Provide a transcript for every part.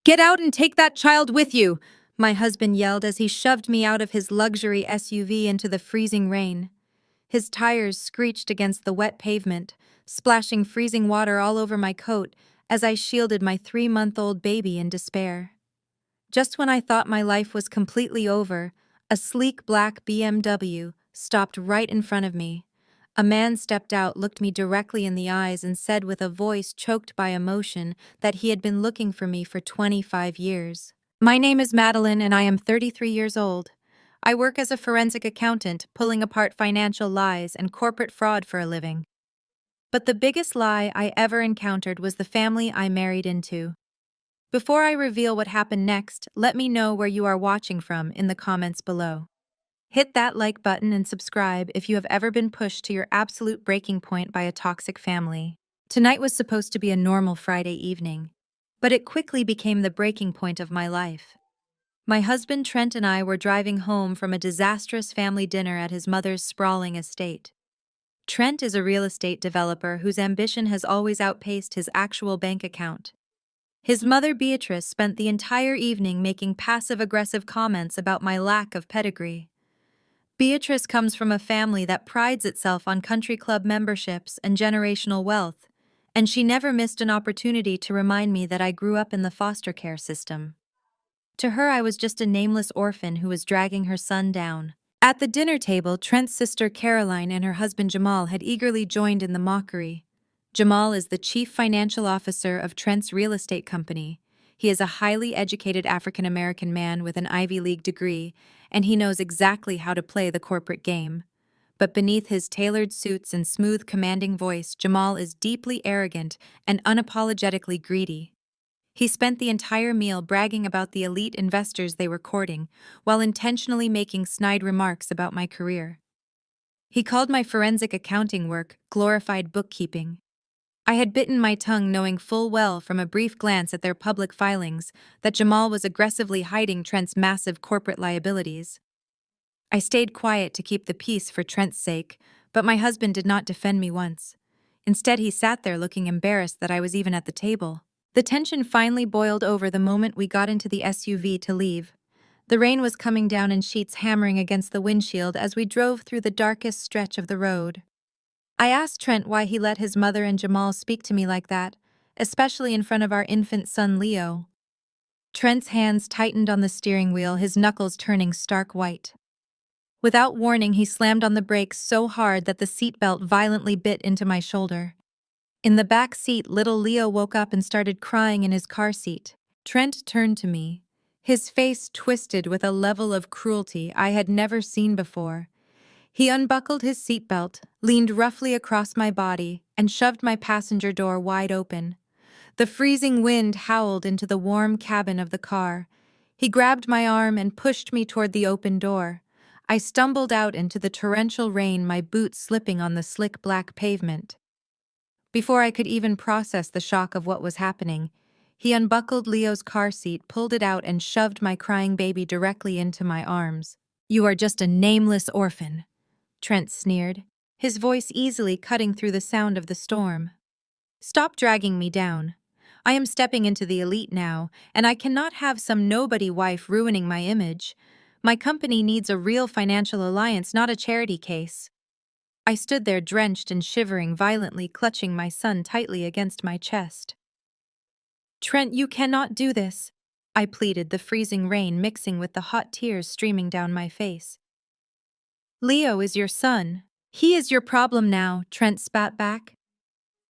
Get out and take that child with you, my husband yelled as he shoved me out of his luxury SUV into the freezing rain. His tires screeched against the wet pavement, splashing freezing water all over my coat as I shielded my 3-month-old baby in despair. Just when I thought my life was completely over, a sleek black BMW stopped right in front of me. A man stepped out, looked me directly in the eyes, and said with a voice choked by emotion that he had been looking for me for 25 years. My name is Madeline, and I am 33 years old. I work as a forensic accountant, pulling apart financial lies and corporate fraud for a living. But the biggest lie I ever encountered was the family I married into. Before I reveal what happened next, let me know where you are watching from in the comments below. Hit that like button and subscribe if you have ever been pushed to your absolute breaking point by a toxic family. Tonight was supposed to be a normal Friday evening, but it quickly became the breaking point of my life. My husband Trent and I were driving home from a disastrous family dinner at his mother's sprawling estate. Trent is a real estate developer whose ambition has always outpaced his actual bank account. His mother Beatrice spent the entire evening making passive-aggressive comments about my lack of pedigree. Beatrice comes from a family that prides itself on country club memberships and generational wealth, and she never missed an opportunity to remind me that I grew up in the foster care system. To her, I was just a nameless orphan who was dragging her son down. At the dinner table, Trent's sister Caroline and her husband Jamal had eagerly joined in the mockery. Jamal is the chief financial officer of Trent's real estate company. He is a highly educated African-American man with an Ivy League degree, and he knows exactly how to play the corporate game. But beneath his tailored suits and smooth, commanding voice, Jamal is deeply arrogant and unapologetically greedy. He spent the entire meal bragging about the elite investors they were courting, while intentionally making snide remarks about my career. He called my forensic accounting work glorified bookkeeping. I had bitten my tongue, knowing full well from a brief glance at their public filings that Jamal was aggressively hiding Trent's massive corporate liabilities. I stayed quiet to keep the peace for Trent's sake, but my husband did not defend me once. Instead, he sat there looking embarrassed that I was even at the table. The tension finally boiled over the moment we got into the SUV to leave. The rain was coming down in sheets, hammering against the windshield as we drove through the darkest stretch of the road. I asked Trent why he let his mother and Jamal speak to me like that, especially in front of our infant son Leo. Trent's hands tightened on the steering wheel, his knuckles turning stark white. Without warning, he slammed on the brakes so hard that the seatbelt violently bit into my shoulder. In the back seat, little Leo woke up and started crying in his car seat. Trent turned to me, his face twisted with a level of cruelty I had never seen before. He unbuckled his seatbelt, leaned roughly across my body, and shoved my passenger door wide open. The freezing wind howled into the warm cabin of the car. He grabbed my arm and pushed me toward the open door. I stumbled out into the torrential rain, my boots slipping on the slick black pavement. Before I could even process the shock of what was happening, he unbuckled Leo's car seat, pulled it out, and shoved my crying baby directly into my arms. "You are just a nameless orphan," Trent sneered, his voice easily cutting through the sound of the storm. "Stop dragging me down. I am stepping into the elite now, and I cannot have some nobody wife ruining my image. My company needs a real financial alliance, not a charity case." I stood there drenched and shivering, violently clutching my son tightly against my chest. "Trent, you cannot do this," I pleaded, the freezing rain mixing with the hot tears streaming down my face. "Leo is your son. He is your problem now," Trent spat back.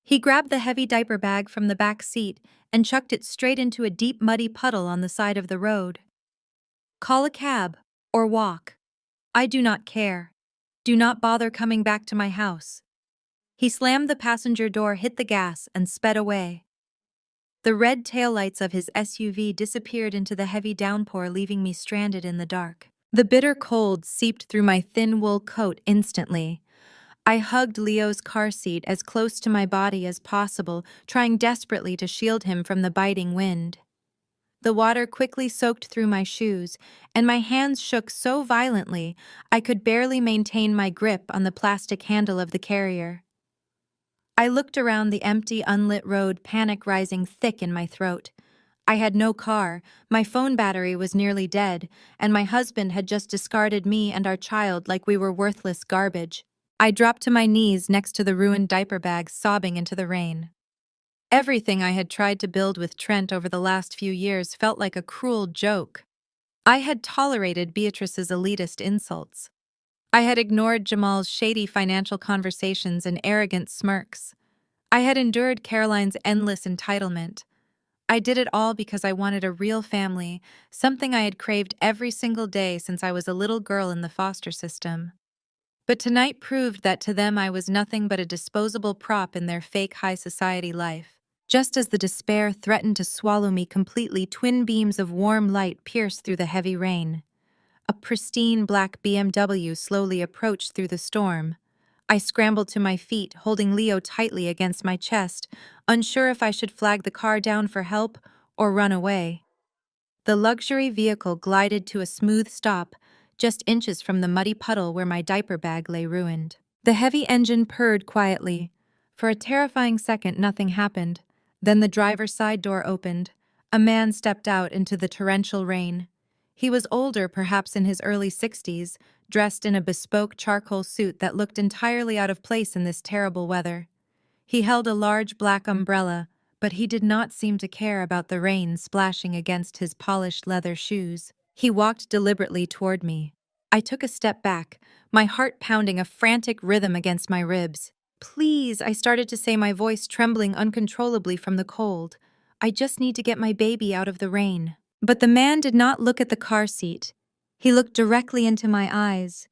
He grabbed the heavy diaper bag from the back seat and chucked it straight into a deep, muddy puddle on the side of the road. "Call a cab, or walk. I do not care. Do not bother coming back to my house." He slammed the passenger door, hit the gas, and sped away. The red taillights of his SUV disappeared into the heavy downpour, leaving me stranded in the dark. The bitter cold seeped through my thin wool coat instantly. I hugged Leo's car seat as close to my body as possible, trying desperately to shield him from the biting wind. The water quickly soaked through my shoes, and my hands shook so violently I could barely maintain my grip on the plastic handle of the carrier. I looked around the empty, unlit road, panic rising thick in my throat. I had no car, my phone battery was nearly dead, and my husband had just discarded me and our child like we were worthless garbage. I dropped to my knees next to the ruined diaper bag, sobbing into the rain. Everything I had tried to build with Trent over the last few years felt like a cruel joke. I had tolerated Beatrice's elitist insults. I had ignored Jamal's shady financial conversations and arrogant smirks. I had endured Caroline's endless entitlement. I did it all because I wanted a real family, something I had craved every single day since I was a little girl in the foster system. But tonight proved that to them I was nothing but a disposable prop in their fake high society life. Just as the despair threatened to swallow me completely, twin beams of warm light pierced through the heavy rain. A pristine black BMW slowly approached through the storm. I scrambled to my feet, holding Leo tightly against my chest, unsure if I should flag the car down for help or run away. The luxury vehicle glided to a smooth stop, just inches from the muddy puddle where my diaper bag lay ruined. The heavy engine purred quietly. For a terrifying second, nothing happened. Then the driver's side door opened. A man stepped out into the torrential rain. He was older, perhaps in his early 60s, dressed in a bespoke charcoal suit that looked entirely out of place in this terrible weather. He held a large black umbrella, but he did not seem to care about the rain splashing against his polished leather shoes. He walked deliberately toward me. I took a step back, my heart pounding a frantic rhythm against my ribs. "Please," I started to say, my voice trembling uncontrollably from the cold. "I just need to get my baby out of the rain." But the man did not look at the car seat. He looked directly into my eyes.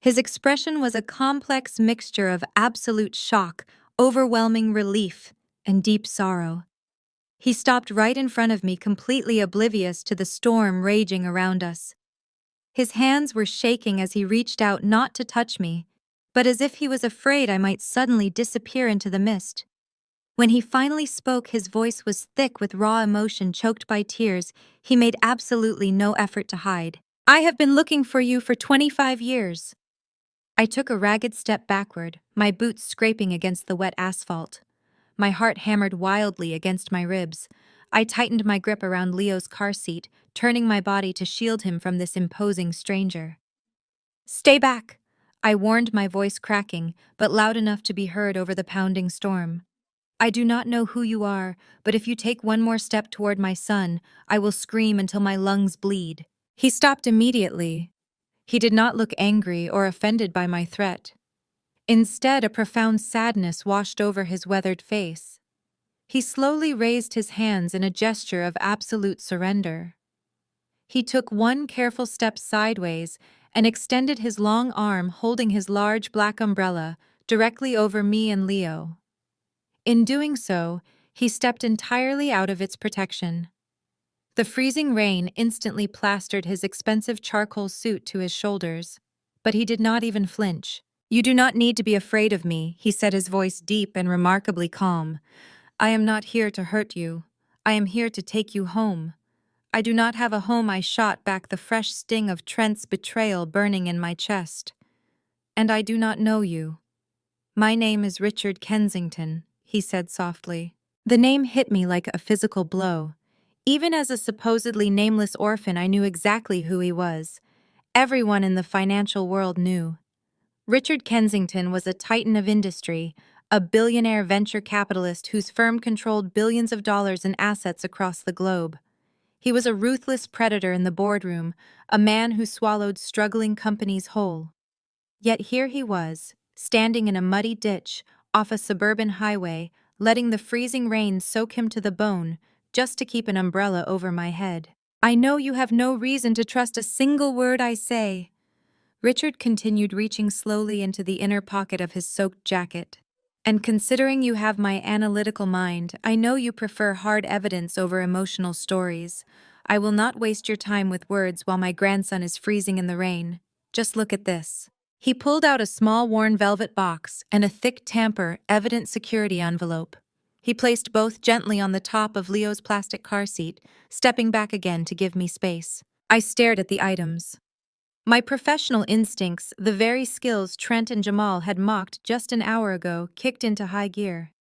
His expression was a complex mixture of absolute shock, overwhelming relief, and deep sorrow. He stopped right in front of me, completely oblivious to the storm raging around us. His hands were shaking as he reached out, not to touch me, but as if he was afraid I might suddenly disappear into the mist. When he finally spoke, his voice was thick with raw emotion choked by tears he made absolutely no effort to hide. "I have been looking for you for 25 years. I took a ragged step backward, my boots scraping against the wet asphalt. My heart hammered wildly against my ribs. I tightened my grip around Leo's car seat, turning my body to shield him from this imposing stranger. "Stay back!" I warned, my voice cracking, but loud enough to be heard over the pounding storm. "I do not know who you are, but if you take one more step toward my son, I will scream until my lungs bleed." He stopped immediately. He did not look angry or offended by my threat. Instead, a profound sadness washed over his weathered face. He slowly raised his hands in a gesture of absolute surrender. He took one careful step sideways and extended his long arm, holding his large black umbrella directly over me and Leo. In doing so, he stepped entirely out of its protection. The freezing rain instantly plastered his expensive charcoal suit to his shoulders, but he did not even flinch. "You do not need to be afraid of me," he said, his voice deep and remarkably calm. "I am not here to hurt you. I am here to take you home. I do not have a home." I shot back, the fresh sting of Trent's betrayal burning in my chest. "And I do not know you." "My name is Richard Kensington," he said softly. The name hit me like a physical blow. Even as a supposedly nameless orphan, I knew exactly who he was. Everyone in the financial world knew. Richard Kensington was a titan of industry, a billionaire venture capitalist whose firm controlled billions of dollars in assets across the globe. He was a ruthless predator in the boardroom, a man who swallowed struggling companies whole. Yet here he was, standing in a muddy ditch off a suburban highway, letting the freezing rain soak him to the bone, just to keep an umbrella over my head. "I know you have no reason to trust a single word I say," Richard continued, reaching slowly into the inner pocket of his soaked jacket. "And considering you have my analytical mind, I know you prefer hard evidence over emotional stories. I will not waste your time with words while my grandson is freezing in the rain. Just look at this." He pulled out a small worn velvet box and a thick tamper, evident security envelope. He placed both gently on the top of Leo's plastic car seat, stepping back again to give me space. I stared at the items. My professional instincts, the very skills Trent and Jamal had mocked just an hour ago, kicked into high gear.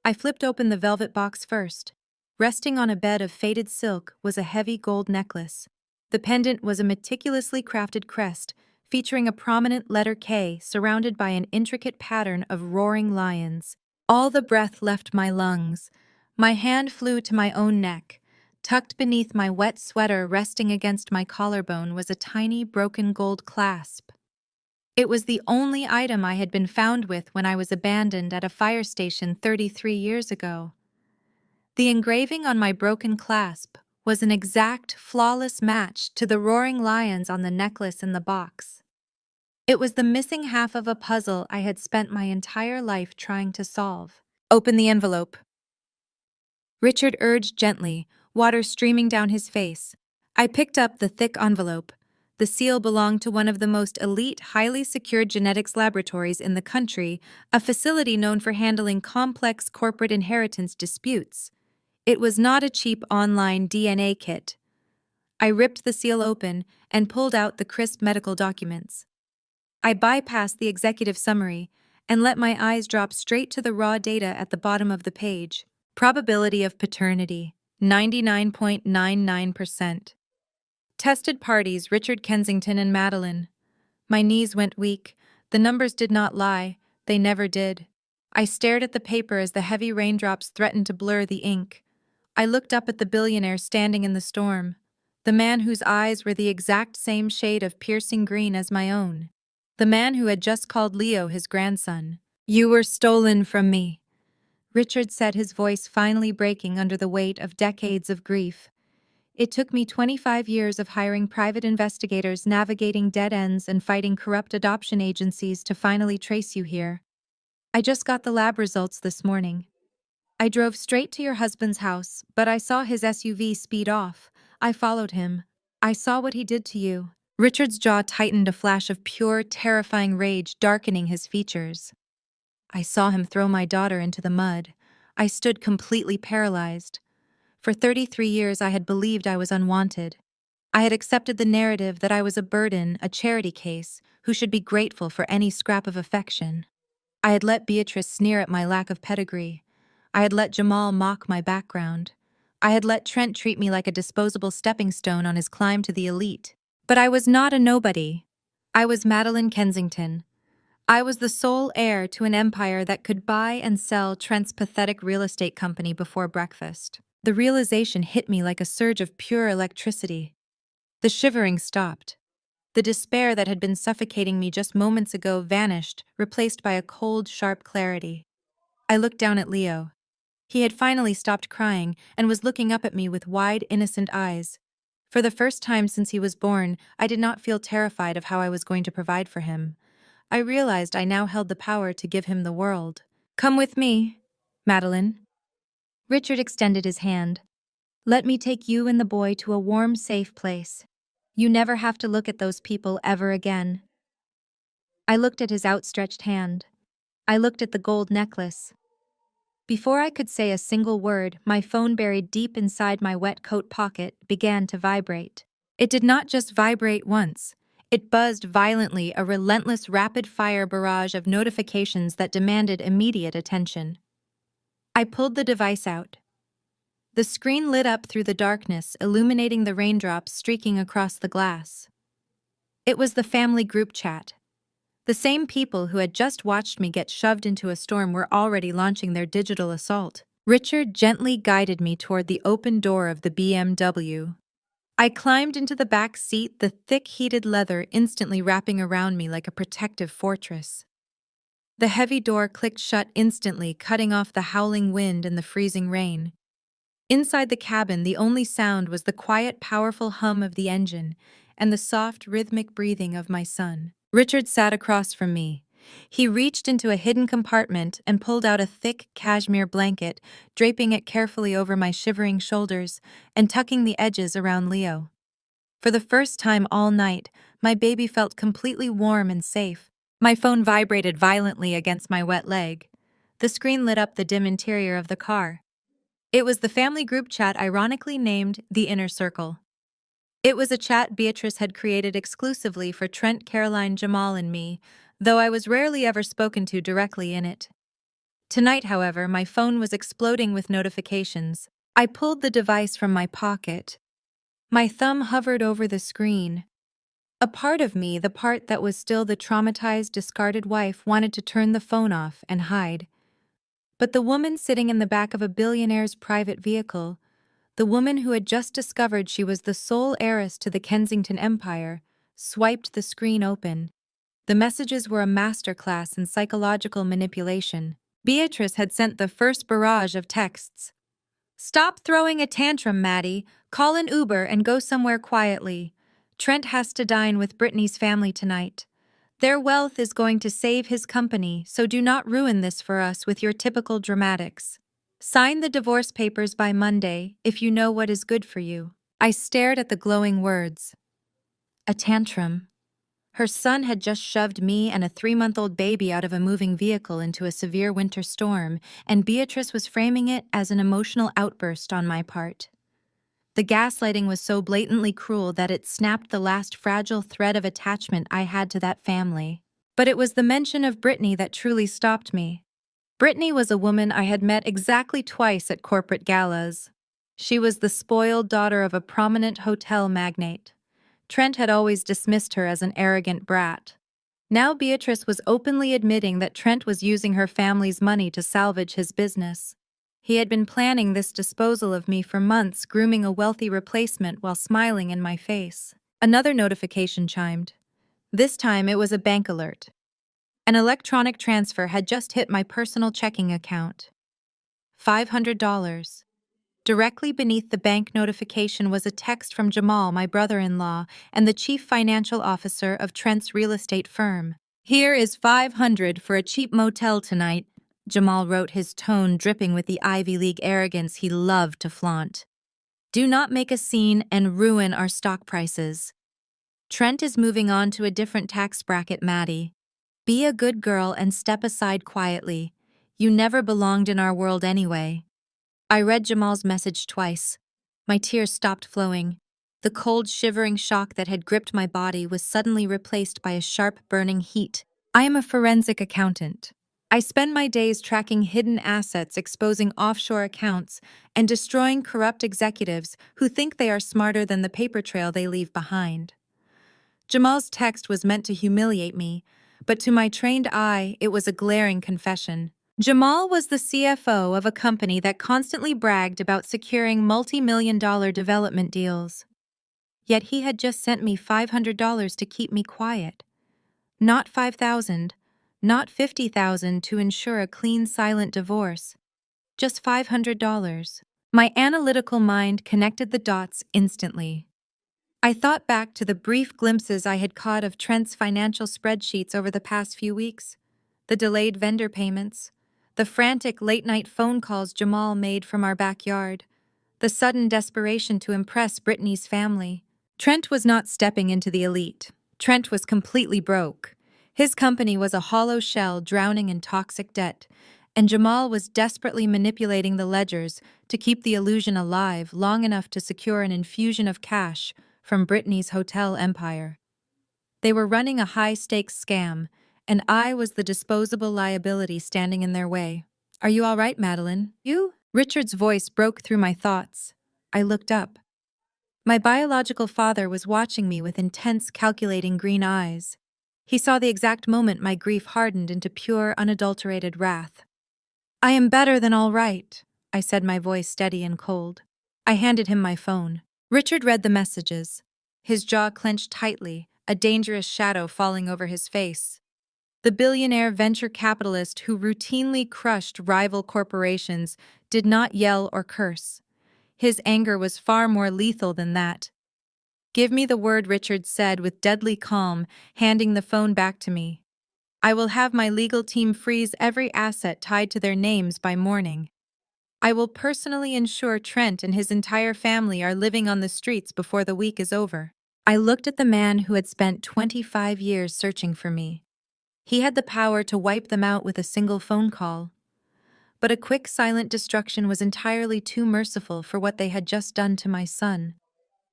I flipped open the velvet box first. Resting on a bed of faded silk was a heavy gold necklace. The pendant was a meticulously crafted crest, featuring a prominent letter K surrounded by an intricate pattern of roaring lions. All the breath left my lungs. My hand flew to my own neck. Tucked beneath my wet sweater resting against my collarbone was a tiny broken gold clasp. It was the only item I had been found with when I was abandoned at a fire station 33 years ago. The engraving on my broken clasp was an exact, flawless match to the roaring lions on the necklace in the box. It was the missing half of a puzzle I had spent my entire life trying to solve. Open the envelope, Richard urged gently, water streaming down his face. I picked up the thick envelope. The seal belonged to one of the most elite, highly secured genetics laboratories in the country, a facility known for handling complex corporate inheritance disputes. It was not a cheap online DNA kit. I ripped the seal open and pulled out the crisp medical documents. I bypassed the executive summary and let my eyes drop straight to the raw data at the bottom of the page. Probability of paternity, 99.99%. Tested parties, Richard Kensington and Madeline. My knees went weak. The numbers did not lie. They never did. I stared at the paper as the heavy raindrops threatened to blur the ink. I looked up at the billionaire standing in the storm, the man whose eyes were the exact same shade of piercing green as my own, the man who had just called Leo his grandson. You were stolen from me, Richard said, his voice finally breaking under the weight of decades of grief. It took me 25 years of hiring private investigators, navigating dead ends, and fighting corrupt adoption agencies to finally trace you here. I just got the lab results this morning. I drove straight to your husband's house, but I saw his SUV speed off. I followed him. I saw what he did to you. Richard's jaw tightened, a flash of pure, terrifying rage darkening his features. I saw him throw my daughter into the mud. I stood completely paralyzed. For 33 years I had believed I was unwanted. I had accepted the narrative that I was a burden, a charity case, who should be grateful for any scrap of affection. I had let Beatrice sneer at my lack of pedigree. I had let Jamal mock my background. I had let Trent treat me like a disposable stepping stone on his climb to the elite. But I was not a nobody. I was Madeline Kensington. I was the sole heir to an empire that could buy and sell Trent's pathetic real estate company before breakfast. The realization hit me like a surge of pure electricity. The shivering stopped. The despair that had been suffocating me just moments ago vanished, replaced by a cold, sharp clarity. I looked down at Leo. He had finally stopped crying and was looking up at me with wide, innocent eyes. For the first time since he was born, I did not feel terrified of how I was going to provide for him. I realized I now held the power to give him the world. Come with me, Madeline. Richard extended his hand. Let me take you and the boy to a warm, safe place. You never have to look at those people ever again. I looked at his outstretched hand. I looked at the gold necklace. Before I could say a single word, my phone buried deep inside my wet coat pocket began to vibrate. It did not just vibrate once. It buzzed violently, a relentless rapid-fire barrage of notifications that demanded immediate attention. I pulled the device out. The screen lit up through the darkness, illuminating the raindrops streaking across the glass. It was the family group chat. The same people who had just watched me get shoved into a storm were already launching their digital assault. Richard gently guided me toward the open door of the BMW. I climbed into the back seat, the thick heated leather instantly wrapping around me like a protective fortress. The heavy door clicked shut instantly, cutting off the howling wind and the freezing rain. Inside the cabin, the only sound was the quiet, powerful hum of the engine and the soft, rhythmic breathing of my son. Richard sat across from me. He reached into a hidden compartment and pulled out a thick cashmere blanket, draping it carefully over my shivering shoulders and tucking the edges around Leo. For the first time all night, my baby felt completely warm and safe. My phone vibrated violently against my wet leg. The screen lit up the dim interior of the car. It was the family group chat ironically named The Inner Circle. It was a chat Beatrice had created exclusively for Trent, Caroline, Jamal, and me, though I was rarely ever spoken to directly in it. Tonight, however, my phone was exploding with notifications. I pulled the device from my pocket. My thumb hovered over the screen. A part of me, the part that was still the traumatized, discarded wife, wanted to turn the phone off and hide. But the woman sitting in the back of a billionaire's private vehicle, the woman who had just discovered she was the sole heiress to the Kensington Empire, swiped the screen open. The messages were a masterclass in psychological manipulation. Beatrice had sent the first barrage of texts. "Stop throwing a tantrum, Maddie. Call an Uber and go somewhere quietly. Trent has to dine with Brittany's family tonight. Their wealth is going to save his company, so do not ruin this for us with your typical dramatics. Sign the divorce papers by Monday if you know what is good for you." I stared at the glowing words. A tantrum. Her son had just shoved me and a 3-month-old baby out of a moving vehicle into a severe winter storm, and Beatrice was framing it as an emotional outburst on my part. The gaslighting was so blatantly cruel that it snapped the last fragile thread of attachment I had to that family. But it was the mention of Brittany that truly stopped me. Brittany was a woman I had met exactly twice at corporate galas. She was the spoiled daughter of a prominent hotel magnate. Trent had always dismissed her as an arrogant brat. Now Beatrice was openly admitting that Trent was using her family's money to salvage his business. He had been planning this disposal of me for months, grooming a wealthy replacement while smiling in my face. Another notification chimed. This time it was a bank alert. An electronic transfer had just hit my personal checking account. $500. Directly beneath the bank notification was a text from Jamal, my brother-in-law, and the chief financial officer of Trent's real estate firm. "Here is $500 for a cheap motel tonight," Jamal wrote, his tone dripping with the Ivy League arrogance he loved to flaunt. "Do not make a scene and ruin our stock prices. Trent is moving on to a different tax bracket, Maddie. Be a good girl and step aside quietly. You never belonged in our world anyway." I read Jamal's message twice. My tears stopped flowing. The cold, shivering shock that had gripped my body was suddenly replaced by a sharp, burning heat. I am a forensic accountant. I spend my days tracking hidden assets, exposing offshore accounts, and destroying corrupt executives who think they are smarter than the paper trail they leave behind. Jamal's text was meant to humiliate me, but to my trained eye, it was a glaring confession. Jamal was the CFO of a company that constantly bragged about securing multi-million-dollar development deals. Yet he had just sent me $500 to keep me quiet. Not $5,000, not $50,000 to ensure a clean, silent divorce. Just $500. My analytical mind connected the dots instantly. I thought back to the brief glimpses I had caught of Trent's financial spreadsheets over the past few weeks, the delayed vendor payments, the frantic late-night phone calls Jamal made from our backyard, the sudden desperation to impress Brittany's family. Trent was not stepping into the elite. Trent was completely broke. His company was a hollow shell drowning in toxic debt, and Jamal was desperately manipulating the ledgers to keep the illusion alive long enough to secure an infusion of cash from Brittany's hotel empire. They were running a high-stakes scam, and I was the disposable liability standing in their way. "Are you all right, Madeline? You?" Richard's voice broke through my thoughts. I looked up. My biological father was watching me with intense, calculating green eyes. He saw the exact moment my grief hardened into pure, unadulterated wrath. "I am better than all right," I said, my voice steady and cold. I handed him my phone. Richard read the messages. His jaw clenched tightly, a dangerous shadow falling over his face. The billionaire venture capitalist who routinely crushed rival corporations did not yell or curse. His anger was far more lethal than that. "Give me the word," Richard said with deadly calm, handing the phone back to me. "I will have my legal team freeze every asset tied to their names by morning. I will personally ensure Trent and his entire family are living on the streets before the week is over." I looked at the man who had spent 25 years searching for me. He had the power to wipe them out with a single phone call. But a quick, silent destruction was entirely too merciful for what they had just done to my son.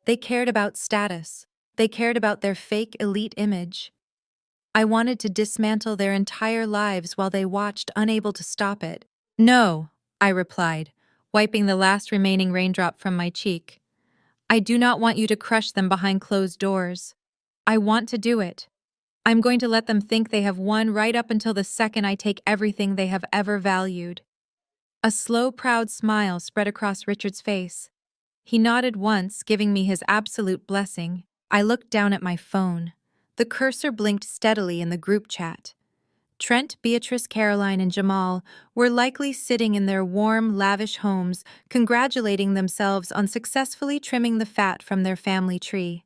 They cared about status. They cared about their fake elite image. I wanted to dismantle their entire lives while they watched, unable to stop it. "No," I replied. wiping the last remaining raindrop from my cheek. I do not want you to crush them behind closed doors. I want to do it. I'm going to let them think they have won right up until the second I take everything they have ever valued. A slow, proud smile spread across Richard's face. He nodded once, giving me his absolute blessing. I looked down at my phone. The cursor blinked steadily in the group chat. Trent, Beatrice, Caroline, and Jamal were likely sitting in their warm, lavish homes, congratulating themselves on successfully trimming the fat from their family tree.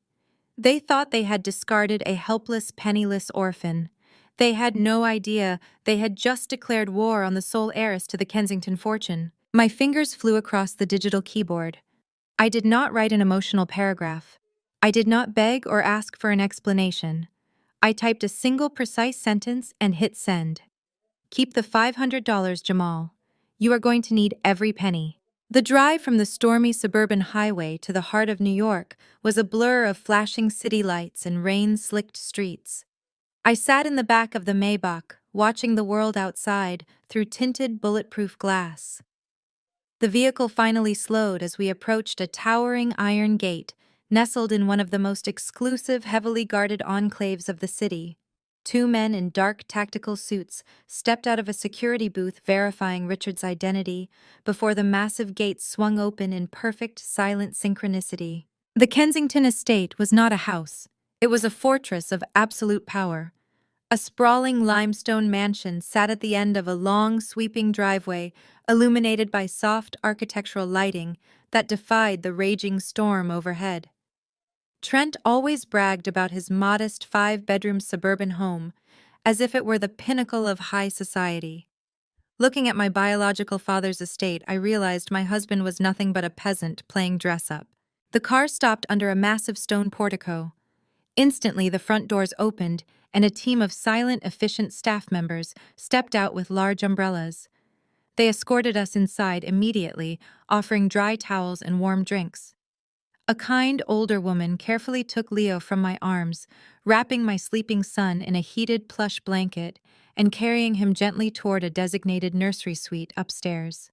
They thought they had discarded a helpless, penniless orphan. They had no idea they had just declared war on the sole heiress to the Kensington fortune. My fingers flew across the digital keyboard. I did not write an emotional paragraph. I did not beg or ask for an explanation. I typed a single precise sentence and hit send. Keep the $500, Jamal. You are going to need every penny. The drive from the stormy suburban highway to the heart of New York was a blur of flashing city lights and rain-slicked streets. I sat in the back of the Maybach, watching the world outside through tinted bulletproof glass. The vehicle finally slowed as we approached a towering iron gate nestled in one of the most exclusive, heavily guarded enclaves of the city. Two men in dark tactical suits stepped out of a security booth verifying Richard's identity before the massive gate swung open in perfect, silent synchronicity. The Kensington estate was not a house. It was a fortress of absolute power. A sprawling limestone mansion sat at the end of a long, sweeping driveway, illuminated by soft architectural lighting that defied the raging storm overhead. Trent always bragged about his modest five-bedroom suburban home, as if it were the pinnacle of high society. Looking at my biological father's estate, I realized my husband was nothing but a peasant playing dress-up. The car stopped under a massive stone portico. Instantly, the front doors opened, and a team of silent, efficient staff members stepped out with large umbrellas. They escorted us inside immediately, offering dry towels and warm drinks. A kind, older woman carefully took Leo from my arms, wrapping my sleeping son in a heated plush blanket and carrying him gently toward a designated nursery suite upstairs.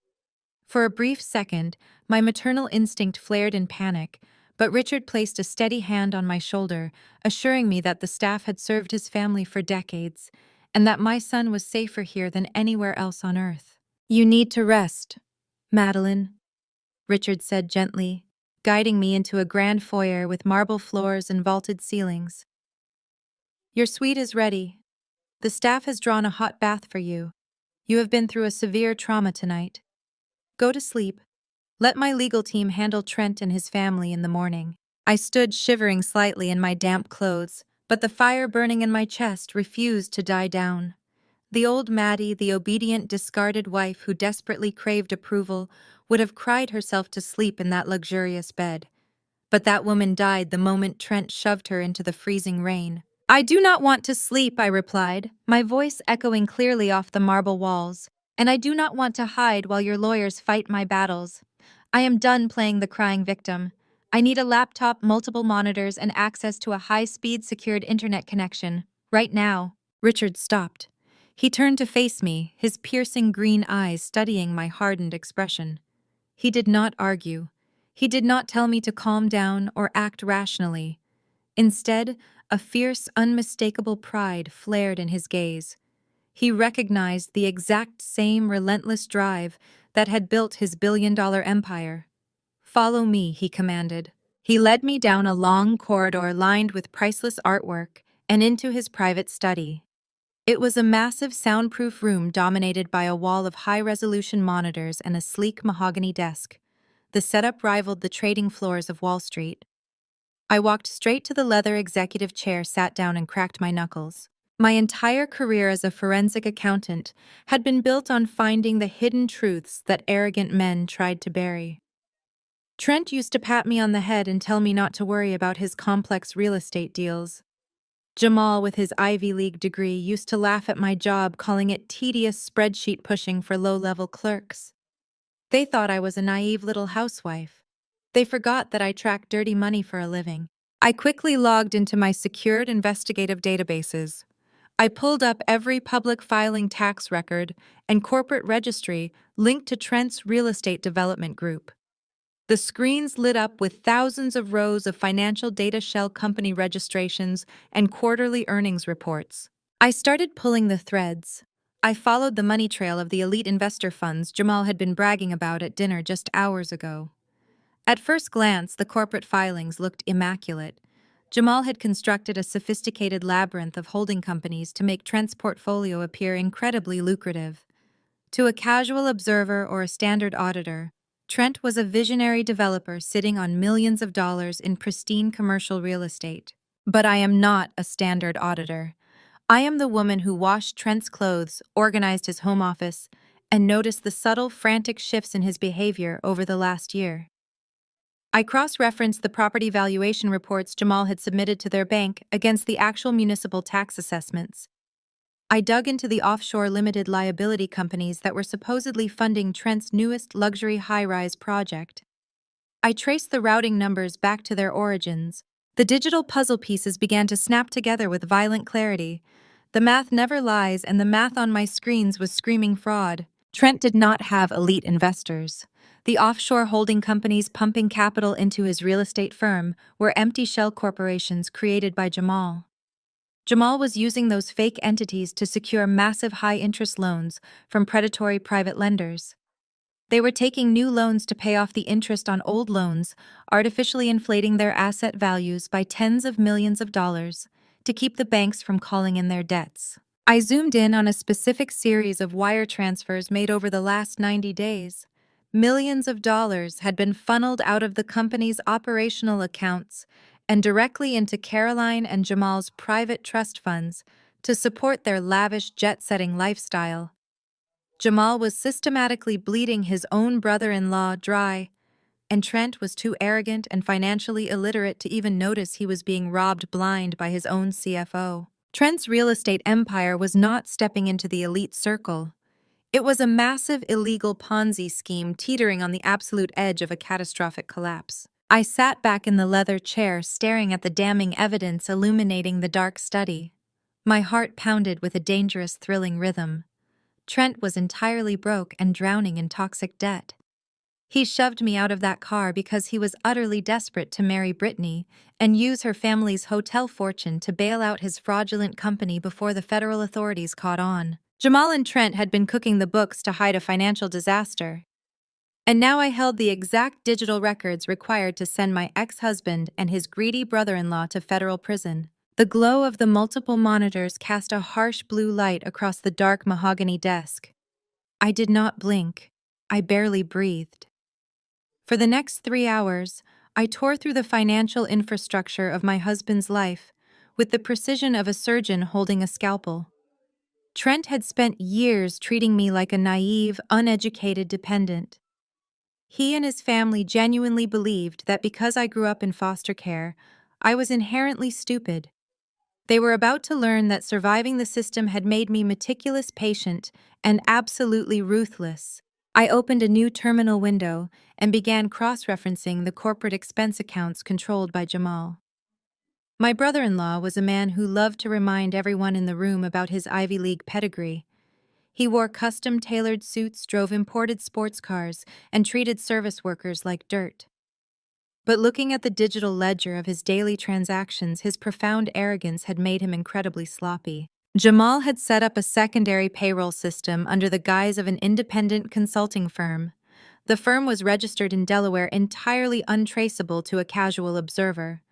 For a brief second, my maternal instinct flared in panic, but Richard placed a steady hand on my shoulder, assuring me that the staff had served his family for decades, and that my son was safer here than anywhere else on earth. "You need to rest, Madeline," Richard said gently, guiding me into a grand foyer with marble floors and vaulted ceilings. "Your suite is ready. The staff has drawn a hot bath for you. You have been through a severe trauma tonight. Go to sleep. Let my legal team handle Trent and his family in the morning." I stood shivering slightly in my damp clothes, but the fire burning in my chest refused to die down. The old Maddie, the obedient, discarded wife who desperately craved approval, would have cried herself to sleep in that luxurious bed. But that woman died the moment Trent shoved her into the freezing rain. "I do not want to sleep," I replied, my voice echoing clearly off the marble walls. "And I do not want to hide while your lawyers fight my battles. I am done playing the crying victim. I need a laptop, multiple monitors, and access to a high-speed secured internet connection. Right now." Richard stopped. He turned to face me, his piercing green eyes studying my hardened expression. He did not argue. He did not tell me to calm down or act rationally. Instead, a fierce, unmistakable pride flared in his gaze. He recognized the exact same relentless drive that had built his billion-dollar empire. "Follow me," he commanded. He led me down a long corridor lined with priceless artwork and into his private study. It was a massive soundproof room dominated by a wall of high-resolution monitors and a sleek mahogany desk. The setup rivaled the trading floors of Wall Street. I walked straight to the leather executive chair, sat down, and cracked my knuckles. My entire career as a forensic accountant had been built on finding the hidden truths that arrogant men tried to bury. Trent used to pat me on the head and tell me not to worry about his complex real estate deals. Jamal, with his Ivy League degree, used to laugh at my job, calling it tedious spreadsheet pushing for low-level clerks. They thought I was a naive little housewife. They forgot that I tracked dirty money for a living. I quickly logged into my secured investigative databases. I pulled up every public filing tax record and corporate registry linked to Trent's real estate development group. The screens lit up with thousands of rows of financial data shell company registrations and quarterly earnings reports. I started pulling the threads. I followed the money trail of the elite investor funds Jamal had been bragging about at dinner just hours ago. At first glance, the corporate filings looked immaculate. Jamal had constructed a sophisticated labyrinth of holding companies to make Trent's portfolio appear incredibly lucrative. To a casual observer or a standard auditor, Trent was a visionary developer sitting on millions of dollars in pristine commercial real estate. But I am not a standard auditor. I am the woman who washed Trent's clothes, organized his home office, and noticed the subtle, frantic shifts in his behavior over the last year. I cross-referenced the property valuation reports Jamal had submitted to their bank against the actual municipal tax assessments. I dug into the offshore limited liability companies that were supposedly funding Trent's newest luxury high-rise project. I traced the routing numbers back to their origins. The digital puzzle pieces began to snap together with violent clarity. The math never lies, and the math on my screens was screaming fraud. Trent did not have elite investors. The offshore holding companies pumping capital into his real estate firm were empty shell corporations created by Jamal. Jamal was using those fake entities to secure massive high-interest loans from predatory private lenders. They were taking new loans to pay off the interest on old loans, artificially inflating their asset values by tens of millions of dollars to keep the banks from calling in their debts. I zoomed in on a specific series of wire transfers made over the last 90 days. Millions of dollars had been funneled out of the company's operational accounts and directly into Caroline and Jamal's private trust funds to support their lavish jet-setting lifestyle. Jamal was systematically bleeding his own brother-in-law dry, and Trent was too arrogant and financially illiterate to even notice he was being robbed blind by his own CFO. Trent's real estate empire was not stepping into the elite circle. It was a massive illegal Ponzi scheme teetering on the absolute edge of a catastrophic collapse. I sat back in the leather chair staring at the damning evidence illuminating the dark study. My heart pounded with a dangerous, thrilling rhythm. Trent was entirely broke and drowning in toxic debt. He shoved me out of that car because he was utterly desperate to marry Brittany and use her family's hotel fortune to bail out his fraudulent company before the federal authorities caught on. Jamal and Trent had been cooking the books to hide a financial disaster. And now I held the exact digital records required to send my ex-husband and his greedy brother-in-law to federal prison. The glow of the multiple monitors cast a harsh blue light across the dark mahogany desk. I did not blink. I barely breathed. For the next 3 hours, I tore through the financial infrastructure of my husband's life with the precision of a surgeon holding a scalpel. Trent had spent years treating me like a naive, uneducated dependent. He and his family genuinely believed that because I grew up in foster care, I was inherently stupid. They were about to learn that surviving the system had made me meticulous patient and absolutely ruthless. I opened a new terminal window and began cross-referencing the corporate expense accounts controlled by Jamal. My brother-in-law was a man who loved to remind everyone in the room about his Ivy League pedigree. He wore custom-tailored suits, drove imported sports cars, and treated service workers like dirt. But looking at the digital ledger of his daily transactions, his profound arrogance had made him incredibly sloppy. Jamal had set up a secondary payroll system under the guise of an independent consulting firm. The firm was registered in Delaware, entirely untraceable to a casual observer.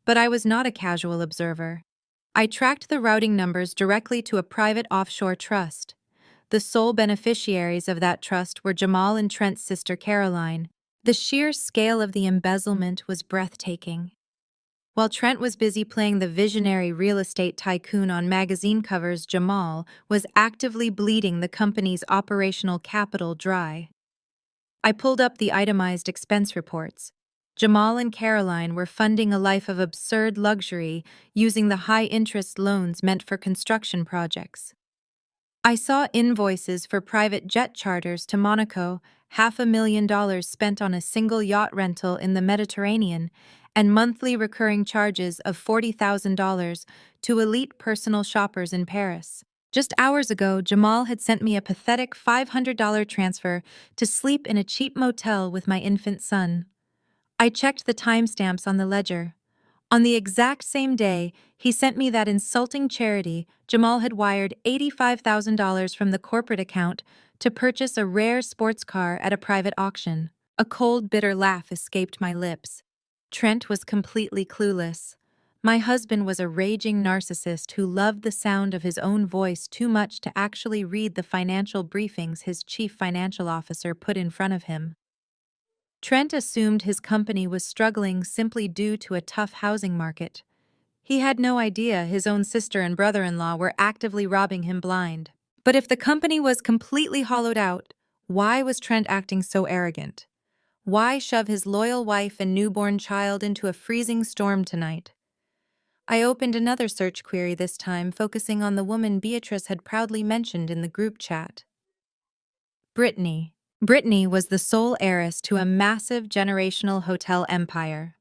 But I was not a casual observer. I tracked the routing numbers directly to a private offshore trust. The sole beneficiaries of that trust were Jamal and Trent's sister Caroline. The sheer scale of the embezzlement was breathtaking. While Trent was busy playing the visionary real estate tycoon on magazine covers, Jamal was actively bleeding the company's operational capital dry. I pulled up the itemized expense reports. Jamal and Caroline were funding a life of absurd luxury using the high-interest loans meant for construction projects. I saw invoices for private jet charters to Monaco, $500,000 spent on a single yacht rental in the Mediterranean, and monthly recurring charges of $40,000 to elite personal shoppers in Paris. Just hours ago, Jamal had sent me a pathetic $500 transfer to sleep in a cheap motel with my infant son. I checked the timestamps on the ledger. On the exact same day, he sent me that insulting charity. Jamal had wired $85,000 from the corporate account to purchase a rare sports car at a private auction. A cold, bitter laugh escaped my lips. Trent was completely clueless. My husband was a raging narcissist who loved the sound of his own voice too much to actually read the financial briefings his chief financial officer put in front of him. Trent assumed his company was struggling simply due to a tough housing market. He had no idea his own sister and brother-in-law were actively robbing him blind. But if the company was completely hollowed out, why was Trent acting so arrogant? Why shove his loyal wife and newborn child into a freezing storm tonight? I opened another search query this time, focusing on the woman Beatrice had proudly mentioned in the group chat. Brittany. Brittany was the sole heiress to a massive generational hotel empire.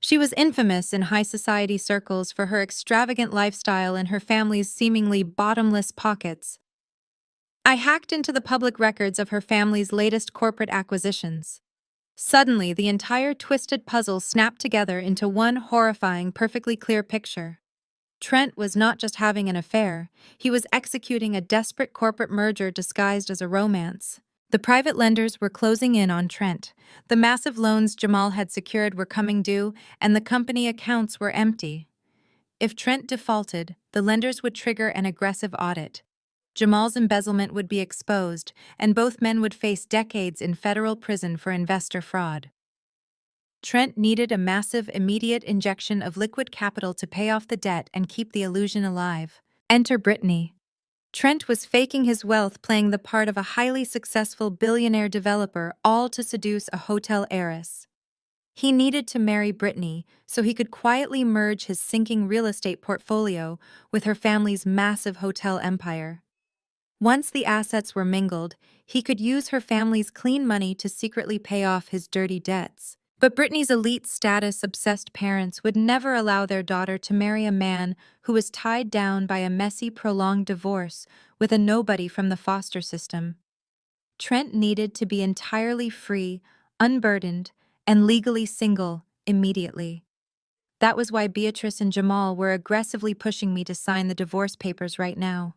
She was infamous in high society circles for her extravagant lifestyle and her family's seemingly bottomless pockets. I hacked into the public records of her family's latest corporate acquisitions. Suddenly, the entire twisted puzzle snapped together into one horrifying, perfectly clear picture. Trent was not just having an affair, he was executing a desperate corporate merger disguised as a romance. The private lenders were closing in on Trent. The massive loans Jamal had secured were coming due, and the company accounts were empty. If Trent defaulted, the lenders would trigger an aggressive audit. Jamal's embezzlement would be exposed, and both men would face decades in federal prison for investor fraud. Trent needed a massive, immediate injection of liquid capital to pay off the debt and keep the illusion alive. Enter Brittany. Trent was faking his wealth, playing the part of a highly successful billionaire developer, all to seduce a hotel heiress. He needed to marry Brittany so he could quietly merge his sinking real estate portfolio with her family's massive hotel empire. Once the assets were mingled, he could use her family's clean money to secretly pay off his dirty debts. But Brittany's elite status-obsessed parents would never allow their daughter to marry a man who was tied down by a messy, prolonged divorce with a nobody from the foster system. Trent needed to be entirely free, unburdened, and legally single immediately. That was why Beatrice and Jamal were aggressively pushing me to sign the divorce papers right now.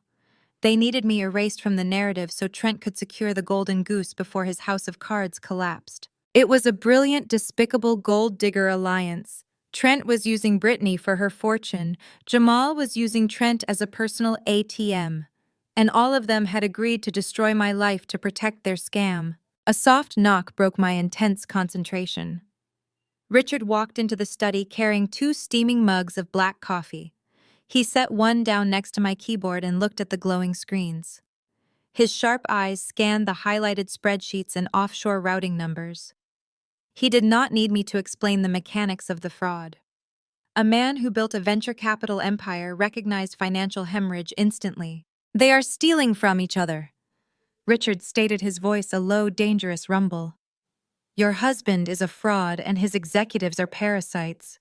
They needed me erased from the narrative so Trent could secure the golden goose before his house of cards collapsed. It was a brilliant, despicable gold digger alliance. Trent was using Brittany for her fortune, Jamal was using Trent as a personal ATM, and all of them had agreed to destroy my life to protect their scam. A soft knock broke my intense concentration. Richard walked into the study carrying 2 steaming mugs of black coffee. He set one down next to my keyboard and looked at the glowing screens. His sharp eyes scanned the highlighted spreadsheets and offshore routing numbers. He did not need me to explain the mechanics of the fraud. A man who built a venture capital empire recognized financial hemorrhage instantly. They are stealing from each other. Richard stated, his voice a low, dangerous rumble. Your husband is a fraud and his executives are parasites.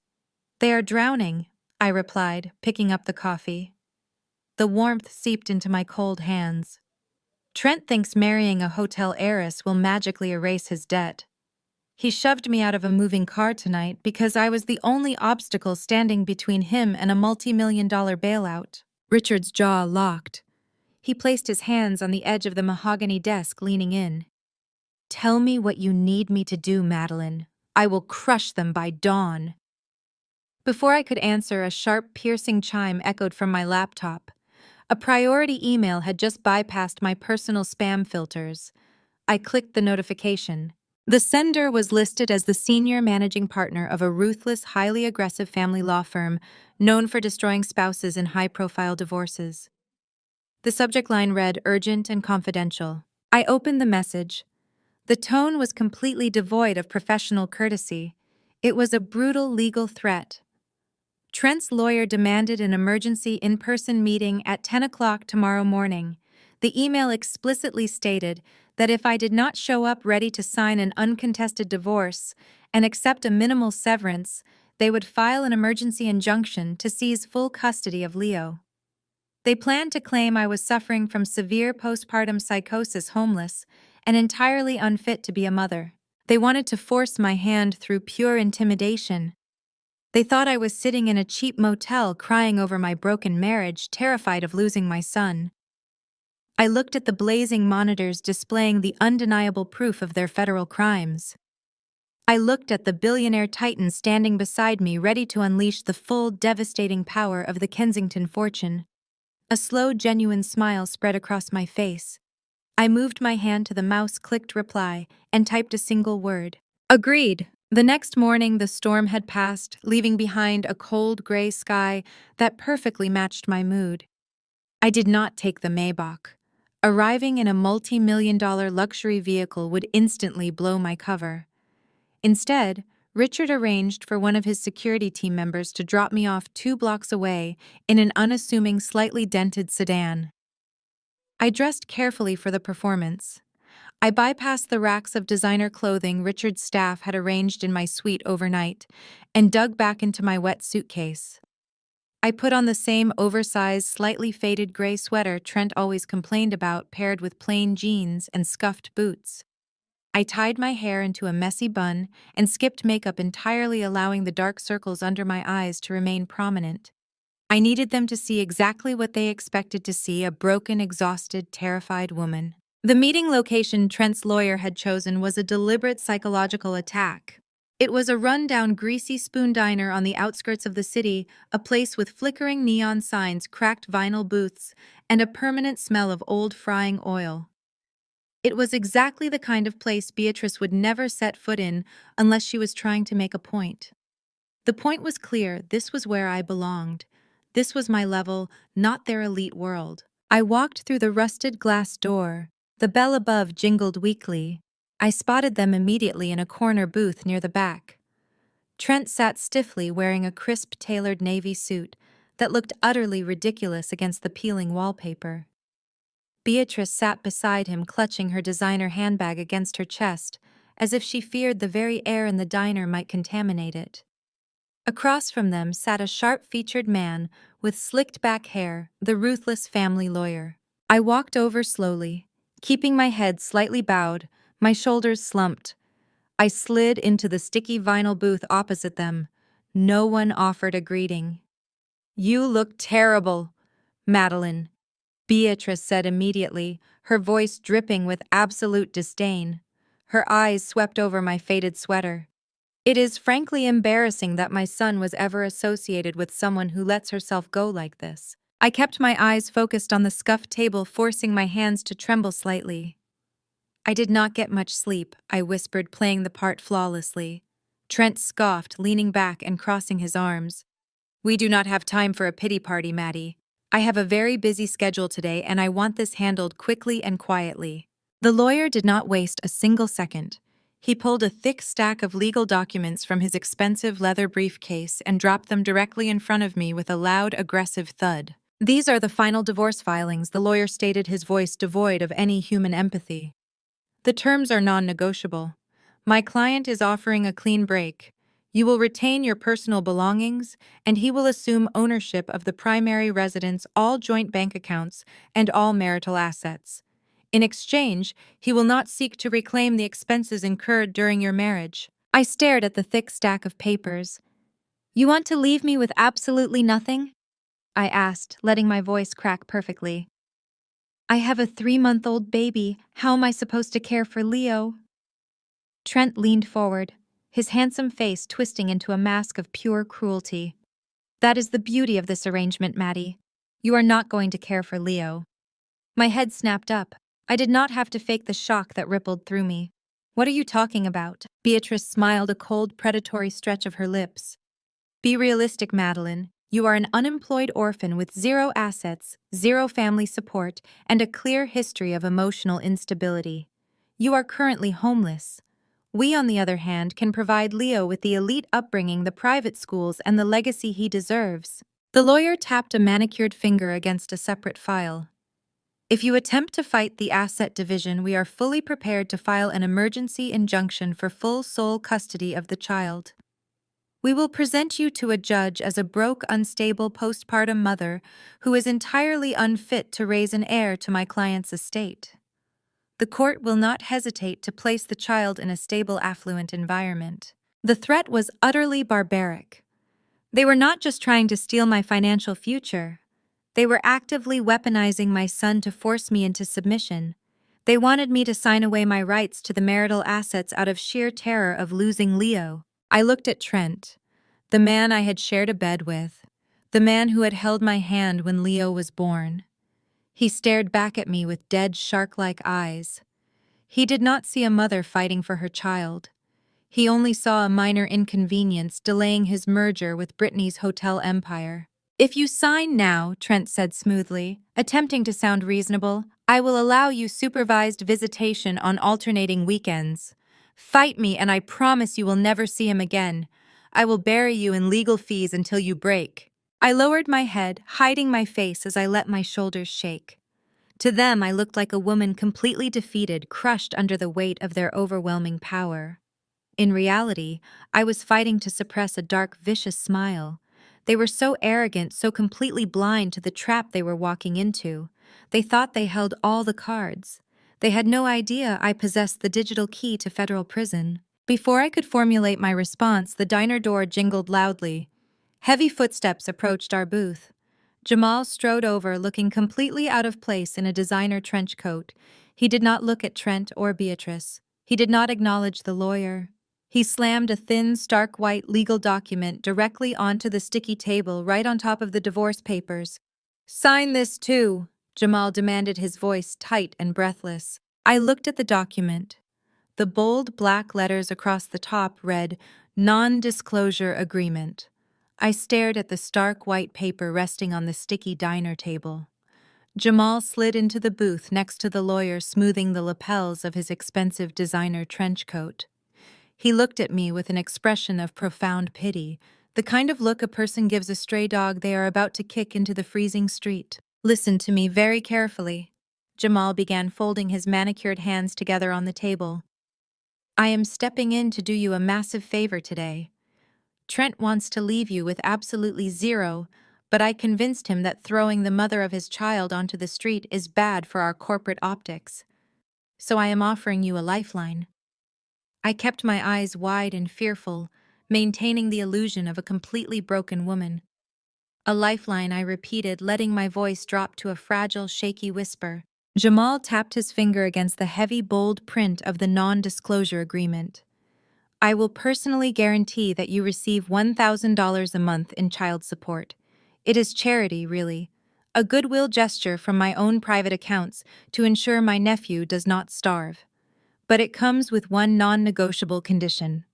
They are drowning, I replied, picking up the coffee. The warmth seeped into my cold hands. Trent thinks marrying a hotel heiress will magically erase his debt. He shoved me out of a moving car tonight because I was the only obstacle standing between him and a multi-million-dollar bailout. Richard's jaw locked. He placed his hands on the edge of the mahogany desk, leaning in. Tell me what you need me to do, Madeline. I will crush them by dawn. Before I could answer, a sharp, piercing chime echoed from my laptop. A priority email had just bypassed my personal spam filters. I clicked the notification. The sender was listed as the senior managing partner of a ruthless, highly aggressive family law firm known for destroying spouses in high-profile divorces. The subject line read, "Urgent and confidential." I opened the message. The tone was completely devoid of professional courtesy. It was a brutal legal threat. Trent's lawyer demanded an emergency in-person meeting at 10 o'clock tomorrow morning. The email explicitly stated that if I did not show up ready to sign an uncontested divorce and accept a minimal severance, they would file an emergency injunction to seize full custody of Leo. They planned to claim I was suffering from severe postpartum psychosis, homeless, and entirely unfit to be a mother. They wanted to force my hand through pure intimidation. They thought I was sitting in a cheap motel crying over my broken marriage, terrified of losing my son. I looked at the blazing monitors displaying the undeniable proof of their federal crimes. I looked at the billionaire titan standing beside me, ready to unleash the full, devastating power of the Kensington fortune. A slow, genuine smile spread across my face. I moved my hand to the mouse-clicked reply and typed a single word. Agreed. The next morning, the storm had passed, leaving behind a cold, gray sky that perfectly matched my mood. I did not take the Maybach. Arriving in a multi-million-dollar luxury vehicle would instantly blow my cover. Instead, Richard arranged for one of his security team members to drop me off 2 blocks away in an unassuming, slightly dented sedan. I dressed carefully for the performance. I bypassed the racks of designer clothing Richard's staff had arranged in my suite overnight and dug back into my wet suitcase. I put on the same oversized, slightly faded gray sweater Trent always complained about, paired with plain jeans and scuffed boots. I tied my hair into a messy bun and skipped makeup entirely, allowing the dark circles under my eyes to remain prominent. I needed them to see exactly what they expected to see: a broken, exhausted, terrified woman. The meeting location Trent's lawyer had chosen was a deliberate psychological attack. It was a run-down, greasy spoon diner on the outskirts of the city, a place with flickering neon signs, cracked vinyl booths, and a permanent smell of old frying oil. It was exactly the kind of place Beatrice would never set foot in unless she was trying to make a point. The point was clear: this was where I belonged. This was my level, not their elite world. I walked through the rusted glass door. The bell above jingled weakly. I spotted them immediately in a corner booth near the back. Trent sat stiffly, wearing a crisp, tailored navy suit that looked utterly ridiculous against the peeling wallpaper. Beatrice sat beside him, clutching her designer handbag against her chest, as if she feared the very air in the diner might contaminate it. Across from them sat a sharp-featured man with slicked-back hair, the ruthless family lawyer. I walked over slowly, keeping my head slightly bowed, my shoulders slumped. I slid into the sticky vinyl booth opposite them. No one offered a greeting. "You look terrible, Madeline," Beatrice said immediately, her voice dripping with absolute disdain. Her eyes swept over my faded sweater. "It is frankly embarrassing that my son was ever associated with someone who lets herself go like this." I kept my eyes focused on the scuffed table, forcing my hands to tremble slightly. "I did not get much sleep," I whispered, playing the part flawlessly. Trent scoffed, leaning back and crossing his arms. "We do not have time for a pity party, Maddie. I have a very busy schedule today, and I want this handled quickly and quietly." The lawyer did not waste a single second. He pulled a thick stack of legal documents from his expensive leather briefcase and dropped them directly in front of me with a loud, aggressive thud. "These are the final divorce filings," the lawyer stated, his voice devoid of any human empathy. "The terms are non-negotiable. My client is offering a clean break. You will retain your personal belongings, and he will assume ownership of the primary residence, all joint bank accounts, and all marital assets. In exchange, he will not seek to reclaim the expenses incurred during your marriage." I stared at the thick stack of papers. "You want to leave me with absolutely nothing?" I asked, letting my voice crack perfectly. "I have a 3-month-old baby. How am I supposed to care for Leo?" Trent leaned forward, his handsome face twisting into a mask of pure cruelty. "That is the beauty of this arrangement, Maddie. You are not going to care for Leo." My head snapped up. I did not have to fake the shock that rippled through me. "What are you talking about?" Beatrice smiled, a cold, predatory stretch of her lips. "Be realistic, Madeline. You are an unemployed orphan with 0 assets, 0 family support, and a clear history of emotional instability. You are currently homeless. We, on the other hand, can provide Leo with the elite upbringing, the private schools, and the legacy he deserves." The lawyer tapped a manicured finger against a separate file. "If you attempt to fight the asset division, we are fully prepared to file an emergency injunction for full sole custody of the child." We will present you to a judge as a broke, unstable postpartum mother who is entirely unfit to raise an heir to my client's estate. The court will not hesitate to place the child in a stable, affluent environment. The threat was utterly barbaric. They were not just trying to steal my financial future. They were actively weaponizing my son to force me into submission. They wanted me to sign away my rights to the marital assets out of sheer terror of losing Leo. I looked at Trent, the man I had shared a bed with, the man who had held my hand when Leo was born. He stared back at me with dead, shark-like eyes. He did not see a mother fighting for her child. He only saw a minor inconvenience delaying his merger with Brittany's hotel empire. If you sign now, Trent said smoothly, attempting to sound reasonable, I will allow you supervised visitation on alternating weekends. Fight me and I promise you will never see him again. I will bury you in legal fees until you break. I lowered my head, hiding my face as I let my shoulders shake. To them, I looked like a woman completely defeated, crushed under the weight of their overwhelming power. In reality, I was fighting to suppress a dark, vicious smile. They were so arrogant, so completely blind to the trap they were walking into. They thought they held all the cards. They had no idea I possessed the digital key to federal prison. Before I could formulate my response, the diner door jingled loudly. Heavy footsteps approached our booth. Jamal strode over, looking completely out of place in a designer trench coat. He did not look at Trent or Beatrice. He did not acknowledge the lawyer. He slammed a thin, stark white legal document directly onto the sticky table right on top of the divorce papers. Sign this too, Jamal demanded, his voice tight and breathless. I looked at the document. The bold black letters across the top read, Non-Disclosure Agreement. I stared at the stark white paper resting on the sticky diner table. Jamal slid into the booth next to the lawyer, smoothing the lapels of his expensive designer trench coat. He looked at me with an expression of profound pity, the kind of look a person gives a stray dog they are about to kick into the freezing street. Listen to me very carefully. Jamal began, folding his manicured hands together on the table. I am stepping in to do you a massive favor today. Trent wants to leave you with absolutely zero, but I convinced him that throwing the mother of his child onto the street is bad for our corporate optics. So I am offering you a lifeline. I kept my eyes wide and fearful, maintaining the illusion of a completely broken woman. A lifeline, I repeated, letting my voice drop to a fragile, shaky whisper. Jamal tapped his finger against the heavy, bold print of the non-disclosure agreement. I will personally guarantee that you receive $1,000 a month in child support. It is charity, really. A goodwill gesture from my own private accounts to ensure my nephew does not starve. But it comes with one non-negotiable condition.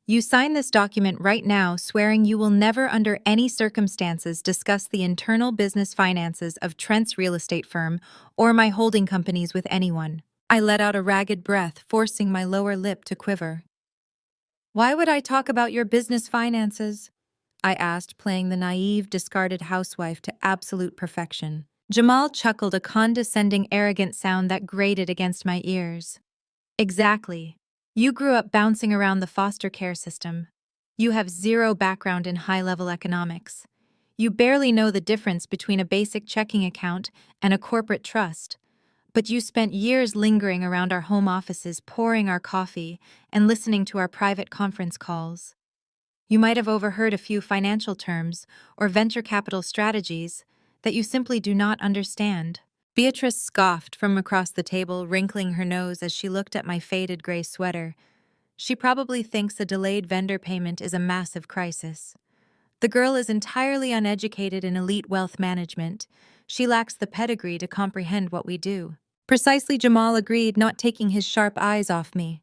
You sign this document right now, swearing you will never under any circumstances discuss the internal business finances of Trent's real estate firm or my holding companies with anyone. I let out a ragged breath, forcing my lower lip to quiver. Why would I talk about your business finances? I asked, playing the naive, discarded housewife to absolute perfection. Jamal chuckled, a condescending, arrogant sound that grated against my ears. Exactly. You grew up bouncing around the foster care system. You have zero background in high-level economics. You barely know the difference between a basic checking account and a corporate trust. But you spent years lingering around our home offices, pouring our coffee and listening to our private conference calls. You might have overheard a few financial terms or venture capital strategies that you simply do not understand. Beatrice scoffed from across the table, wrinkling her nose as she looked at my faded gray sweater. She probably thinks a delayed vendor payment is a massive crisis. The girl is entirely uneducated in elite wealth management. She lacks the pedigree to comprehend what we do. Precisely, Jamal agreed, not taking his sharp eyes off me.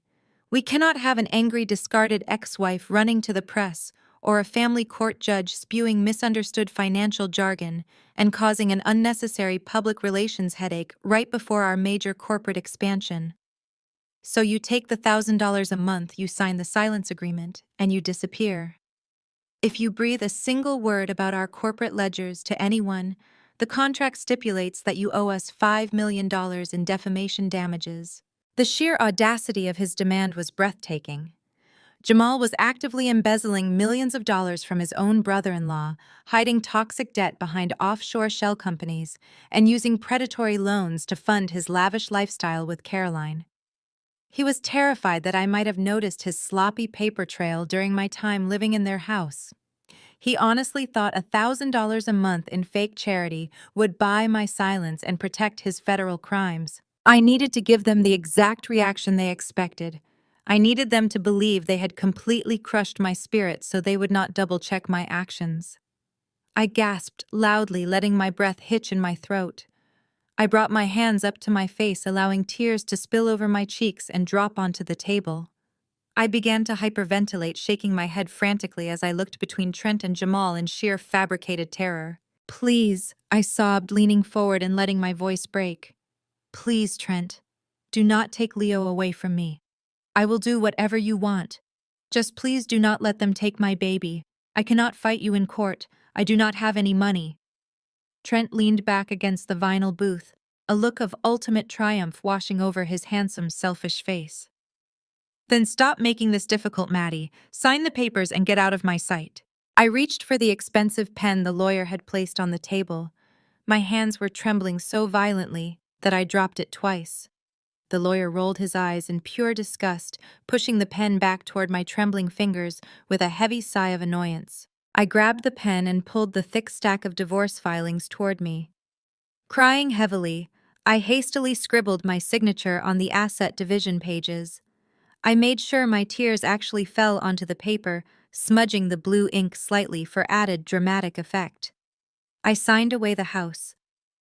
We cannot have an angry, discarded ex-wife running to the press or a family court judge spewing misunderstood financial jargon and causing an unnecessary public relations headache right before our major corporate expansion. So you take the $1,000 a month, you sign the silence agreement, and you disappear. If you breathe a single word about our corporate ledgers to anyone, the contract stipulates that you owe us $5 million in defamation damages. The sheer audacity of his demand was breathtaking. Jamal was actively embezzling millions of dollars from his own brother-in-law, hiding toxic debt behind offshore shell companies, and using predatory loans to fund his lavish lifestyle with Caroline. He was terrified that I might have noticed his sloppy paper trail during my time living in their house. He honestly thought $1,000 a month in fake charity would buy my silence and protect his federal crimes. I needed to give them the exact reaction they expected. I needed them to believe they had completely crushed my spirit so they would not double-check my actions. I gasped loudly, letting my breath hitch in my throat. I brought my hands up to my face, allowing tears to spill over my cheeks and drop onto the table. I began to hyperventilate, shaking my head frantically as I looked between Trent and Jamal in sheer fabricated terror. "Please," I sobbed, leaning forward and letting my voice break. "Please, Trent. Do not take Leo away from me. I will do whatever you want. Just please do not let them take my baby. I cannot fight you in court. I do not have any money." Trent leaned back against the vinyl booth, a look of ultimate triumph washing over his handsome, selfish face. "Then stop making this difficult, Maddie. Sign the papers and get out of my sight." I reached for the expensive pen the lawyer had placed on the table. My hands were trembling so violently that I dropped it twice. The lawyer rolled his eyes in pure disgust, pushing the pen back toward my trembling fingers with a heavy sigh of annoyance. I grabbed the pen and pulled the thick stack of divorce filings toward me. Crying heavily, I hastily scribbled my signature on the asset division pages. I made sure my tears actually fell onto the paper, smudging the blue ink slightly for added dramatic effect. I signed away the house.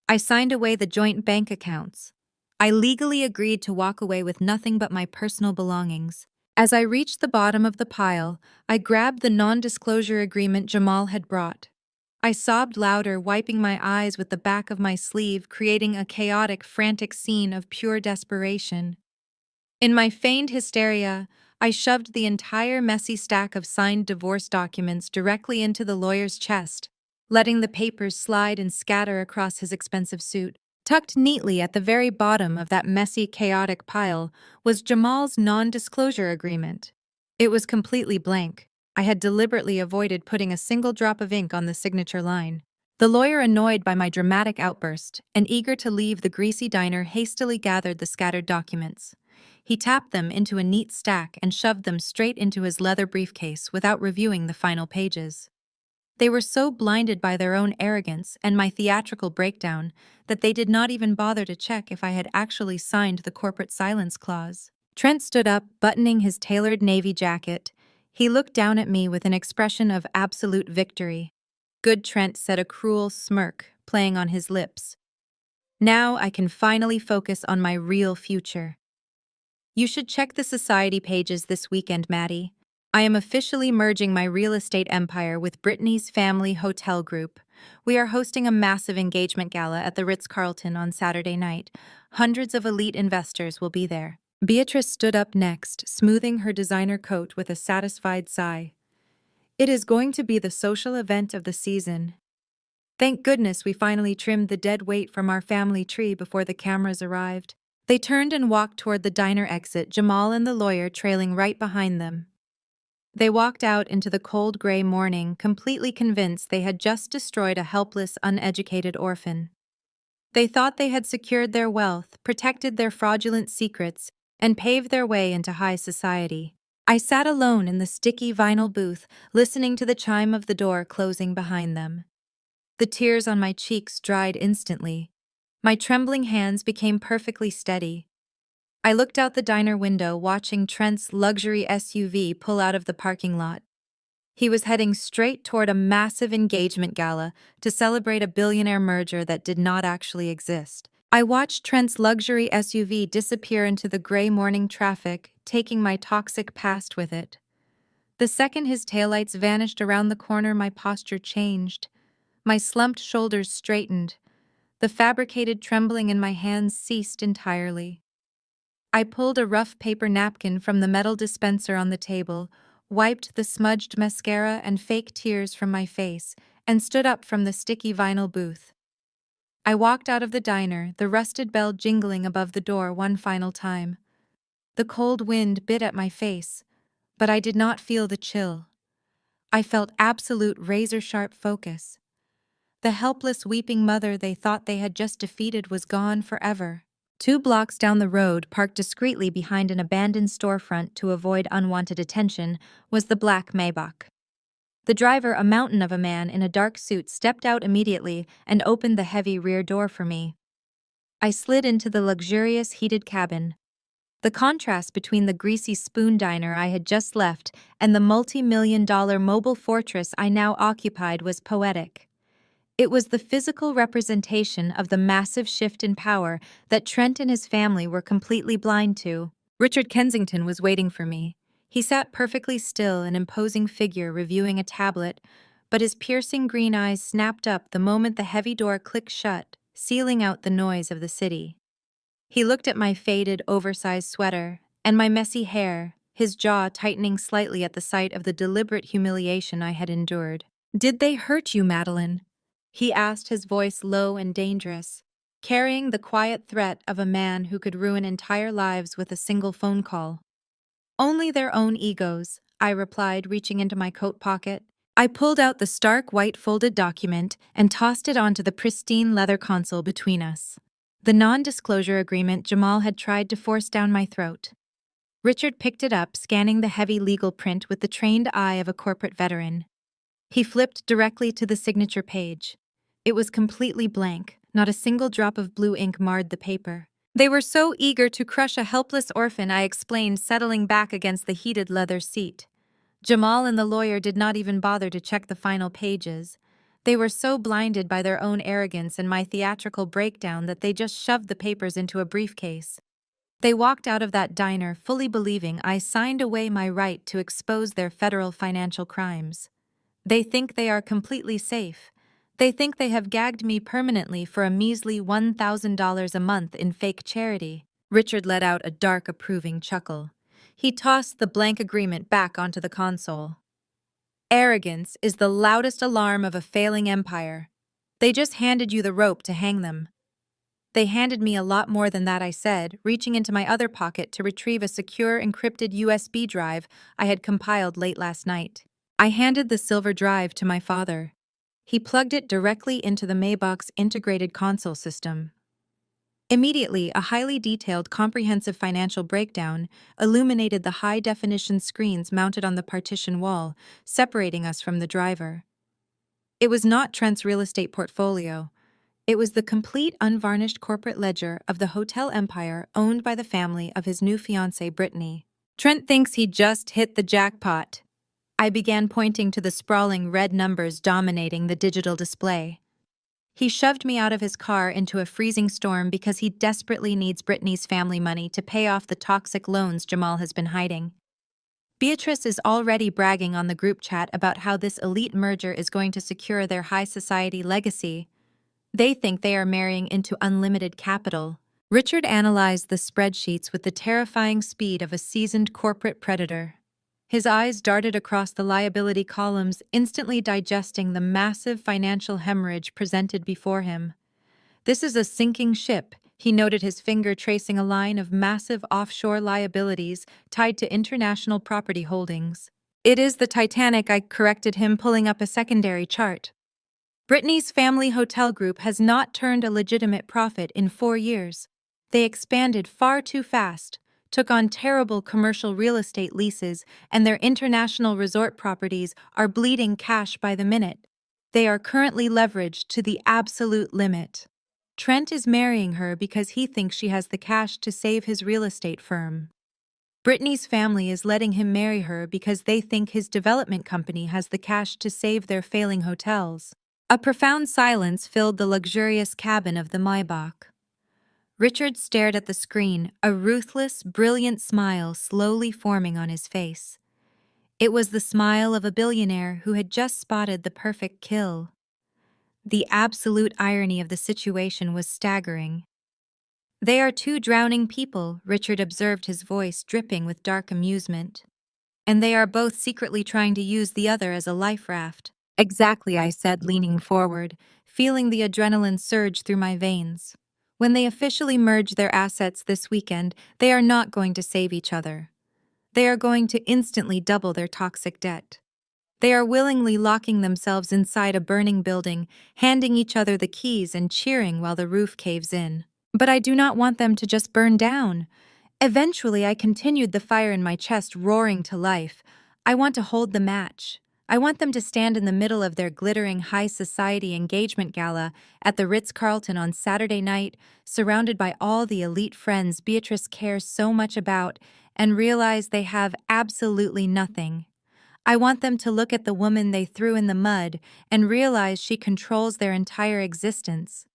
I signed away the joint bank accounts. I legally agreed to walk away with nothing but my personal belongings. As I reached the bottom of the pile, I grabbed the non-disclosure agreement Jamal had brought. I sobbed louder, wiping my eyes with the back of my sleeve, creating a chaotic, frantic scene of pure desperation. In my feigned hysteria, I shoved the entire messy stack of signed divorce documents directly into the lawyer's chest, letting the papers slide and scatter across his expensive suit. Tucked neatly at the very bottom of that messy, chaotic pile was Jamal's non-disclosure agreement. It was completely blank. I had deliberately avoided putting a single drop of ink on the signature line. The lawyer, annoyed by my dramatic outburst and eager to leave the greasy diner, hastily gathered the scattered documents. He tapped them into a neat stack and shoved them straight into his leather briefcase without reviewing the final pages. They were so blinded by their own arrogance and my theatrical breakdown that they did not even bother to check if I had actually signed the corporate silence clause. Trent stood up, buttoning his tailored navy jacket. He looked down at me with an expression of absolute victory. Good Trent said, a cruel smirk playing on his lips. "Now I can finally focus on my real future. You should check the society pages this weekend, Maddie. I am officially merging my real estate empire with Brittany's Family Hotel Group. We are hosting a massive engagement gala at the Ritz-Carlton on Saturday night. Hundreds of elite investors will be there." Beatrice stood up next, smoothing her designer coat with a satisfied sigh. "It is going to be the social event of the season. Thank goodness we finally trimmed the dead weight from our family tree before the cameras arrived." They turned and walked toward the diner exit, Jamal and the lawyer trailing right behind them. They walked out into the cold gray morning, completely convinced they had just destroyed a helpless, uneducated orphan. They thought they had secured their wealth, protected their fraudulent secrets, and paved their way into high society. I sat alone in the sticky vinyl booth, listening to the chime of the door closing behind them. The tears on my cheeks dried instantly. My trembling hands became perfectly steady. I looked out the diner window, watching Trent's luxury SUV pull out of the parking lot. He was heading straight toward a massive engagement gala to celebrate a billionaire merger that did not actually exist. I watched Trent's luxury SUV disappear into the gray morning traffic, taking my toxic past with it. The second his taillights vanished around the corner, my posture changed. My slumped shoulders straightened. The fabricated trembling in my hands ceased entirely. I pulled a rough paper napkin from the metal dispenser on the table, wiped the smudged mascara and fake tears from my face, and stood up from the sticky vinyl booth. I walked out of the diner, the rusted bell jingling above the door one final time. The cold wind bit at my face. But I did not feel the chill. I felt absolute razor-sharp focus. The helpless weeping mother they thought they had just defeated was gone forever. 2 blocks down the road, parked discreetly behind an abandoned storefront to avoid unwanted attention, was the black Maybach. The driver, a mountain of a man in a dark suit, stepped out immediately and opened the heavy rear door for me. I slid into the luxurious heated cabin. The contrast between the greasy spoon diner I had just left and the multi-million-dollar mobile fortress I now occupied was poetic. It was the physical representation of the massive shift in power that Trent and his family were completely blind to. Richard Kensington was waiting for me. He sat perfectly still, an imposing figure reviewing a tablet, but his piercing green eyes snapped up the moment the heavy door clicked shut, sealing out the noise of the city. He looked at my faded, oversized sweater and my messy hair, his jaw tightening slightly at the sight of the deliberate humiliation I had endured. "Did they hurt you, Madeline?" he asked, his voice low and dangerous, carrying the quiet threat of a man who could ruin entire lives with a single phone call. "Only their own egos," I replied, reaching into my coat pocket. I pulled out the stark white folded document and tossed it onto the pristine leather console between us. The non-disclosure agreement Jamal had tried to force down my throat. Richard picked it up, scanning the heavy legal print with the trained eye of a corporate veteran. He flipped directly to the signature page. It was completely blank, not a single drop of blue ink marred the paper. "They were so eager to crush a helpless orphan," I explained, settling back against the heated leather seat. Jamal and the lawyer did not even bother to check the final pages. They were so blinded by their own arrogance and my theatrical breakdown that they just shoved the papers into a briefcase. They walked out of that diner fully believing I signed away my right to expose their federal financial crimes. They think they are completely safe. They think they have gagged me permanently for a measly $1,000 a month in fake charity. Richard let out a dark, approving chuckle. He tossed the blank agreement back onto the console. "Arrogance is the loudest alarm of a failing empire. They just handed you the rope to hang them." "They handed me a lot more than that," I said, reaching into my other pocket to retrieve a secure encrypted USB drive I had compiled late last night. I handed the silver drive to my father. He plugged it directly into the Maybach's integrated console system. Immediately, a highly detailed, comprehensive financial breakdown illuminated the high-definition screens mounted on the partition wall, separating us from the driver. It was not Trent's real estate portfolio. It was the complete, unvarnished corporate ledger of the hotel empire owned by the family of his new fiancée, Brittany. "Trent thinks he just hit the jackpot." I began pointing to the sprawling red numbers dominating the digital display. "He shoved me out of his car into a freezing storm because he desperately needs Brittany's family money to pay off the toxic loans Jamal has been hiding. Beatrice is already bragging on the group chat about how this elite merger is going to secure their high society legacy. They think they are marrying into unlimited capital." Richard analyzed the spreadsheets with the terrifying speed of a seasoned corporate predator. His eyes darted across the liability columns, instantly digesting the massive financial hemorrhage presented before him. "This is a sinking ship," he noted, his finger tracing a line of massive offshore liabilities tied to international property holdings. "It is the Titanic," I corrected him, pulling up a secondary chart. "Brittany's family hotel group has not turned a legitimate profit in 4 years. They expanded far too fast, took on terrible commercial real estate leases, and their international resort properties are bleeding cash by the minute. They are currently leveraged to the absolute limit. Trent is marrying her because he thinks she has the cash to save his real estate firm. Brittany's family is letting him marry her because they think his development company has the cash to save their failing hotels." A profound silence filled the luxurious cabin of the Maybach. Richard stared at the screen, a ruthless, brilliant smile slowly forming on his face. It was the smile of a billionaire who had just spotted the perfect kill. The absolute irony of the situation was staggering. "They are 2 drowning people," Richard observed, his voice dripping with dark amusement. "And they are both secretly trying to use the other as a life raft." "Exactly," I said, leaning forward, feeling the adrenaline surge through my veins. "When they officially merge their assets this weekend, they are not going to save each other. They are going to instantly double their toxic debt. They are willingly locking themselves inside a burning building, handing each other the keys and cheering while the roof caves in. But I do not want them to just burn down. Eventually, I continued the fire in my chest roaring to life. I want to hold the match. I want them to stand in the middle of their glittering high society engagement gala at the Ritz-Carlton on Saturday night, surrounded by all the elite friends Beatrice cares so much about, and realize they have absolutely nothing. I want them to look at the woman they threw in the mud and realize she controls their entire existence.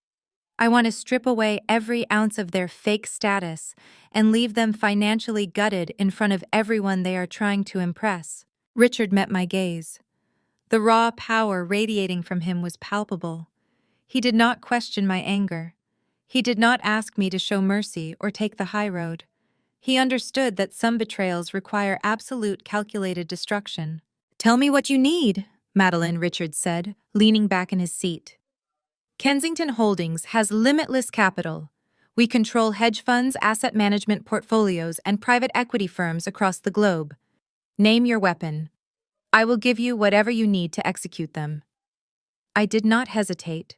I want to strip away every ounce of their fake status and leave them financially gutted in front of everyone they are trying to impress. Richard met my gaze. The raw power radiating from him was palpable. He did not question my anger. He did not ask me to show mercy or take the high road. He understood that some betrayals require absolute calculated destruction. "Tell me what you need," Madeline Richards said, leaning back in his seat. "Kensington Holdings has limitless capital. We control hedge funds, asset management portfolios, and private equity firms across the globe. Name your weapon. I will give you whatever you need to execute them." I did not hesitate.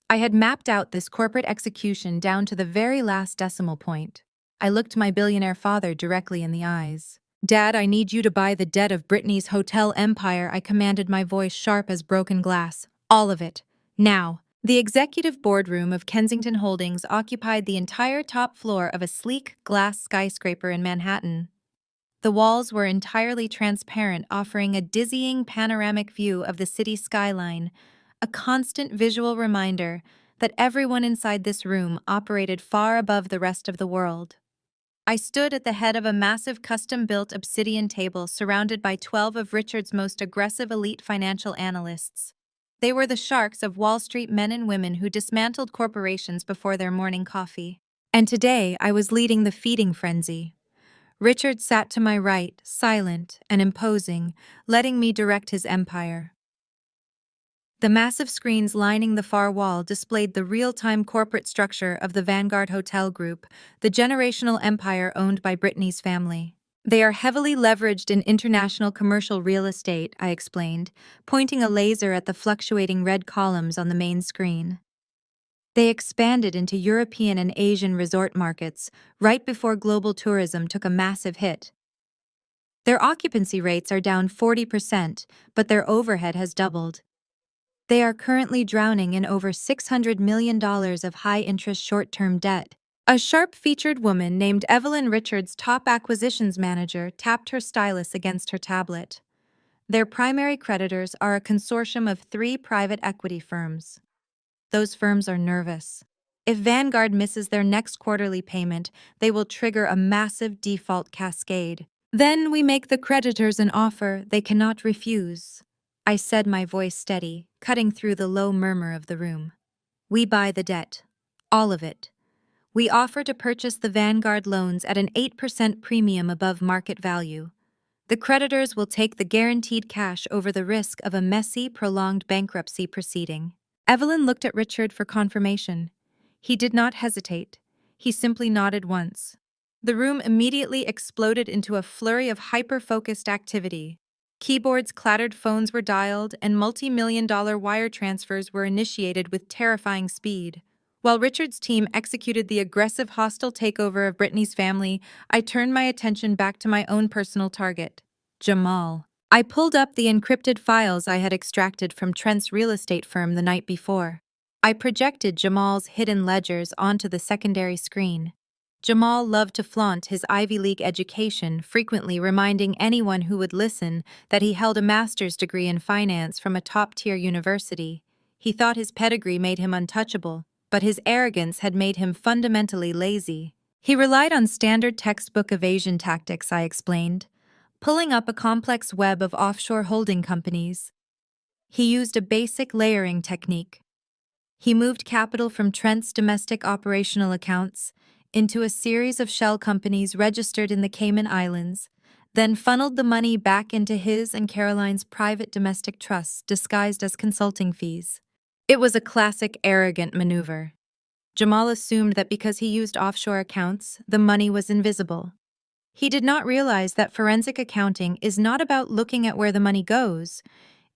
I had mapped out this corporate execution down to the very last decimal point. I looked my billionaire father directly in the eyes. "Dad, I need you to buy the debt of Brittany's hotel empire," I commanded, my voice sharp as broken glass. "All of it. Now." The executive boardroom of Kensington Holdings occupied the entire top floor of a sleek glass skyscraper in Manhattan. The walls were entirely transparent, offering a dizzying panoramic view of the city skyline, a constant visual reminder that everyone inside this room operated far above the rest of the world. I stood at the head of a massive custom-built obsidian table surrounded by 12 of Richard's most aggressive elite financial analysts. They were the sharks of Wall Street, men and women who dismantled corporations before their morning coffee. And today I was leading the feeding frenzy. Richard sat to my right, silent and imposing, letting me direct his empire. The massive screens lining the far wall displayed the real-time corporate structure of the Vanguard Hotel Group, the generational empire owned by Brittany's family. "They are heavily leveraged in international commercial real estate," I explained, pointing a laser at the fluctuating red columns on the main screen. "They expanded into European and Asian resort markets right before global tourism took a massive hit. Their occupancy rates are down 40%, but their overhead has doubled. They are currently drowning in over $600 million of high-interest short-term debt." A sharp-featured woman named Evelyn Richards, top acquisitions manager, tapped her stylus against her tablet. "Their primary creditors are a consortium of 3 private equity firms. Those firms are nervous. If Vanguard misses their next quarterly payment, they will trigger a massive default cascade. Then we make the creditors an offer they cannot refuse." I said, my voice steady, cutting through the low murmur of the room. "We buy the debt. All of it. We offer to purchase the Vanguard loans at an 8% premium above market value. The creditors will take the guaranteed cash over the risk of a messy, prolonged bankruptcy proceeding." Evelyn looked at Richard for confirmation. He did not hesitate. He simply nodded once. The room immediately exploded into a flurry of hyper-focused activity. Keyboards clattered, phones were dialed, and multi-million-dollar wire transfers were initiated with terrifying speed. While Richard's team executed the aggressive, hostile takeover of Brittany's family, I turned my attention back to my own personal target, Jamal. I pulled up the encrypted files I had extracted from Trent's real estate firm the night before. I projected Jamal's hidden ledgers onto the secondary screen. Jamal loved to flaunt his Ivy League education, frequently reminding anyone who would listen that he held a master's degree in finance from a top-tier university. He thought his pedigree made him untouchable, but his arrogance had made him fundamentally lazy. He relied on standard textbook evasion tactics, I explained, pulling up a complex web of offshore holding companies. He used a basic layering technique. He moved capital from Trent's domestic operational accounts into a series of shell companies registered in the Cayman Islands, then funneled the money back into his and Caroline's private domestic trusts disguised as consulting fees. It was a classic arrogant maneuver. Jamal assumed that because he used offshore accounts, the money was invisible. He did not realize that forensic accounting is not about looking at where the money goes,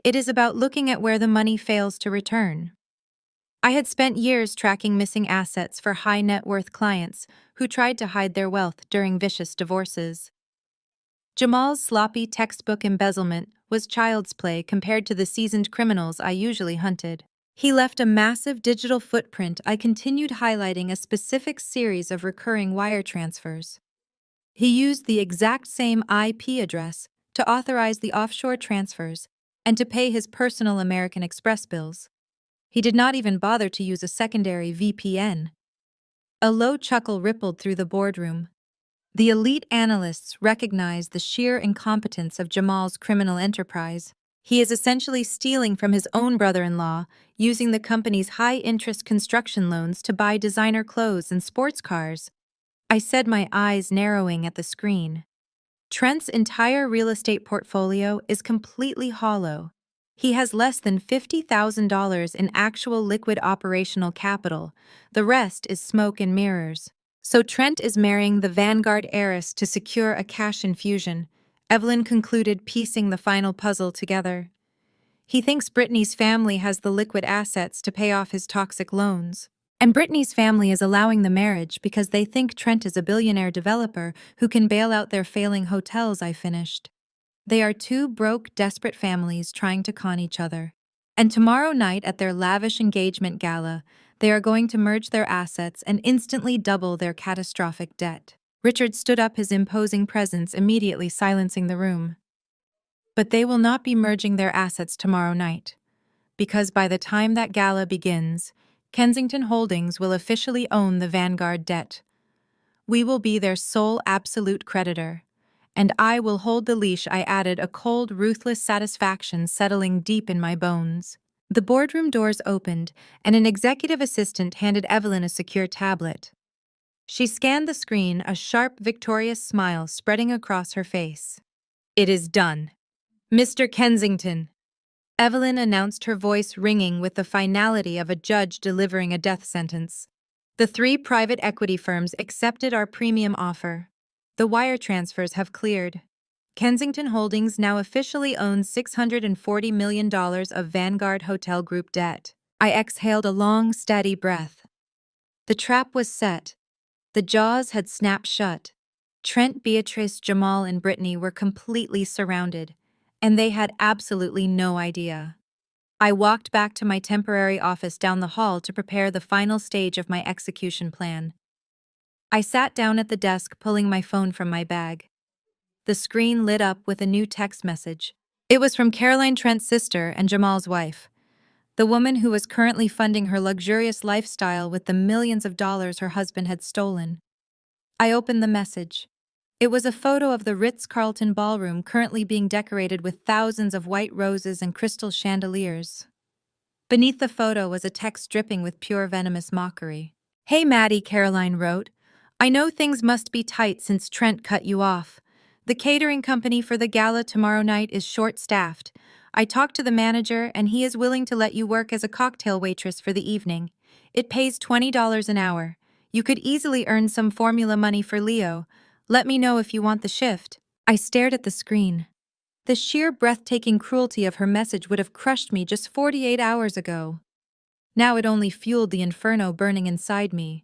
it is about looking at where the money fails to return. I had spent years tracking missing assets for high net worth clients who tried to hide their wealth during vicious divorces. Jamal's sloppy textbook embezzlement was child's play compared to the seasoned criminals I usually hunted. He left a massive digital footprint. I continued highlighting a specific series of recurring wire transfers. He used the exact same IP address to authorize the offshore transfers and to pay his personal American Express bills. He did not even bother to use a secondary VPN. A low chuckle rippled through the boardroom. The elite analysts recognized the sheer incompetence of Jamal's criminal enterprise. He is essentially stealing from his own brother-in-law, using the company's high-interest construction loans to buy designer clothes and sports cars. I said, my eyes narrowing at the screen. Trent's entire real estate portfolio is completely hollow. He has less than $50,000 in actual liquid operational capital. The rest is smoke and mirrors. So Trent is marrying the Vanguard heiress to secure a cash infusion, Evelyn concluded, piecing the final puzzle together. He thinks Brittany's family has the liquid assets to pay off his toxic loans. And Brittany's family is allowing the marriage because they think Trent is a billionaire developer who can bail out their failing hotels, I finished. They are two broke, desperate families trying to con each other. And tomorrow night at their lavish engagement gala, they are going to merge their assets and instantly double their catastrophic debt. Richard stood up, his imposing presence immediately silencing the room. But they will not be merging their assets tomorrow night, because by the time that gala begins, Kensington Holdings will officially own the Vanguard debt. We will be their sole absolute creditor, and I will hold the leash, I added, a cold, ruthless satisfaction settling deep in my bones. The boardroom doors opened, and an executive assistant handed Evelyn a secure tablet. She scanned the screen, a sharp, victorious smile spreading across her face. It is done. Mr. Kensington, Evelyn announced, her voice ringing with the finality of a judge delivering a death sentence. The 3 private equity firms accepted our premium offer. The wire transfers have cleared. Kensington Holdings now officially owns $640 million of Vanguard Hotel Group debt. I exhaled a long, steady breath. The trap was set. The jaws had snapped shut. Trent, Beatrice, Jamal, and Brittany were completely surrounded, and they had absolutely no idea. I walked back to my temporary office down the hall to prepare the final stage of my execution plan. I sat down at the desk, pulling my phone from my bag. The screen lit up with a new text message. It was from Caroline, Trent's sister and Jamal's wife, the woman who was currently funding her luxurious lifestyle with the millions of dollars her husband had stolen. I opened the message. It was a photo of the Ritz-Carlton ballroom currently being decorated with thousands of white roses and crystal chandeliers. Beneath the photo was a text dripping with pure venomous mockery. Hey Maddie, Caroline wrote. I know things must be tight since Trent cut you off. The catering company for the gala tomorrow night is short-staffed. I talked to the manager and he is willing to let you work as a cocktail waitress for the evening. It pays $20 an hour. You could easily earn some formula money for Leo. Let me know if you want the shift. I stared at the screen. The sheer breathtaking cruelty of her message would have crushed me just 48 hours ago. Now it only fueled the inferno burning inside me.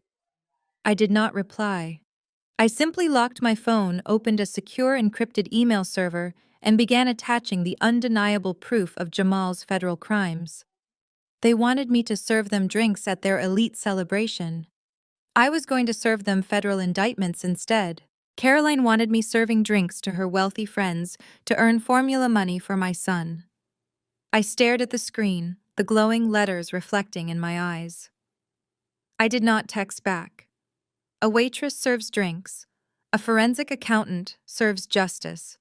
I did not reply. I simply locked my phone, opened a secure encrypted email server, and began attaching the undeniable proof of Jamal's federal crimes. They wanted me to serve them drinks at their elite celebration. I was going to serve them federal indictments instead. Caroline wanted me serving drinks to her wealthy friends to earn formula money for my son. I stared at the screen, the glowing letters reflecting in my eyes. I did not text back. A waitress serves drinks. A forensic accountant serves justice.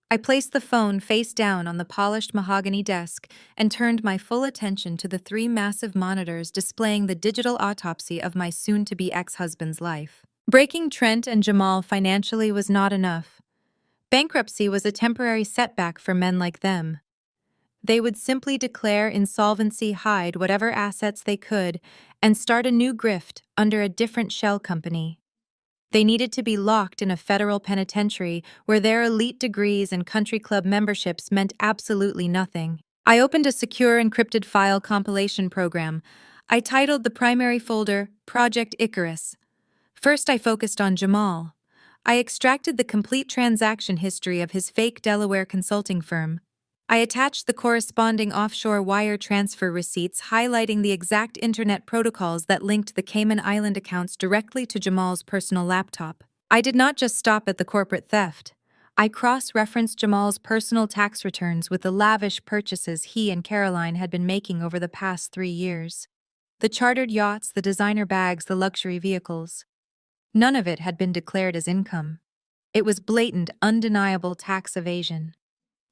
I placed the phone face down on the polished mahogany desk and turned my full attention to the 3 massive monitors displaying the digital autopsy of my soon-to-be ex-husband's life. Breaking Trent and Jamal financially was not enough. Bankruptcy was a temporary setback for men like them. They would simply declare insolvency, hide whatever assets they could, and start a new grift under a different shell company. They needed to be locked in a federal penitentiary where their elite degrees and country club memberships meant absolutely nothing. I opened a secure encrypted file compilation program. I titled the primary folder Project Icarus. First, I focused on Jamal. I extracted the complete transaction history of his fake Delaware consulting firm. I attached the corresponding offshore wire transfer receipts highlighting the exact internet protocols that linked the Cayman Island accounts directly to Jamal's personal laptop. I did not just stop at the corporate theft. I cross-referenced Jamal's personal tax returns with the lavish purchases he and Caroline had been making over the past 3 years. The chartered yachts, the designer bags, the luxury vehicles. None of it had been declared as income. It was blatant, undeniable tax evasion.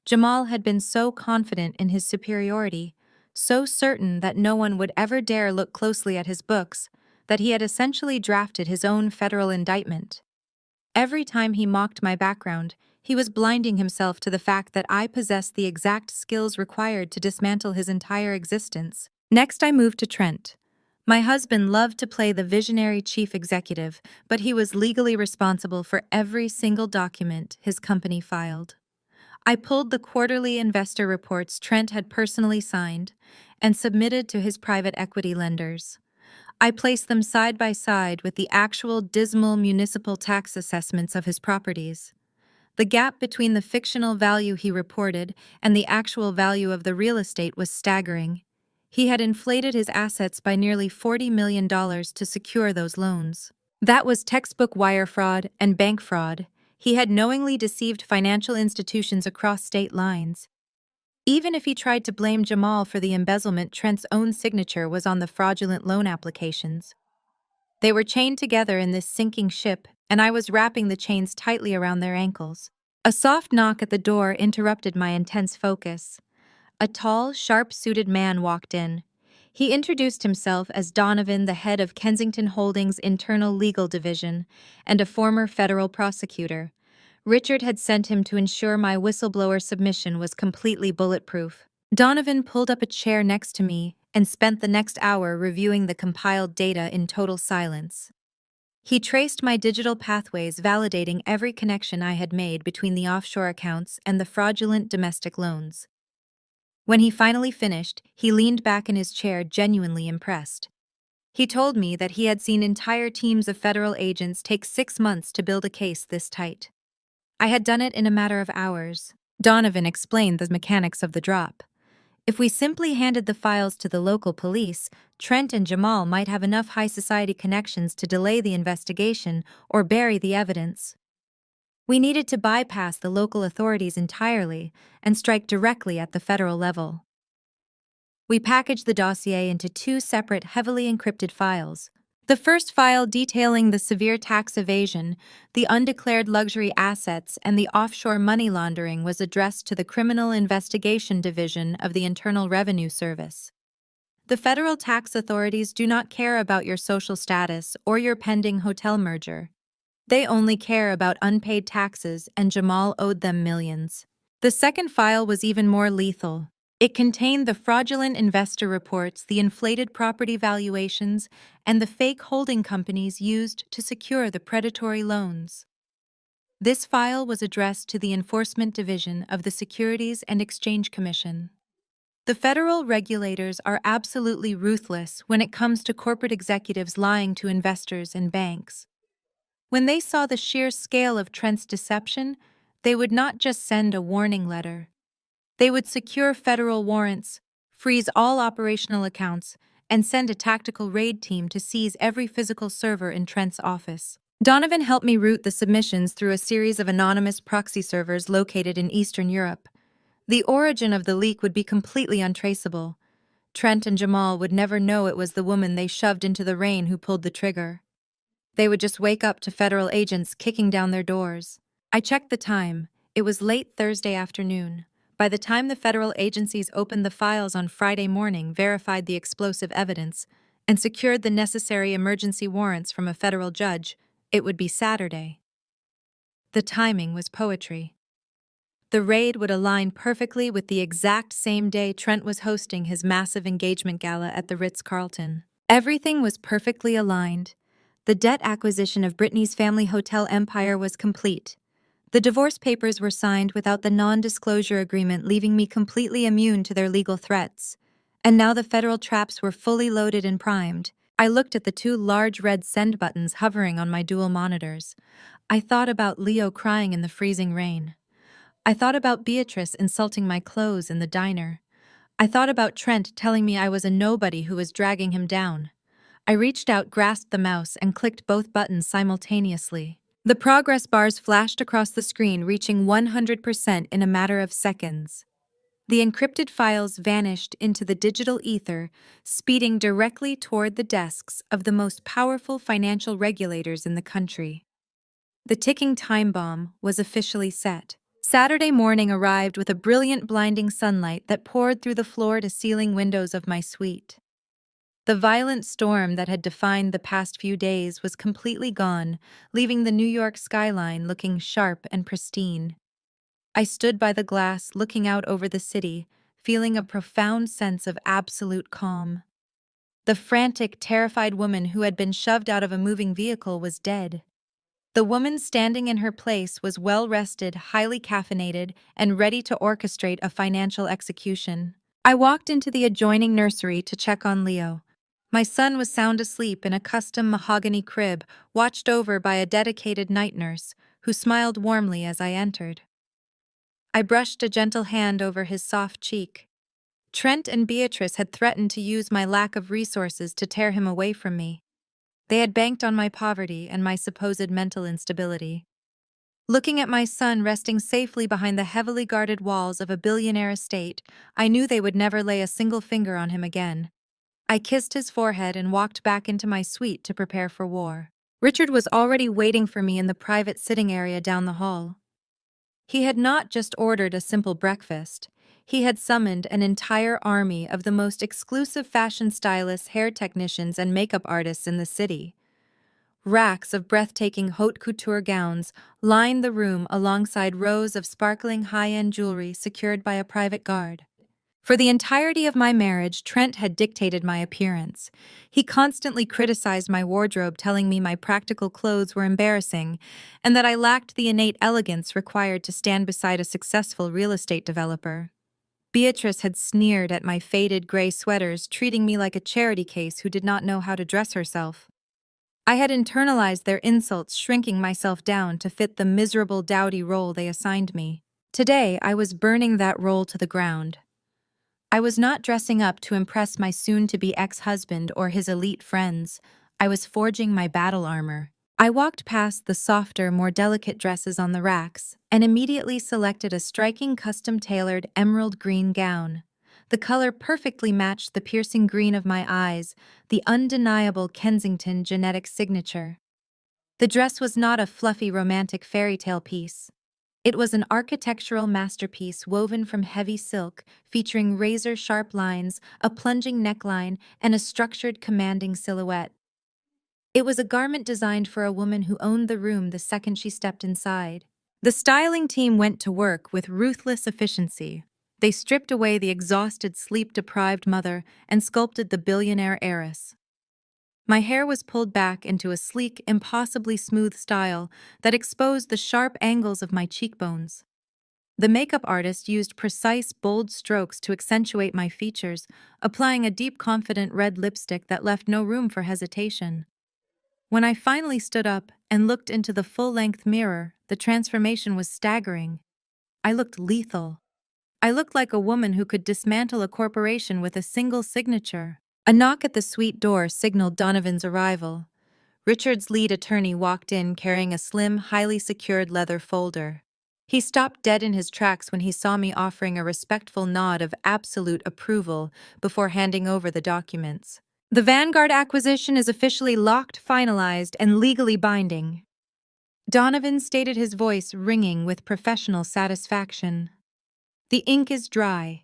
Jamal had been so confident in his superiority, so certain that no one would ever dare look closely at his books, that he had essentially drafted his own federal indictment. Every time he mocked my background, he was blinding himself to the fact that I possessed the exact skills required to dismantle his entire existence. Next, I moved to Trent. My husband loved to play the visionary chief executive, but he was legally responsible for every single document his company filed. I pulled the quarterly investor reports Trent had personally signed and submitted to his private equity lenders. I placed them side by side with the actual dismal municipal tax assessments of his properties. The gap between the fictional value he reported and the actual value of the real estate was staggering. He had inflated his assets by nearly $40 million to secure those loans. That was textbook wire fraud and bank fraud. He had knowingly deceived financial institutions across state lines. Even if he tried to blame Jamal for the embezzlement, Trent's own signature was on the fraudulent loan applications. They were chained together in this sinking ship, and I was wrapping the chains tightly around their ankles. A soft knock at the door interrupted my intense focus. A tall, sharp-suited man walked in. He introduced himself as Donovan, the head of Kensington Holdings' internal legal division, and a former federal prosecutor. Richard had sent him to ensure my whistleblower submission was completely bulletproof. Donovan pulled up a chair next to me and spent the next hour reviewing the compiled data in total silence. He traced my digital pathways, validating every connection I had made between the offshore accounts and the fraudulent domestic loans. When he finally finished, he leaned back in his chair, genuinely impressed. He told me that he had seen entire teams of federal agents take 6 months to build a case this tight. I had done it in a matter of hours. Donovan explained the mechanics of the drop. If we simply handed the files to the local police, Trent and Jamal might have enough high society connections to delay the investigation or bury the evidence. We needed to bypass the local authorities entirely and strike directly at the federal level. We packaged the dossier into 2 separate, heavily encrypted files. The first file detailing the severe tax evasion, the undeclared luxury assets, and the offshore money laundering was addressed to the Criminal Investigation Division of the Internal Revenue Service. The federal tax authorities do not care about your social status or your pending hotel merger. They only care about unpaid taxes, and Jamal owed them millions. The second file was even more lethal. It contained the fraudulent investor reports, the inflated property valuations, and the fake holding companies used to secure the predatory loans. This file was addressed to the Enforcement Division of the Securities and Exchange Commission. The federal regulators are absolutely ruthless when it comes to corporate executives lying to investors and banks. When they saw the sheer scale of Trent's deception, they would not just send a warning letter. They would secure federal warrants, freeze all operational accounts, and send a tactical raid team to seize every physical server in Trent's office. Donovan helped me route the submissions through a series of anonymous proxy servers located in Eastern Europe. The origin of the leak would be completely untraceable. Trent and Jamal would never know it was the woman they shoved into the rain who pulled the trigger. They would just wake up to federal agents kicking down their doors. I checked the time. It was late Thursday afternoon. By the time the federal agencies opened the files on Friday morning, verified the explosive evidence, and secured the necessary emergency warrants from a federal judge, it would be Saturday. The timing was poetry. The raid would align perfectly with the exact same day Trent was hosting his massive engagement gala at the Ritz-Carlton. Everything was perfectly aligned. The debt acquisition of Britney's family hotel empire was complete. The divorce papers were signed without the non-disclosure agreement, leaving me completely immune to their legal threats. And now the federal traps were fully loaded and primed. I looked at the two large red send buttons hovering on my dual monitors. I thought about Leo crying in the freezing rain. I thought about Beatrice insulting my clothes in the diner. I thought about Trent telling me I was a nobody who was dragging him down. I reached out, grasped the mouse, and clicked both buttons simultaneously. The progress bars flashed across the screen, reaching 100% in a matter of seconds. The encrypted files vanished into the digital ether, speeding directly toward the desks of the most powerful financial regulators in the country. The ticking time bomb was officially set. Saturday morning arrived with a brilliant, blinding sunlight that poured through the floor-to-ceiling windows of my suite. The violent storm that had defined the past few days was completely gone, leaving the New York skyline looking sharp and pristine. I stood by the glass, looking out over the city, feeling a profound sense of absolute calm. The frantic, terrified woman who had been shoved out of a moving vehicle was dead. The woman standing in her place was well-rested, highly caffeinated, and ready to orchestrate a financial execution. I walked into the adjoining nursery to check on Leo. My son was sound asleep in a custom mahogany crib, watched over by a dedicated night nurse, who smiled warmly as I entered. I brushed a gentle hand over his soft cheek. Trent and Beatrice had threatened to use my lack of resources to tear him away from me. They had banked on my poverty and my supposed mental instability. Looking at my son resting safely behind the heavily guarded walls of a billionaire estate, I knew they would never lay a single finger on him again. I kissed his forehead and walked back into my suite to prepare for war. Richard was already waiting for me in the private sitting area down the hall. He had not just ordered a simple breakfast. He had summoned an entire army of the most exclusive fashion stylists, hair technicians, and makeup artists in the city. Racks of breathtaking haute couture gowns lined the room alongside rows of sparkling high-end jewelry secured by a private guard. For the entirety of my marriage, Trent had dictated my appearance. He constantly criticized my wardrobe, telling me my practical clothes were embarrassing and that I lacked the innate elegance required to stand beside a successful real estate developer. Beatrice had sneered at my faded gray sweaters, treating me like a charity case who did not know how to dress herself. I had internalized their insults, shrinking myself down to fit the miserable, dowdy role they assigned me. Today, I was burning that role to the ground. I was not dressing up to impress my soon-to-be ex-husband or his elite friends. I was forging my battle armor. I walked past the softer, more delicate dresses on the racks and immediately selected a striking custom-tailored emerald green gown. The color perfectly matched the piercing green of my eyes, the undeniable Kensington genetic signature. The dress was not a fluffy romantic fairy tale piece. It was an architectural masterpiece woven from heavy silk, featuring razor-sharp lines, a plunging neckline, and a structured, commanding silhouette. It was a garment designed for a woman who owned the room the second she stepped inside. The styling team went to work with ruthless efficiency. They stripped away the exhausted, sleep-deprived mother and sculpted the billionaire heiress. My hair was pulled back into a sleek, impossibly smooth style that exposed the sharp angles of my cheekbones. The makeup artist used precise, bold strokes to accentuate my features, applying a deep, confident red lipstick that left no room for hesitation. When I finally stood up and looked into the full-length mirror, the transformation was staggering. I looked lethal. I looked like a woman who could dismantle a corporation with a single signature. A knock at the suite door signaled Donovan's arrival. Richard's lead attorney walked in carrying a slim, highly secured leather folder. He stopped dead in his tracks when he saw me, offering a respectful nod of absolute approval before handing over the documents. The Vanguard acquisition is officially locked, finalized, and legally binding. Donovan stated, his voice ringing with professional satisfaction. The ink is dry.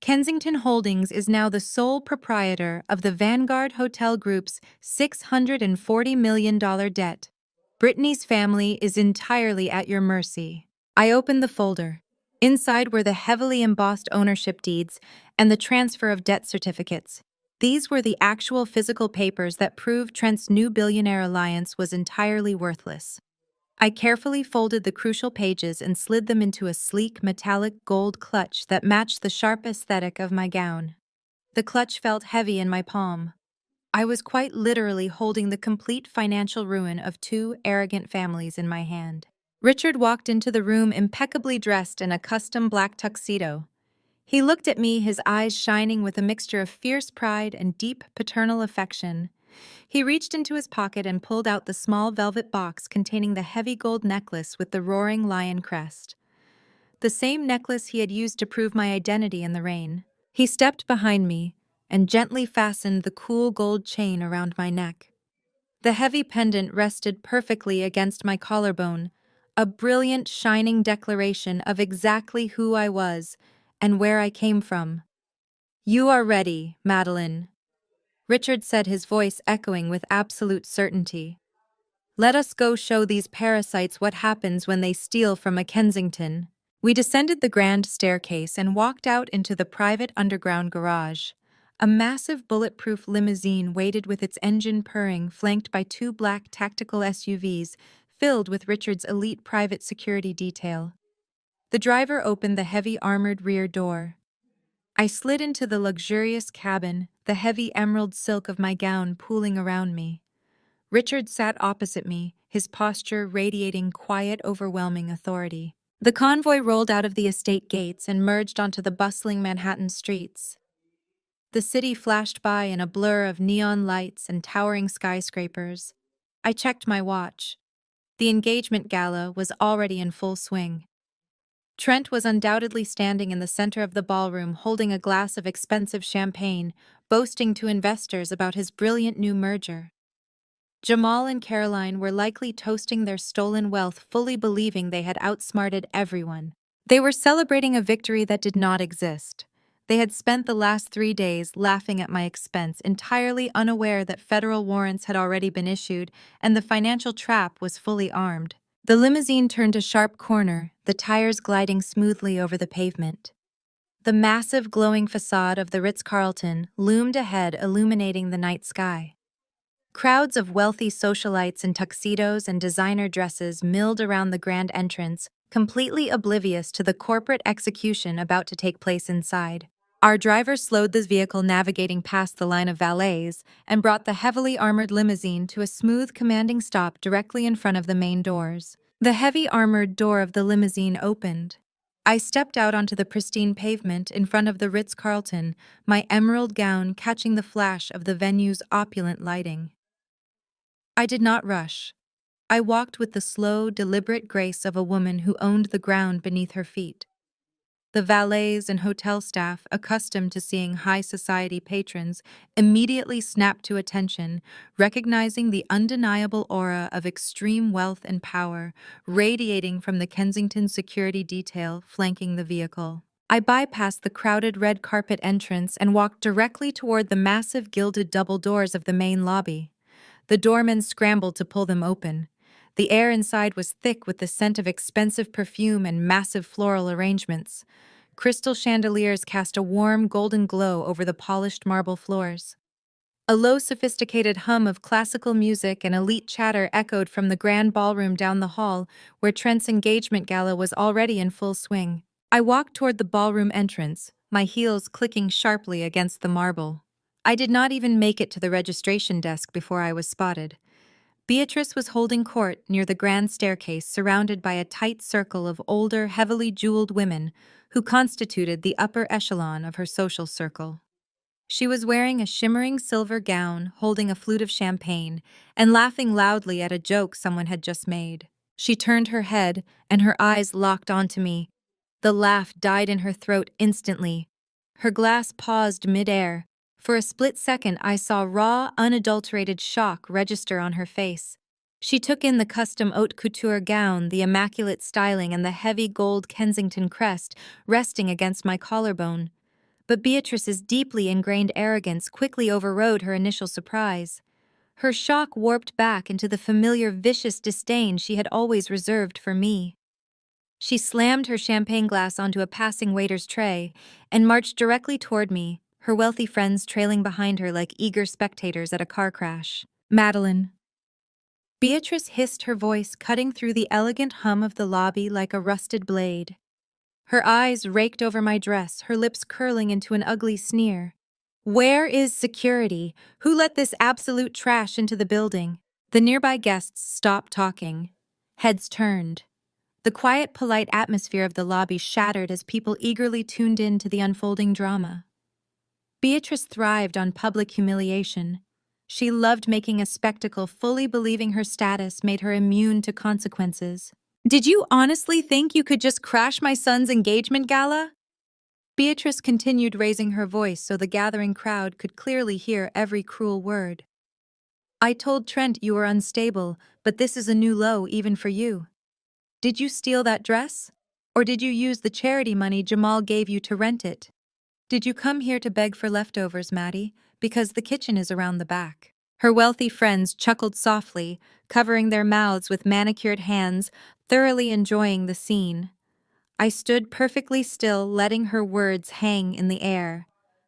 Kensington Holdings is now the sole proprietor of the Vanguard Hotel Group's $640 million debt. Brittany's family is entirely at your mercy. I opened the folder. Inside were the heavily embossed ownership deeds and the transfer of debt certificates. These were the actual physical papers that proved Trent's new billionaire alliance was entirely worthless. I carefully folded the crucial pages and slid them into a sleek metallic gold clutch that matched the sharp aesthetic of my gown. The clutch felt heavy in my palm. I was quite literally holding the complete financial ruin of two arrogant families in my hand. Richard walked into the room impeccably dressed in a custom black tuxedo. He looked at me, his eyes shining with a mixture of fierce pride and deep paternal affection. He reached into his pocket and pulled out the small velvet box containing the heavy gold necklace with the roaring lion crest. The same necklace he had used to prove my identity in the rain. He stepped behind me and gently fastened the cool gold chain around my neck. The heavy pendant rested perfectly against my collarbone, a brilliant, shining declaration of exactly who I was and where I came from. "You are ready, Madeline," Richard said, his voice echoing with absolute certainty. "Let us go show these parasites what happens when they steal from a Kensington." We descended the grand staircase and walked out into the private underground garage. A massive bulletproof limousine waited with its engine purring, flanked by two black tactical SUVs filled with Richard's elite private security detail. The driver opened the heavy armored rear door. I slid into the luxurious cabin, the heavy emerald silk of my gown pooling around me. Richard sat opposite me, his posture radiating quiet, overwhelming authority. The convoy rolled out of the estate gates and merged onto the bustling Manhattan streets. The city flashed by in a blur of neon lights and towering skyscrapers. I checked my watch. The engagement gala was already in full swing. Trent was undoubtedly standing in the center of the ballroom holding a glass of expensive champagne, boasting to investors about his brilliant new merger. Jamal and Caroline were likely toasting their stolen wealth, fully believing they had outsmarted everyone. They were celebrating a victory that did not exist. They had spent the last 3 days laughing at my expense, entirely unaware that federal warrants had already been issued and the financial trap was fully armed. The limousine turned a sharp corner, the tires gliding smoothly over the pavement. The massive glowing facade of the Ritz-Carlton loomed ahead, illuminating the night sky. Crowds of wealthy socialites in tuxedos and designer dresses milled around the grand entrance, completely oblivious to the corporate execution about to take place inside. Our driver slowed the vehicle, navigating past the line of valets, and brought the heavily armored limousine to a smooth, commanding stop directly in front of the main doors. The heavy armored door of the limousine opened. I stepped out onto the pristine pavement in front of the Ritz-Carlton, my emerald gown catching the flash of the venue's opulent lighting. I did not rush. I walked with the slow, deliberate grace of a woman who owned the ground beneath her feet. The valets and hotel staff, accustomed to seeing high society patrons, immediately snapped to attention, recognizing the undeniable aura of extreme wealth and power radiating from the Kensington security detail flanking the vehicle. I bypassed the crowded red carpet entrance and walked directly toward the massive gilded double doors of the main lobby. The doormen scrambled to pull them open. The air inside was thick with the scent of expensive perfume and massive floral arrangements. Crystal chandeliers cast a warm golden glow over the polished marble floors. A low, sophisticated hum of classical music and elite chatter echoed from the grand ballroom down the hall, where Trent's engagement gala was already in full swing. I walked toward the ballroom entrance, my heels clicking sharply against the marble. I did not even make it to the registration desk before I was spotted. Beatrice was holding court near the grand staircase, surrounded by a tight circle of older, heavily jeweled women who constituted the upper echelon of her social circle. She was wearing a shimmering silver gown, holding a flute of champagne, and laughing loudly at a joke someone had just made. She turned her head, and her eyes locked onto me. The laugh died in her throat instantly. Her glass paused mid-air. For a split second, I saw raw, unadulterated shock register on her face. She took in the custom haute couture gown, the immaculate styling, and the heavy gold Kensington crest resting against my collarbone. But Beatrice's deeply ingrained arrogance quickly overrode her initial surprise. Her shock warped back into the familiar vicious disdain she had always reserved for me. She slammed her champagne glass onto a passing waiter's tray and marched directly toward me, her wealthy friends trailing behind her like eager spectators at a car crash. Madeline. Beatrice hissed, her voice cutting through the elegant hum of the lobby like a rusted blade. Her eyes raked over my dress, her lips curling into an ugly sneer. Where is security? Who let this absolute trash into the building? The nearby guests stopped talking. Heads turned. The quiet, polite atmosphere of the lobby shattered as people eagerly tuned in to the unfolding drama. Beatrice thrived on public humiliation. She loved making a spectacle, fully believing her status made her immune to consequences. Did you honestly think you could just crash my son's engagement gala? Beatrice continued, raising her voice so the gathering crowd could clearly hear every cruel word. I told Trent you were unstable, but this is a new low even for you. Did you steal that dress? Or did you use the charity money Jamal gave you to rent it? Did you come here to beg for leftovers, Maddie? Because the kitchen is around the back. Her wealthy friends chuckled softly, covering their mouths with manicured hands, thoroughly enjoying the scene. I stood perfectly still, letting her words hang in the air.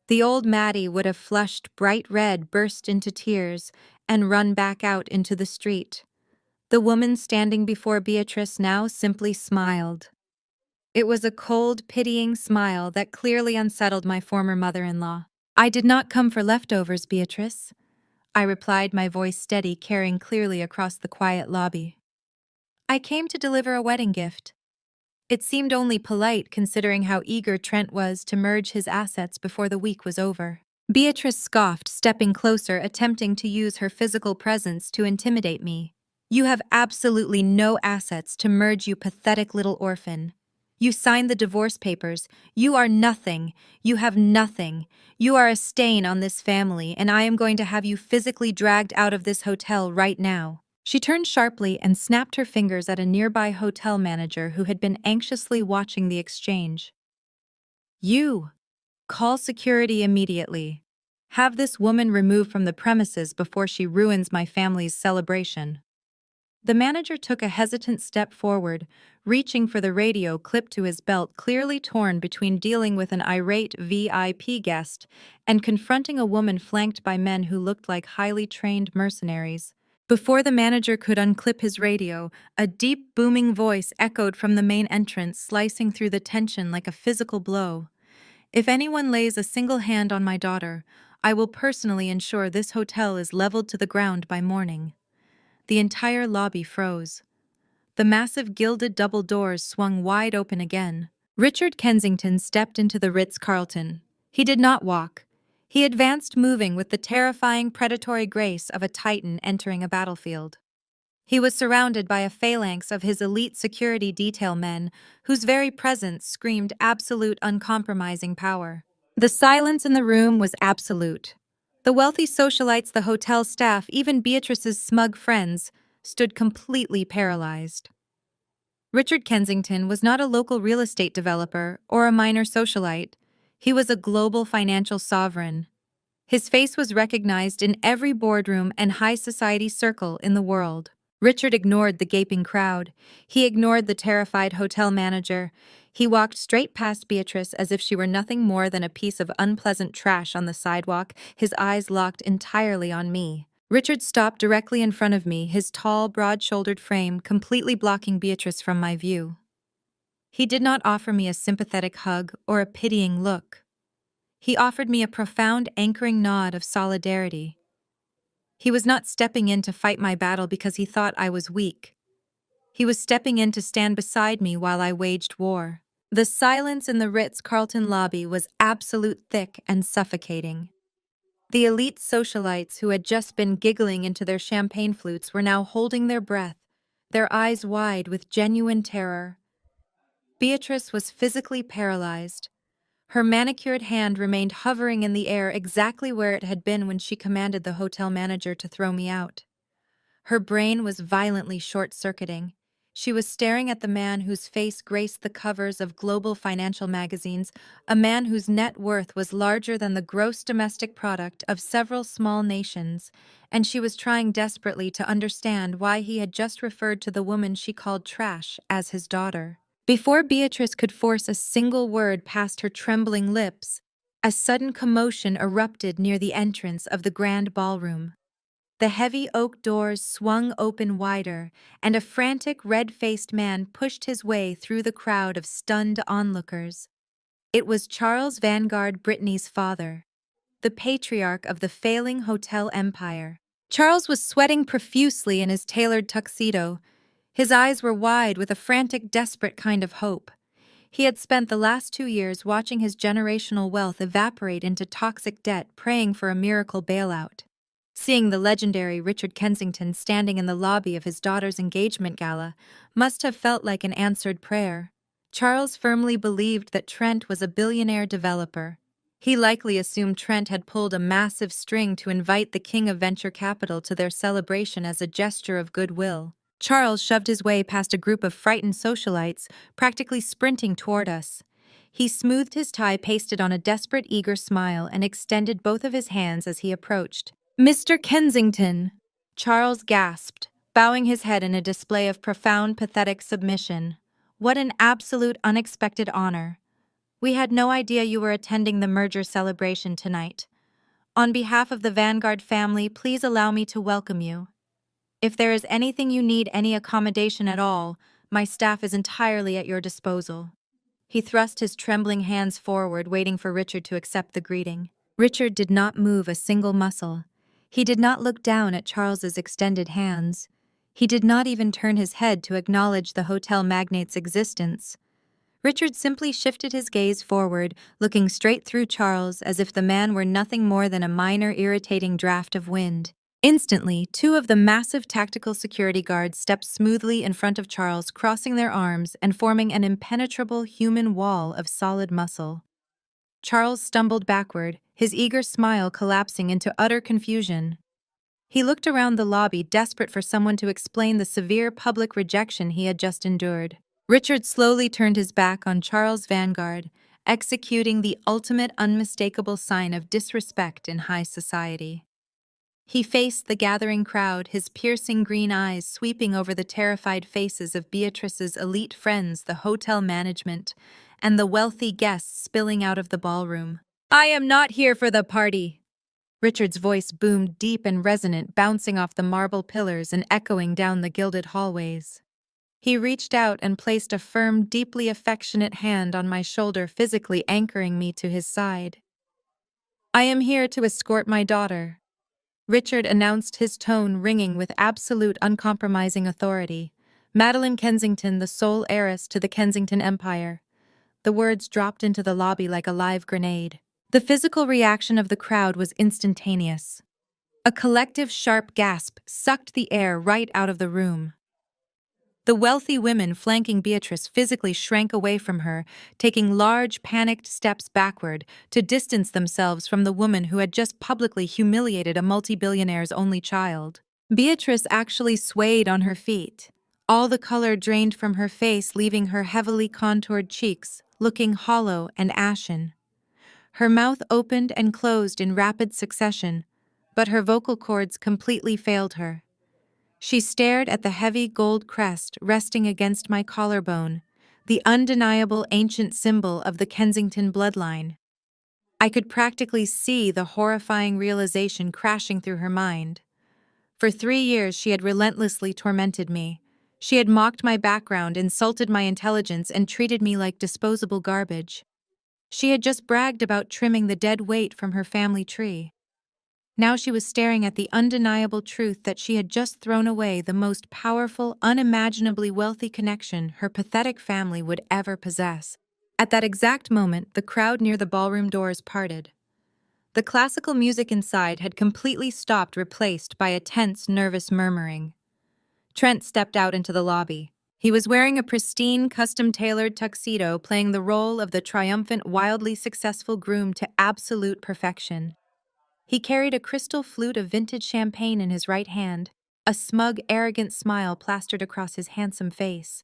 The old Maddie would have flushed bright red, burst into tears, and run back out into the street. The woman standing before Beatrice now simply smiled. It was a cold, pitying smile that clearly unsettled my former mother-in-law. I did not come for leftovers, Beatrice, I replied, my voice steady, carrying clearly across the quiet lobby. I came to deliver a wedding gift. It seemed only polite considering how eager Trent was to merge his assets before the week was over. Beatrice scoffed, stepping closer, attempting to use her physical presence to intimidate me. You have absolutely no assets to merge, you pathetic little orphan. You signed the divorce papers. You are nothing. You have nothing. You are a stain on this family, and I am going to have you physically dragged out of this hotel right now. She turned sharply and snapped her fingers at a nearby hotel manager who had been anxiously watching the exchange. You! Call security immediately. Have this woman removed from the premises before she ruins my family's celebration. The manager took a hesitant step forward, reaching for the radio clipped to his belt, clearly torn between dealing with an irate VIP guest and confronting a woman flanked by men who looked like highly trained mercenaries. Before the manager could unclip his radio, a deep, booming voice echoed from the main entrance, slicing through the tension like a physical blow. If anyone lays a single hand on my daughter, I will personally ensure this hotel is leveled to the ground by morning. The entire lobby froze. The massive gilded double doors swung wide open again. Richard Kensington stepped into the Ritz-Carlton. He did not walk. He advanced, moving with the terrifying predatory grace of a titan entering a battlefield. He was surrounded by a phalanx of his elite security detail men, whose very presence screamed absolute, uncompromising power. The silence in the room was absolute. The wealthy socialites, the hotel staff, even Beatrice's smug friends, stood completely paralyzed. Richard Kensington was not a local real estate developer or a minor socialite. He was a global financial sovereign. His face was recognized in every boardroom and high society circle in the world. Richard ignored the gaping crowd. He ignored the terrified hotel manager. He walked straight past Beatrice as if she were nothing more than a piece of unpleasant trash on the sidewalk, his eyes locked entirely on me. Richard stopped directly in front of me, his tall, broad-shouldered frame completely blocking Beatrice from my view. He did not offer me a sympathetic hug or a pitying look. He offered me a profound, anchoring nod of solidarity. He was not stepping in to fight my battle because he thought I was weak. He was stepping in to stand beside me while I waged war. The silence in the Ritz-Carlton lobby was absolute, thick, and suffocating. The elite socialites who had just been giggling into their champagne flutes were now holding their breath, their eyes wide with genuine terror. Beatrice was physically paralyzed. Her manicured hand remained hovering in the air exactly where it had been when she commanded the hotel manager to throw me out. Her brain was violently short-circuiting. She was staring at the man whose face graced the covers of global financial magazines, a man whose net worth was larger than the gross domestic product of several small nations, and she was trying desperately to understand why he had just referred to the woman she called trash as his daughter. Before Beatrice could force a single word past her trembling lips, A sudden commotion erupted near the entrance of the grand ballroom. The heavy oak doors swung open wider, and a frantic red-faced man pushed his way through the crowd of stunned onlookers. It was Charles Vanguard Brittany's father, the patriarch of the failing hotel empire. Charles was sweating profusely in his tailored tuxedo. His eyes were wide with a frantic, desperate kind of hope. He had spent the last 2 years watching his generational wealth evaporate into toxic debt, praying for a miracle bailout. Seeing the legendary Richard Kensington standing in the lobby of his daughter's engagement gala must have felt like an answered prayer. Charles firmly believed that Trent was a billionaire developer. He likely assumed Trent had pulled a massive string to invite the king of venture capital to their celebration as a gesture of goodwill. Charles shoved his way past a group of frightened socialites, practically sprinting toward us. He smoothed his tie pasted on a desperate, eager smile and extended both of his hands as he approached. "Mr. Kensington!" Charles gasped, bowing his head in a display of profound, pathetic submission. "What an absolute, unexpected honor. We had no idea you were attending the merger celebration tonight. On behalf of the Vanguard family, please allow me to welcome you. If there is anything you need, any accommodation at all, my staff is entirely at your disposal." He thrust his trembling hands forward, waiting for Richard to accept the greeting. Richard did not move a single muscle. He did not look down at Charles's extended hands. He did not even turn his head to acknowledge the hotel magnate's existence. Richard simply shifted his gaze forward, looking straight through Charles as if the man were nothing more than a minor, irritating draft of wind. Instantly, two of the massive tactical security guards stepped smoothly in front of Charles, crossing their arms and forming an impenetrable human wall of solid muscle. Charles stumbled backward, his eager smile collapsing into utter confusion. He looked around the lobby, desperate for someone to explain the severe public rejection he had just endured. Richard slowly turned his back on Charles Vanguard, executing the ultimate unmistakable sign of disrespect in high society. He faced the gathering crowd, his piercing green eyes sweeping over the terrified faces of Beatrice's elite friends, the hotel management, and the wealthy guests spilling out of the ballroom. "I am not here for the party." Richard's voice boomed deep and resonant, bouncing off the marble pillars and echoing down the gilded hallways. He reached out and placed a firm, deeply affectionate hand on my shoulder, physically anchoring me to his side. "I am here to escort my daughter," Richard announced, his tone ringing with absolute, uncompromising authority. "Madeline Kensington, the sole heiress to the Kensington Empire." The words dropped into the lobby like a live grenade. The physical reaction of the crowd was instantaneous. A collective sharp gasp sucked the air right out of the room. The wealthy women flanking Beatrice physically shrank away from her, taking large, panicked steps backward to distance themselves from the woman who had just publicly humiliated a multi-billionaire's only child. Beatrice actually swayed on her feet. All the color drained from her face, leaving her heavily contoured cheeks looking hollow and ashen. Her mouth opened and closed in rapid succession, but her vocal cords completely failed her. She stared at the heavy gold crest resting against my collarbone, the undeniable ancient symbol of the Kensington bloodline. I could practically see the horrifying realization crashing through her mind. For 3 years she had relentlessly tormented me. She had mocked my background, insulted my intelligence, and treated me like disposable garbage. She had just bragged about trimming the dead weight from her family tree. Now she was staring at the undeniable truth that she had just thrown away the most powerful, unimaginably wealthy connection her pathetic family would ever possess. At that exact moment, the crowd near the ballroom doors parted. The classical music inside had completely stopped, replaced by a tense, nervous murmuring. Trent stepped out into the lobby. He was wearing a pristine, custom-tailored tuxedo, playing the role of the triumphant, wildly successful groom to absolute perfection. He carried a crystal flute of vintage champagne in his right hand, a smug, arrogant smile plastered across his handsome face.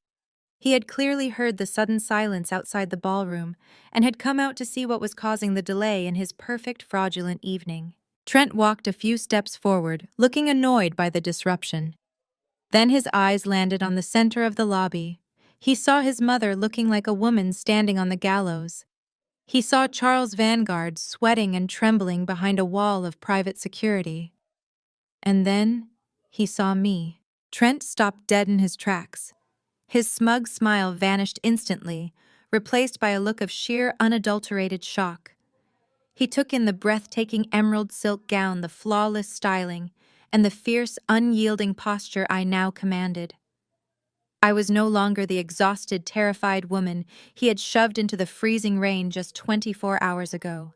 He had clearly heard the sudden silence outside the ballroom and had come out to see what was causing the delay in his perfect, fraudulent evening. Trent walked a few steps forward, looking annoyed by the disruption. Then his eyes landed on the center of the lobby. He saw his mother looking like a woman standing on the gallows. He saw Charles Vanguard sweating and trembling behind a wall of private security. And then he saw me. Trent stopped dead in his tracks. His smug smile vanished instantly, replaced by a look of sheer, unadulterated shock. He took in the breathtaking emerald silk gown, the flawless styling, and the fierce, unyielding posture I now commanded. I was no longer the exhausted, terrified woman he had shoved into the freezing rain just 24 hours ago.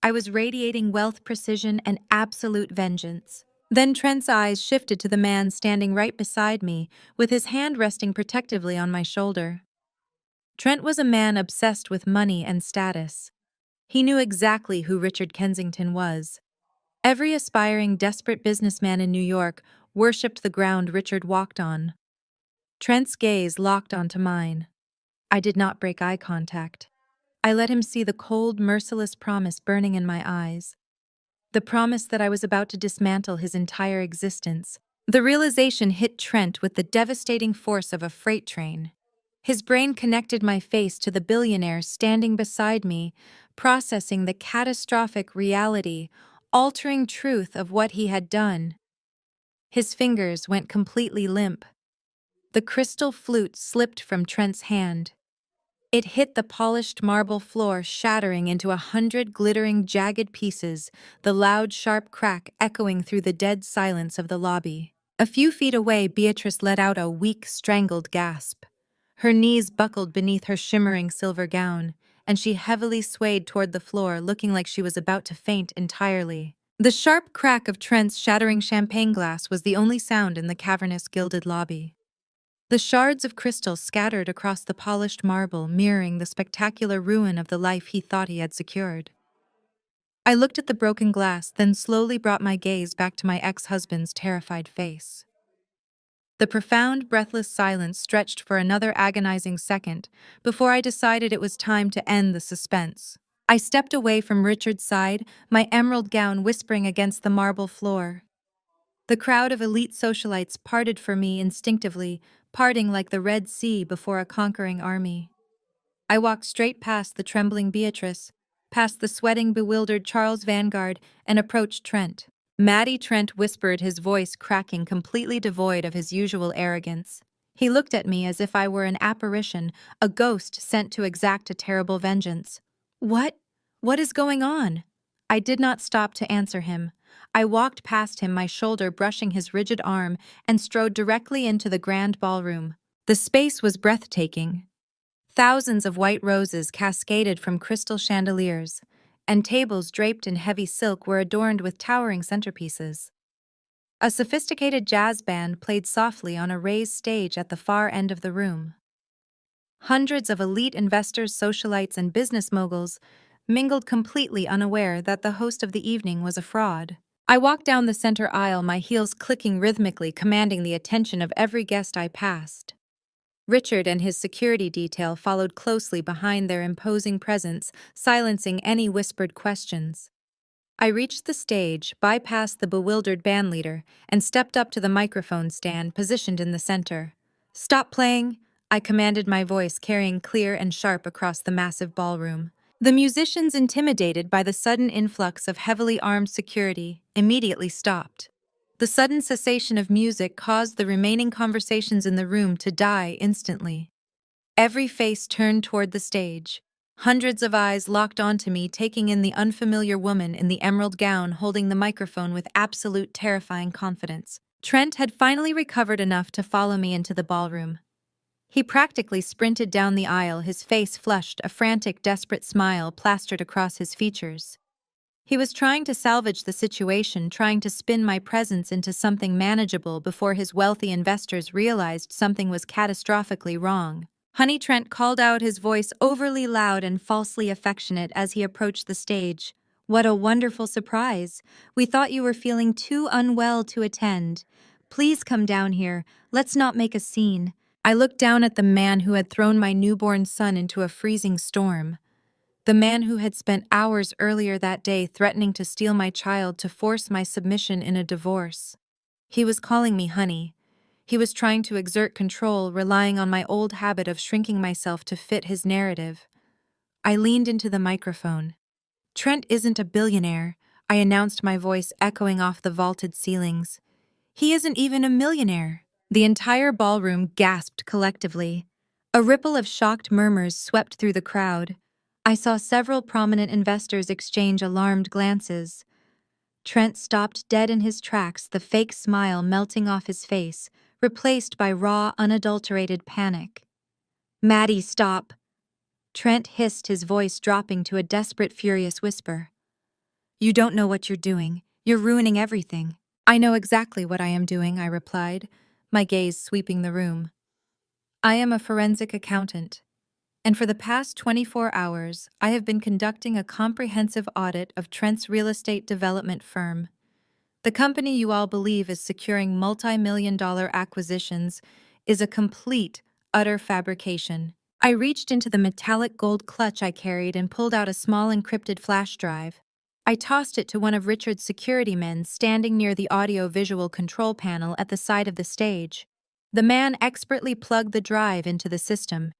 I was radiating wealth, precision, and absolute vengeance. Then Trent's eyes shifted to the man standing right beside me, with his hand resting protectively on my shoulder. Trent was a man obsessed with money and status. He knew exactly who Richard Kensington was. Every aspiring, desperate businessman in New York worshipped the ground Richard walked on. Trent's gaze locked onto mine. I did not break eye contact. I let him see the cold, merciless promise burning in my eyes. The promise that I was about to dismantle his entire existence. The realization hit Trent with the devastating force of a freight train. His brain connected my face to the billionaire standing beside me, processing the catastrophic reality, altering truth of what he had done. His fingers went completely limp. The crystal flute slipped from Trent's hand. It hit the polished marble floor, shattering into 100 glittering, jagged pieces, the loud, sharp crack echoing through the dead silence of the lobby. A few feet away, Beatrice let out a weak, strangled gasp. Her knees buckled beneath her shimmering silver gown, and she heavily swayed toward the floor, looking like she was about to faint entirely. The sharp crack of Trent's shattering champagne glass was the only sound in the cavernous, gilded lobby. The shards of crystal scattered across the polished marble, mirroring the spectacular ruin of the life he thought he had secured. I looked at the broken glass, then slowly brought my gaze back to my ex-husband's terrified face. The profound, breathless silence stretched for another agonizing second before I decided it was time to end the suspense. I stepped away from Richard's side, my emerald gown whispering against the marble floor. The crowd of elite socialites parted for me instinctively, parting like the Red Sea before a conquering army. I walked straight past the trembling Beatrice, past the sweating, bewildered Charles Vanguard, and approached Trent. Matty, Trent whispered, his voice cracking, completely devoid of his usual arrogance. He looked at me as if I were an apparition, a ghost sent to exact a terrible vengeance. What? What is going on? I did not stop to answer him. I walked past him, my shoulder brushing his rigid arm, and strode directly into the grand ballroom. The space was breathtaking. Thousands of white roses cascaded from crystal chandeliers, and tables draped in heavy silk were adorned with towering centerpieces. A sophisticated jazz band played softly on a raised stage at the far end of the room. Hundreds of elite investors, socialites, and business moguls mingled, completely unaware that the host of the evening was a fraud. I walked down the center aisle, my heels clicking rhythmically, commanding the attention of every guest I passed. Richard and his security detail followed closely behind their imposing presence, silencing any whispered questions. I reached the stage, bypassed the bewildered bandleader, and stepped up to the microphone stand positioned in the center. "Stop playing," I commanded, my voice carrying clear and sharp across the massive ballroom. The musicians, intimidated by the sudden influx of heavily armed security, immediately stopped. The sudden cessation of music caused the remaining conversations in the room to die instantly. Every face turned toward the stage. Hundreds of eyes locked onto me, taking in the unfamiliar woman in the emerald gown holding the microphone with absolute terrifying confidence. Trent had finally recovered enough to follow me into the ballroom. He practically sprinted down the aisle, his face flushed, a frantic, desperate smile plastered across his features. He was trying to salvage the situation, trying to spin my presence into something manageable before his wealthy investors realized something was catastrophically wrong. "Honey," Trent called out, his voice overly loud and falsely affectionate as he approached the stage. "What a wonderful surprise. We thought you were feeling too unwell to attend. Please come down here. Let's not make a scene." I looked down at the man who had thrown my newborn son into a freezing storm. The man who had spent hours earlier that day threatening to steal my child to force my submission in a divorce. He was calling me honey. He was trying to exert control, relying on my old habit of shrinking myself to fit his narrative. I leaned into the microphone. Trent isn't a billionaire, I announced, my voice echoing off the vaulted ceilings. He isn't even a millionaire. The entire ballroom gasped collectively. A ripple of shocked murmurs swept through the crowd. I saw several prominent investors exchange alarmed glances. Trent stopped dead in his tracks, the fake smile melting off his face, replaced by raw, unadulterated panic. "Maddie, stop!" Trent hissed, his voice dropping to a desperate, furious whisper. "You don't know what you're doing. You're ruining everything." "I know exactly what I am doing," I replied, my gaze sweeping the room. "I am a forensic accountant, and for the past 24 hours, I have been conducting a comprehensive audit of Trent's real estate development firm. The company you all believe is securing multi-million-dollar acquisitions is a complete, utter fabrication." I reached into the metallic gold clutch I carried and pulled out a small encrypted flash drive. I tossed it to one of Richard's security men standing near the audio-visual control panel at the side of the stage. The man expertly plugged the drive into the system.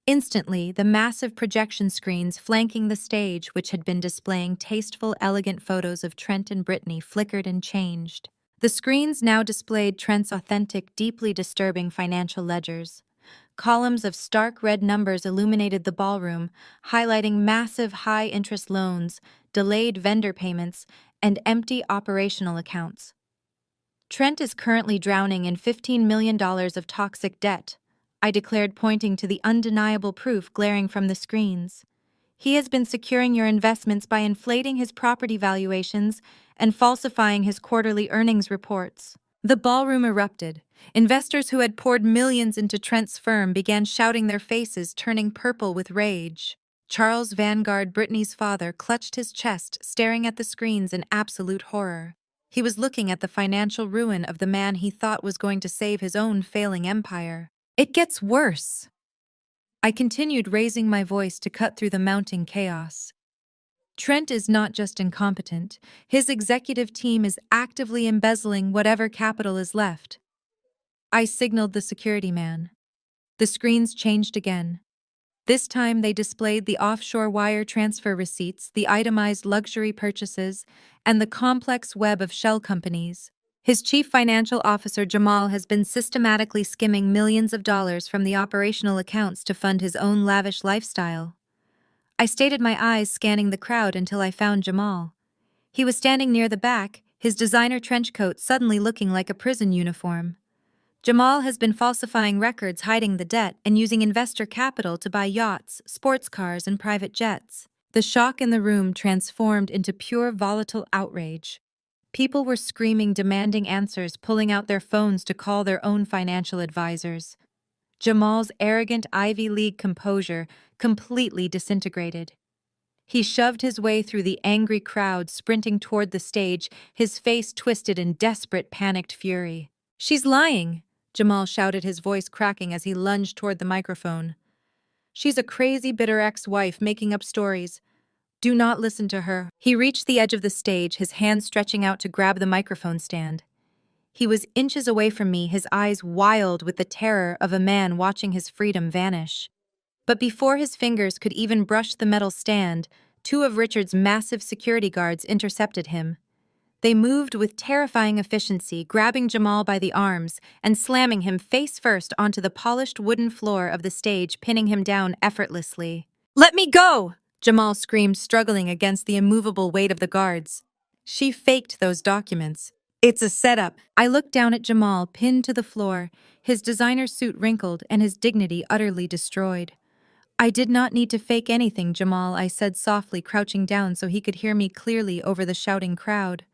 Instantly, the massive projection screens flanking the stage, which had been displaying tasteful, elegant photos of Trent and Brittany, flickered and changed. The screens now displayed Trent's authentic, deeply disturbing financial ledgers. Columns of stark red numbers illuminated the ballroom, highlighting massive high-interest loans, delayed vendor payments, and empty operational accounts. "Trent is currently drowning in $15 million of toxic debt," I declared, pointing to the undeniable proof glaring from the screens. "He has been securing your investments by inflating his property valuations and falsifying his quarterly earnings reports." The ballroom erupted. Investors who had poured millions into Trent's firm began shouting, their faces turning purple with rage. Charles Vanguard, Brittany's father, clutched his chest, staring at the screens in absolute horror. He was looking at the financial ruin of the man he thought was going to save his own failing empire. "It gets worse," I continued, raising my voice to cut through the mounting chaos. "Trent is not just incompetent, his executive team is actively embezzling whatever capital is left." I signaled the security man. The screens changed again. This time they displayed the offshore wire transfer receipts, the itemized luxury purchases, and the complex web of shell companies. His chief financial officer, Jamal, has been systematically skimming millions of dollars from the operational accounts to fund his own lavish lifestyle. I stayed, my eyes scanning the crowd until I found Jamal. He was standing near the back, his designer trench coat suddenly looking like a prison uniform. Jamal has been falsifying records, hiding the debt, and using investor capital to buy yachts, sports cars, and private jets. The shock in the room transformed into pure volatile outrage. People were screaming, demanding answers, pulling out their phones to call their own financial advisors. Jamal's arrogant Ivy League composure completely disintegrated. He shoved his way through the angry crowd, sprinting toward the stage, his face twisted in desperate, panicked fury. "She's lying," Jamal shouted, his voice cracking as he lunged toward the microphone. "She's a crazy, bitter ex-wife making up stories. Do not listen to her." He reached the edge of the stage, his hand stretching out to grab the microphone stand. He was inches away from me, his eyes wild with the terror of a man watching his freedom vanish. But before his fingers could even brush the metal stand, two of Richard's massive security guards intercepted him. They moved with terrifying efficiency, grabbing Jamal by the arms and slamming him face first onto the polished wooden floor of the stage, pinning him down effortlessly. "Let me go!" Jamal screamed, struggling against the immovable weight of the guards. "She faked those documents. It's a setup." I looked down at Jamal, pinned to the floor, his designer suit wrinkled and his dignity utterly destroyed. "I did not need to fake anything, Jamal," I said softly, crouching down so he could hear me clearly over the shouting crowd.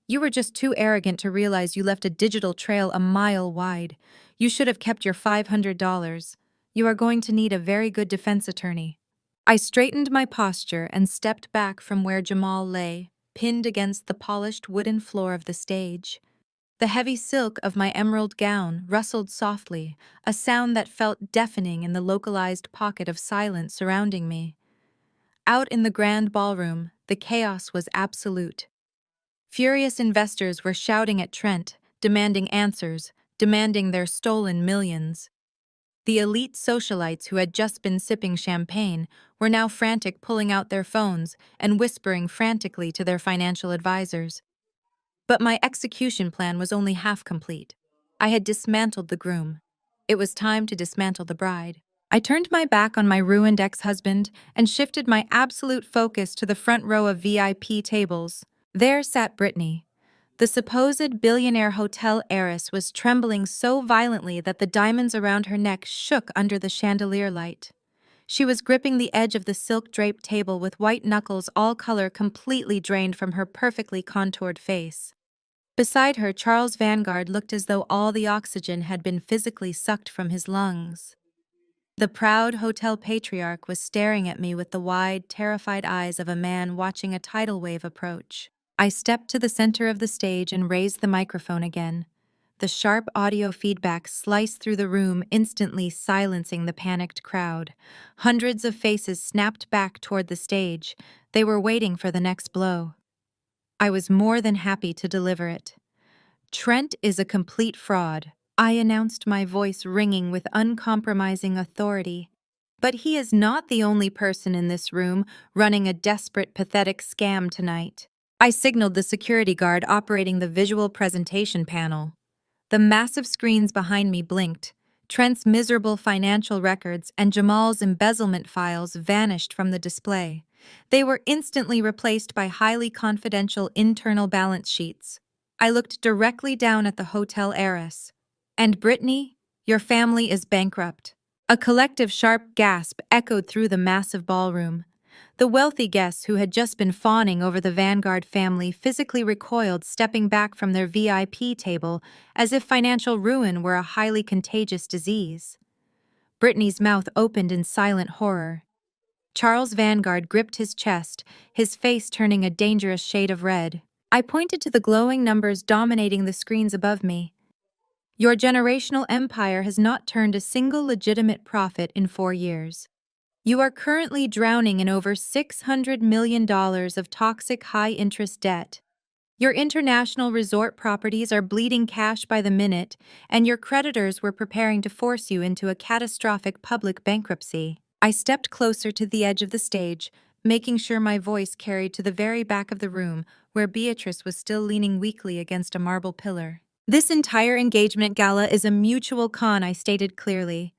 "You were just too arrogant to realize you left a digital trail a mile wide. You should have kept your $500. You are going to need a very good defense attorney." I straightened my posture and stepped back from where Jamal lay, pinned against the polished wooden floor of the stage. The heavy silk of my emerald gown rustled softly, a sound that felt deafening in the localized pocket of silence surrounding me. Out in the grand ballroom, the chaos was absolute. Furious investors were shouting at Trent, demanding answers, demanding their stolen millions. The elite socialites who had just been sipping champagne were now frantic, pulling out their phones and whispering frantically to their financial advisors. But my execution plan was only half complete. I had dismantled the groom. It was time to dismantle the bride. I turned my back on my ruined ex-husband and shifted my absolute focus to the front row of VIP tables. There sat Brittany. The supposed billionaire hotel heiress was trembling so violently that the diamonds around her neck shook under the chandelier light. She was gripping the edge of the silk-draped table with white knuckles, all color completely drained from her perfectly contoured face. Beside her, Charles Vanguard looked as though all the oxygen had been physically sucked from his lungs. The proud hotel patriarch was staring at me with the wide, terrified eyes of a man watching a tidal wave approach. I stepped to the center of the stage and raised the microphone again. The sharp audio feedback sliced through the room, instantly silencing the panicked crowd. Hundreds of faces snapped back toward the stage. They were waiting for the next blow. I was more than happy to deliver it. Trent is a complete fraud, I announced, my voice ringing with uncompromising authority. But he is not the only person in this room running a desperate, pathetic scam tonight. I signaled the security guard operating the visual presentation panel. The massive screens behind me blinked. Trent's miserable financial records and Jamal's embezzlement files vanished from the display. They were instantly replaced by highly confidential internal balance sheets. I looked directly down at the hotel heiress. And Brittany, your family is bankrupt. A collective sharp gasp echoed through the massive ballroom. The wealthy guests who had just been fawning over the Vanguard family physically recoiled, stepping back from their VIP table as if financial ruin were a highly contagious disease. Brittany's mouth opened in silent horror. Charles Vanguard gripped his chest, his face turning a dangerous shade of red. I pointed to the glowing numbers dominating the screens above me. Your generational empire has not turned a single legitimate profit in 4 years. You are currently drowning in over $600 million of toxic high-interest debt. Your international resort properties are bleeding cash by the minute, and your creditors were preparing to force you into a catastrophic public bankruptcy. I stepped closer to the edge of the stage, making sure my voice carried to the very back of the room, where Beatrice was still leaning weakly against a marble pillar. This entire engagement gala is a mutual con, I stated clearly.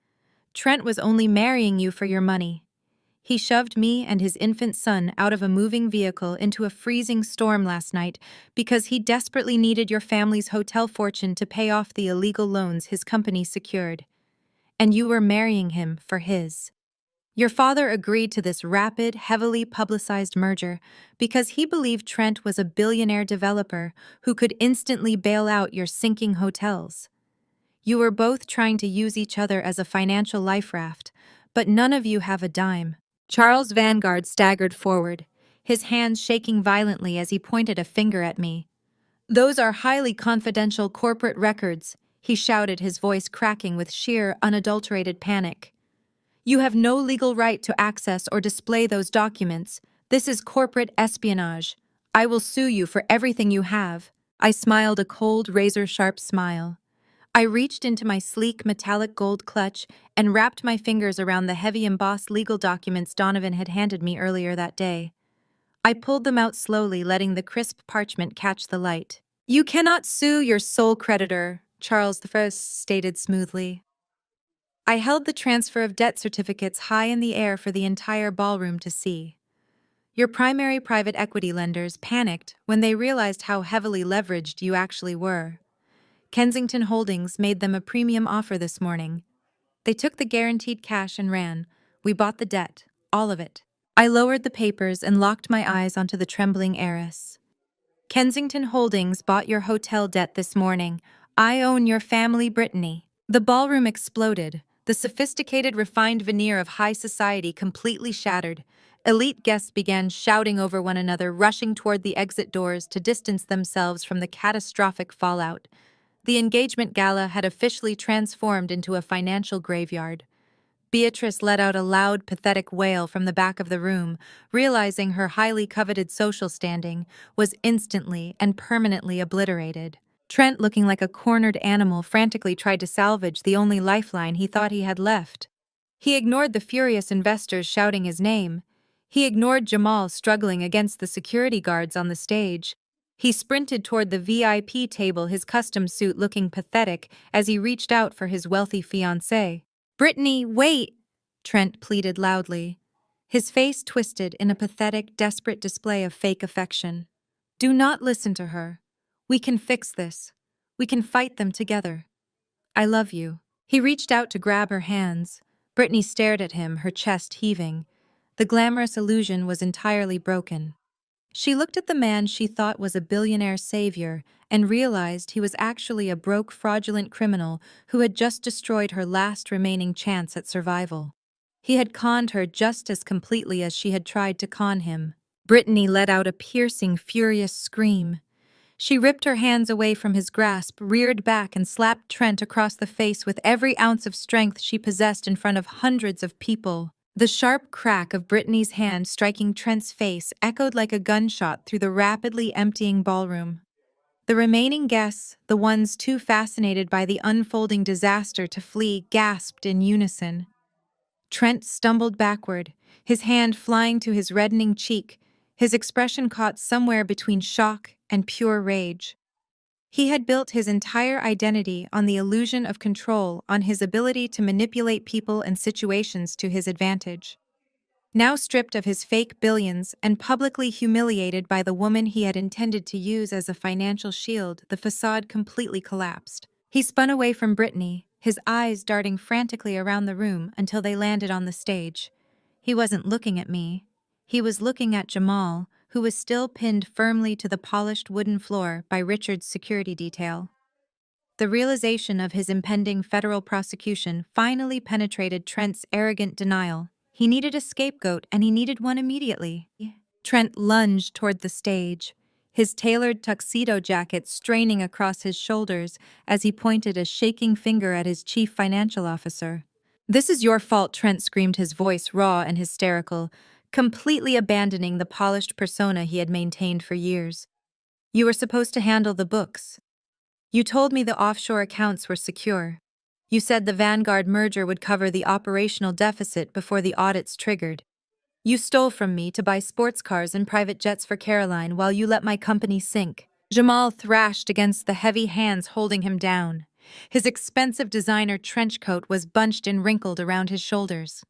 Trent was only marrying you for your money. He shoved me and his infant son out of a moving vehicle into a freezing storm last night because he desperately needed your family's hotel fortune to pay off the illegal loans his company secured. And you were marrying him for his. Your father agreed to this rapid, heavily publicized merger because he believed Trent was a billionaire developer who could instantly bail out your sinking hotels. You were both trying to use each other as a financial life raft, but none of you have a dime. Charles Vanguard staggered forward, his hands shaking violently as he pointed a finger at me. Those are highly confidential corporate records, he shouted, his voice cracking with sheer, unadulterated panic. You have no legal right to access or display those documents. This is corporate espionage. I will sue you for everything you have. I smiled a cold, razor-sharp smile. I reached into my sleek, metallic gold clutch and wrapped my fingers around the heavy embossed legal documents Donovan had handed me earlier that day. I pulled them out slowly, letting the crisp parchment catch the light. You cannot sue your sole creditor, Charles I stated smoothly. I held the transfer of debt certificates high in the air for the entire ballroom to see. Your primary private equity lenders panicked when they realized how heavily leveraged you actually were. Kensington Holdings made them a premium offer this morning. They took the guaranteed cash and ran. We bought the debt, all of it. I lowered the papers and locked my eyes onto the trembling heiress. Kensington Holdings bought your hotel debt this morning. I own your family, Brittany. The ballroom exploded, the sophisticated, refined veneer of high society completely shattered. Elite guests began shouting over one another, rushing toward the exit doors to distance themselves from the catastrophic fallout. The engagement gala had officially transformed into a financial graveyard. Beatrice let out a loud, pathetic wail from the back of the room, realizing her highly coveted social standing was instantly and permanently obliterated. Trent, looking like a cornered animal, frantically tried to salvage the only lifeline he thought he had left. He ignored the furious investors shouting his name. He ignored Jamal struggling against the security guards on the stage. He sprinted toward the VIP table, his custom suit looking pathetic as he reached out for his wealthy fiancée. "Brittany, wait!" Trent pleaded loudly. His face twisted in a pathetic, desperate display of fake affection. "Do not listen to her. We can fix this. We can fight them together. I love you." He reached out to grab her hands. Brittany stared at him, her chest heaving. The glamorous illusion was entirely broken. She looked at the man she thought was a billionaire savior and realized he was actually a broke, fraudulent criminal who had just destroyed her last remaining chance at survival. He had conned her just as completely as she had tried to con him. Brittany let out a piercing, furious scream. She ripped her hands away from his grasp, reared back, and slapped Trent across the face with every ounce of strength she possessed in front of hundreds of people. The sharp crack of Brittany's hand striking Trent's face echoed like a gunshot through the rapidly emptying ballroom. The remaining guests, the ones too fascinated by the unfolding disaster to flee, gasped in unison. Trent stumbled backward, his hand flying to his reddening cheek, his expression caught somewhere between shock and pure rage. He had built his entire identity on the illusion of control, on his ability to manipulate people and situations to his advantage. Now stripped of his fake billions and publicly humiliated by the woman he had intended to use as a financial shield, the facade completely collapsed. He spun away from Brittany, his eyes darting frantically around the room until they landed on the stage. He wasn't looking at me. He was looking at Jamal, who was still pinned firmly to the polished wooden floor by Richard's security detail. The realization of his impending federal prosecution finally penetrated Trent's arrogant denial. He needed a scapegoat, and he needed one immediately. Trent lunged toward the stage, his tailored tuxedo jacket straining across his shoulders as he pointed a shaking finger at his chief financial officer. "This is your fault," Trent screamed, his voice raw and hysterical, completely abandoning the polished persona he had maintained for years. "You were supposed to handle the books. You told me the offshore accounts were secure. You said the Vanguard merger would cover the operational deficit before the audits triggered. You stole from me to buy sports cars and private jets for Caroline while you let my company sink." Jamal thrashed against the heavy hands holding him down. His expensive designer trench coat was bunched and wrinkled around his shoulders.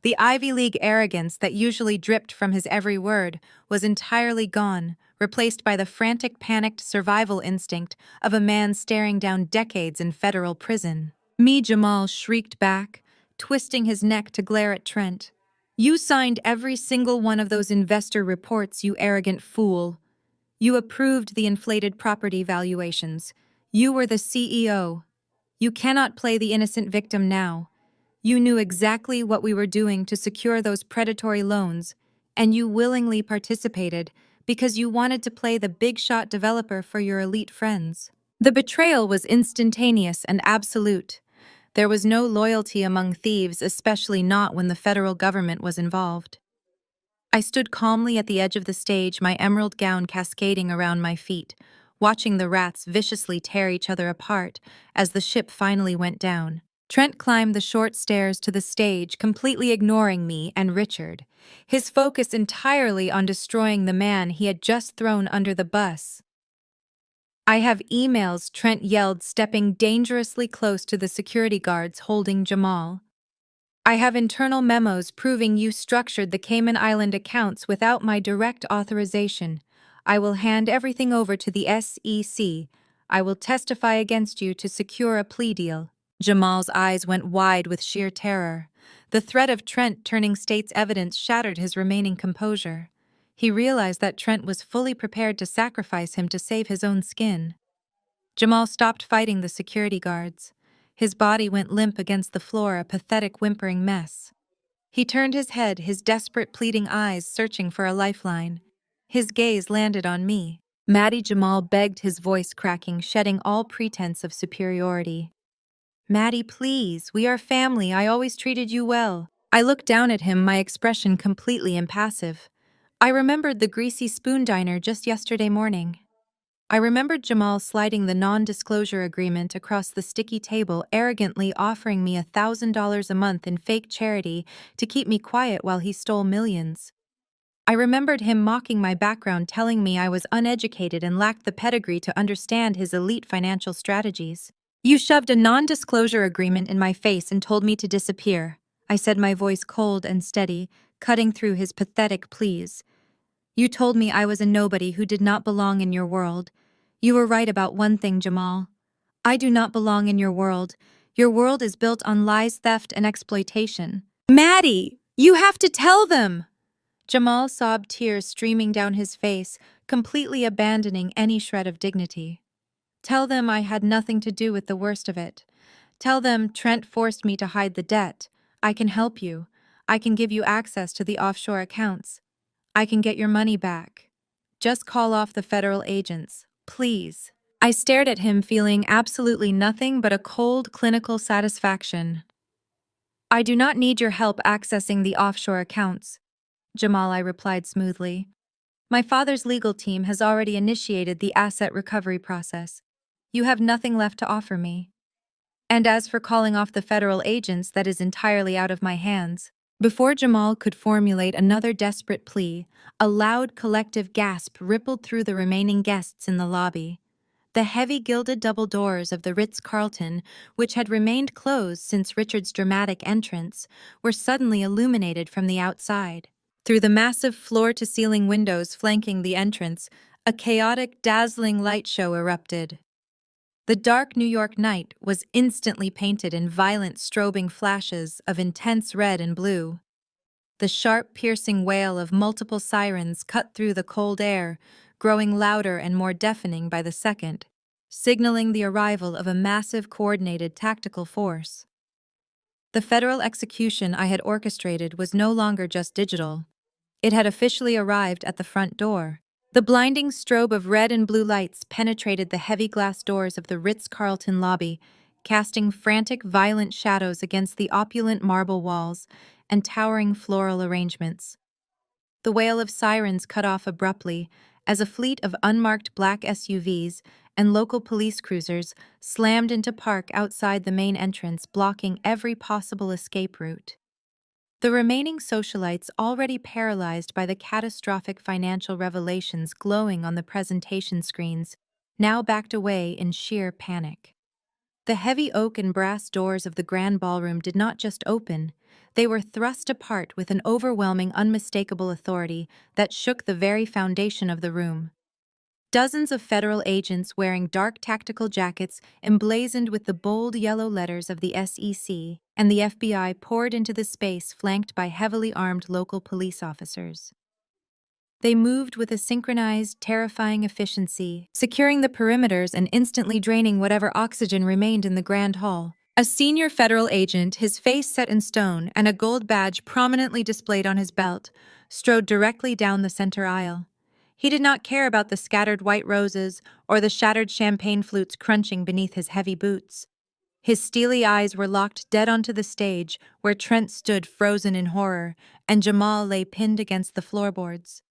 The Ivy League arrogance that usually dripped from his every word was entirely gone, replaced by the frantic, panicked survival instinct of a man staring down decades in federal prison. Jamal shrieked back, twisting his neck to glare at Trent. "You signed every single one of those investor reports, you arrogant fool. You approved the inflated property valuations. You were the CEO. You cannot play the innocent victim now. You knew exactly what we were doing to secure those predatory loans, and you willingly participated because you wanted to play the big-shot developer for your elite friends." The betrayal was instantaneous and absolute. There was no loyalty among thieves, especially not when the federal government was involved. I stood calmly at the edge of the stage, my emerald gown cascading around my feet, watching the rats viciously tear each other apart as the ship finally went down. Trent climbed the short stairs to the stage, completely ignoring me and Richard, his focus entirely on destroying the man he had just thrown under the bus. "I have emails," Trent yelled, stepping dangerously close to the security guards holding Jamal. "I have internal memos proving you structured the Cayman Island accounts without my direct authorization. I will hand everything over to the SEC. I will testify against you to secure a plea deal." Jamal's eyes went wide with sheer terror. The threat of Trent turning state's evidence shattered his remaining composure. He realized that Trent was fully prepared to sacrifice him to save his own skin. Jamal stopped fighting the security guards. His body went limp against the floor, a pathetic, whimpering mess. He turned his head, his desperate, pleading eyes searching for a lifeline. His gaze landed on me. "Maddie," Jamal begged, his voice cracking, shedding all pretense of superiority. "Maddie, please. We are family. I always treated you well." I looked down at him, my expression completely impassive. I remembered the Greasy Spoon diner just yesterday morning. I remembered Jamal sliding the non-disclosure agreement across the sticky table, arrogantly offering me $1,000 a month in fake charity to keep me quiet while he stole millions. I remembered him mocking my background, telling me I was uneducated and lacked the pedigree to understand his elite financial strategies. "You shoved a non-disclosure agreement in my face and told me to disappear," I said, my voice cold and steady, cutting through his pathetic pleas. "You told me I was a nobody who did not belong in your world. You were right about one thing, Jamal. I do not belong in your world. Your world is built on lies, theft, and exploitation." "Maddie, you have to tell them!" Jamal sobbed, tears streaming down his face, completely abandoning any shred of dignity. "Tell them I had nothing to do with the worst of it. Tell them Trent forced me to hide the debt. I can help you. I can give you access to the offshore accounts. I can get your money back. Just call off the federal agents, please." I stared at him, feeling absolutely nothing but a cold, clinical satisfaction. "I do not need your help accessing the offshore accounts," Jamal, I replied smoothly. "My father's legal team has already initiated the asset recovery process. You have nothing left to offer me. And as for calling off the federal agents, that is entirely out of my hands." Before Jamal could formulate another desperate plea, a loud collective gasp rippled through the remaining guests in the lobby. The heavy gilded double doors of the Ritz-Carlton, which had remained closed since Richard's dramatic entrance, were suddenly illuminated from the outside. Through the massive floor-to-ceiling windows flanking the entrance, a chaotic, dazzling light show erupted. The dark New York night was instantly painted in violent strobing flashes of intense red and blue. The sharp, piercing wail of multiple sirens cut through the cold air, growing louder and more deafening by the second, signaling the arrival of a massive, coordinated tactical force. The federal execution I had orchestrated was no longer just digital. It had officially arrived at the front door. The blinding strobe of red and blue lights penetrated the heavy glass doors of the Ritz-Carlton lobby, casting frantic, violent shadows against the opulent marble walls and towering floral arrangements. The wail of sirens cut off abruptly as a fleet of unmarked black SUVs and local police cruisers slammed into park outside the main entrance, blocking every possible escape route. The remaining socialites, already paralyzed by the catastrophic financial revelations glowing on the presentation screens, now backed away in sheer panic. The heavy oak and brass doors of the grand ballroom did not just open, they were thrust apart with an overwhelming, unmistakable authority that shook the very foundation of the room. Dozens of federal agents wearing dark tactical jackets emblazoned with the bold yellow letters of the SEC and the FBI poured into the space, flanked by heavily armed local police officers. They moved with a synchronized, terrifying efficiency, securing the perimeters and instantly draining whatever oxygen remained in the grand hall. A senior federal agent, his face set in stone and a gold badge prominently displayed on his belt, strode directly down the center aisle. He did not care about the scattered white roses or the shattered champagne flutes crunching beneath his heavy boots. His steely eyes were locked dead onto the stage, where Trent stood frozen in horror and Jamal lay pinned against the floorboards.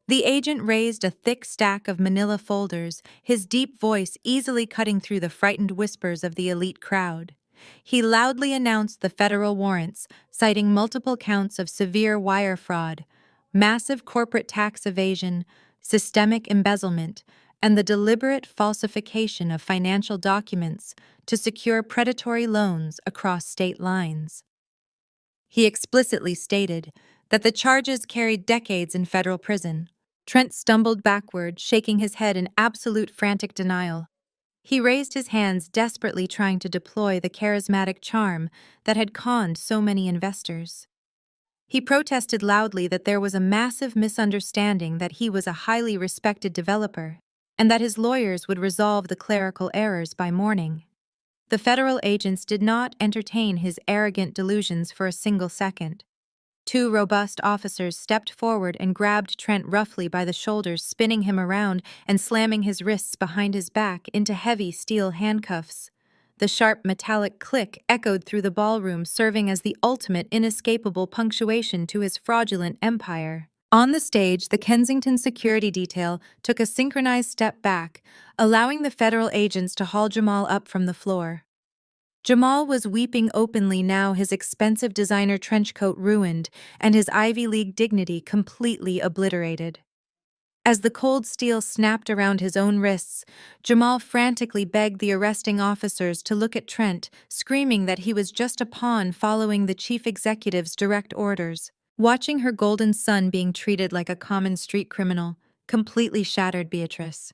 The agent raised a thick stack of manila folders, his deep voice easily cutting through the frightened whispers of the elite crowd. He loudly announced the federal warrants, citing multiple counts of severe wire fraud, massive corporate tax evasion, systemic embezzlement, and the deliberate falsification of financial documents to secure predatory loans across state lines. He explicitly stated that the charges carried decades in federal prison. Trent stumbled backward, shaking his head in absolute frantic denial. He raised his hands, desperately trying to deploy the charismatic charm that had conned so many investors. He protested loudly that there was a massive misunderstanding, that he was a highly respected developer, and that his lawyers would resolve the clerical errors by morning. The federal agents did not entertain his arrogant delusions for a single second. Two robust officers stepped forward and grabbed Trent roughly by the shoulders, spinning him around and slamming his wrists behind his back into heavy steel handcuffs. The sharp metallic click echoed through the ballroom, serving as the ultimate inescapable punctuation to his fraudulent empire. On the stage, the Kensington security detail took a synchronized step back, allowing the federal agents to haul Jamal up from the floor. Jamal was weeping openly now, his expensive designer trench coat ruined and his Ivy League dignity completely obliterated. As the cold steel snapped around his own wrists, Jamal frantically begged the arresting officers to look at Trent, screaming that he was just a pawn following the chief executive's direct orders. Watching her golden son being treated like a common street criminal completely shattered Beatrice.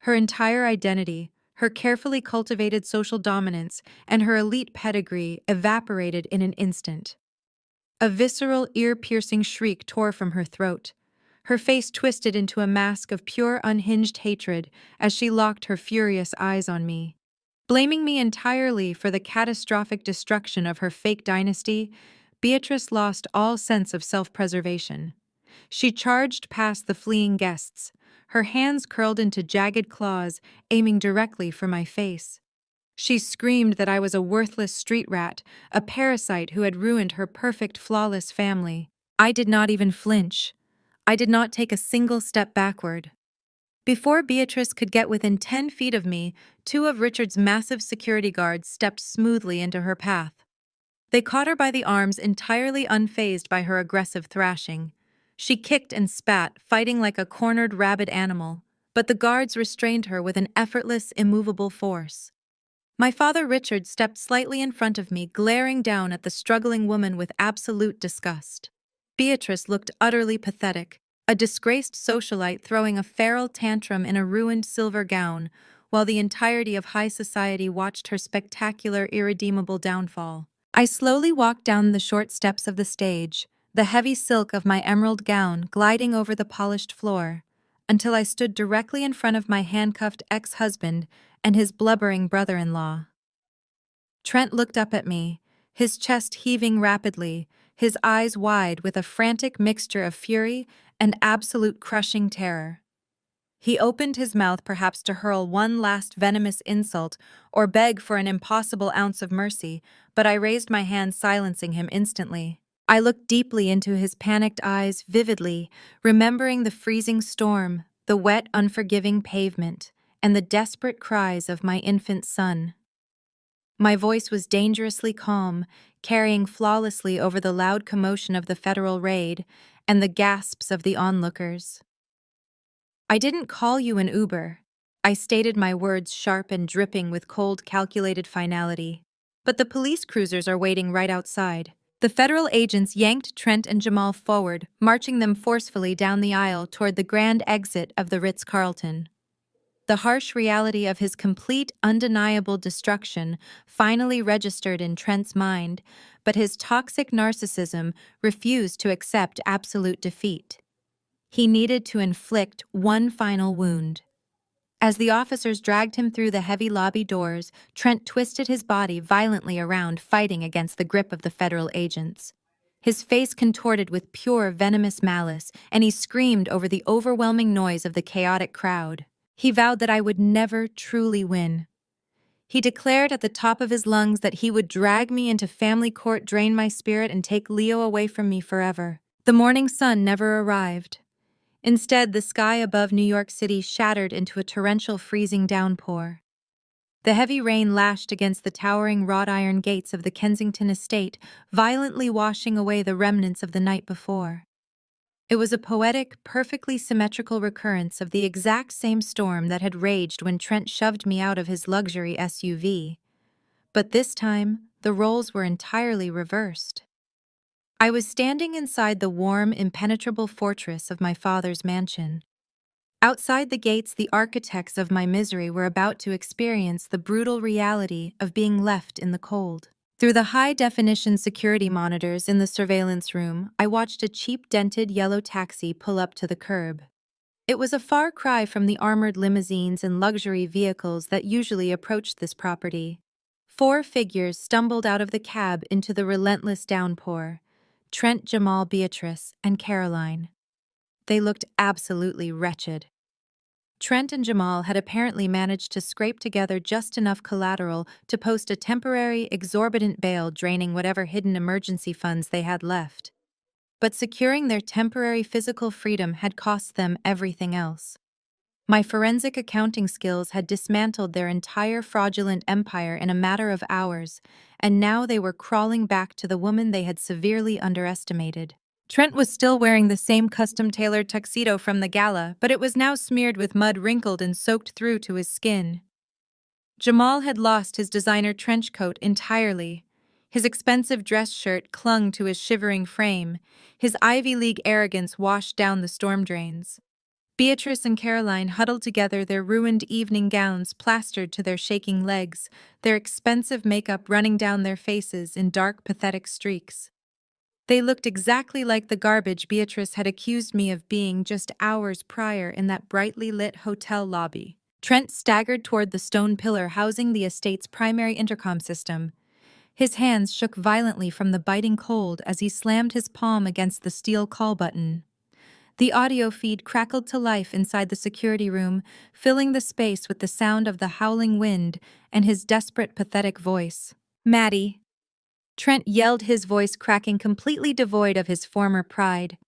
Her entire identity, her carefully cultivated social dominance, and her elite pedigree evaporated in an instant. A visceral, ear-piercing shriek tore from her throat. Her face twisted into a mask of pure, unhinged hatred as she locked her furious eyes on me. Blaming me entirely for the catastrophic destruction of her fake dynasty, Beatrice lost all sense of self-preservation. She charged past the fleeing guests, her hands curled into jagged claws, aiming directly for my face. She screamed that I was a worthless street rat, a parasite who had ruined her perfect, flawless family. I did not even flinch. I did not take a single step backward. Before Beatrice could get within 10 feet of me, two of Richard's massive security guards stepped smoothly into her path. They caught her by the arms, entirely unfazed by her aggressive thrashing. She kicked and spat, fighting like a cornered rabid animal, but the guards restrained her with an effortless, immovable force. My father Richard stepped slightly in front of me, glaring down at the struggling woman with absolute disgust. Beatrice looked utterly pathetic, a disgraced socialite throwing a feral tantrum in a ruined silver gown, while the entirety of high society watched her spectacular, irredeemable downfall. I slowly walked down the short steps of the stage, the heavy silk of my emerald gown gliding over the polished floor, until I stood directly in front of my handcuffed ex-husband and his blubbering brother-in-law. Trent looked up at me, his chest heaving rapidly, his eyes wide with a frantic mixture of fury and absolute crushing terror. He opened his mouth perhaps to hurl one last venomous insult or beg for an impossible ounce of mercy, but I raised my hand, silencing him instantly. I looked deeply into his panicked eyes, vividly, remembering the freezing storm, the wet, unforgiving pavement, and the desperate cries of my infant son. My voice was dangerously calm, carrying flawlessly over the loud commotion of the federal raid and the gasps of the onlookers. I didn't call you an Uber. I stated my words sharp and dripping with cold, calculated finality. But the police cruisers are waiting right outside. The federal agents yanked Trent and Jamal forward, marching them forcefully down the aisle toward the grand exit of the Ritz-Carlton. The harsh reality of his complete, undeniable destruction finally registered in Trent's mind, but his toxic narcissism refused to accept absolute defeat. He needed to inflict one final wound. As the officers dragged him through the heavy lobby doors, Trent twisted his body violently around, fighting against the grip of the federal agents. His face contorted with pure, venomous malice, and he screamed over the overwhelming noise of the chaotic crowd. He vowed that I would never truly win. He declared at the top of his lungs that he would drag me into family court, drain my spirit, and take Leo away from me forever. The morning sun never arrived. Instead, the sky above New York City shattered into a torrential, freezing downpour. The heavy rain lashed against the towering wrought iron gates of the Kensington estate, violently washing away the remnants of the night before. It was a poetic, perfectly symmetrical recurrence of the exact same storm that had raged when Trent shoved me out of his luxury SUV. But this time, the roles were entirely reversed. I was standing inside the warm, impenetrable fortress of my father's mansion. Outside the gates, the architects of my misery were about to experience the brutal reality of being left in the cold. Through the high-definition security monitors in the surveillance room, I watched a cheap-dented yellow taxi pull up to the curb. It was a far cry from the armored limousines and luxury vehicles that usually approached this property. 4 figures stumbled out of the cab into the relentless downpour: Trent, Jamal, Beatrice, and Caroline. They looked absolutely wretched. Trent and Jamal had apparently managed to scrape together just enough collateral to post a temporary, exorbitant bail, draining whatever hidden emergency funds they had left. but securing their temporary physical freedom had cost them everything else. My forensic accounting skills had dismantled their entire fraudulent empire in a matter of hours, and now they were crawling back to the woman they had severely underestimated. Trent was still wearing the same custom-tailored tuxedo from the gala, but it was now smeared with mud, wrinkled and soaked through to his skin. Jamal had lost his designer trench coat entirely. His expensive dress shirt clung to his shivering frame. His Ivy League arrogance washed down the storm drains. Beatrice and Caroline huddled together, their ruined evening gowns plastered to their shaking legs, their expensive makeup running down their faces in dark, pathetic streaks. They looked exactly like the garbage Beatrice had accused me of being just hours prior in that brightly lit hotel lobby. Trent staggered toward the stone pillar housing the estate's primary intercom system. His hands shook violently from the biting cold as he slammed his palm against the steel call button. The audio feed crackled to life inside the security room, filling the space with the sound of the howling wind and his desperate, pathetic voice. "Maddie." Trent yelled, his voice cracking, completely devoid of his former pride.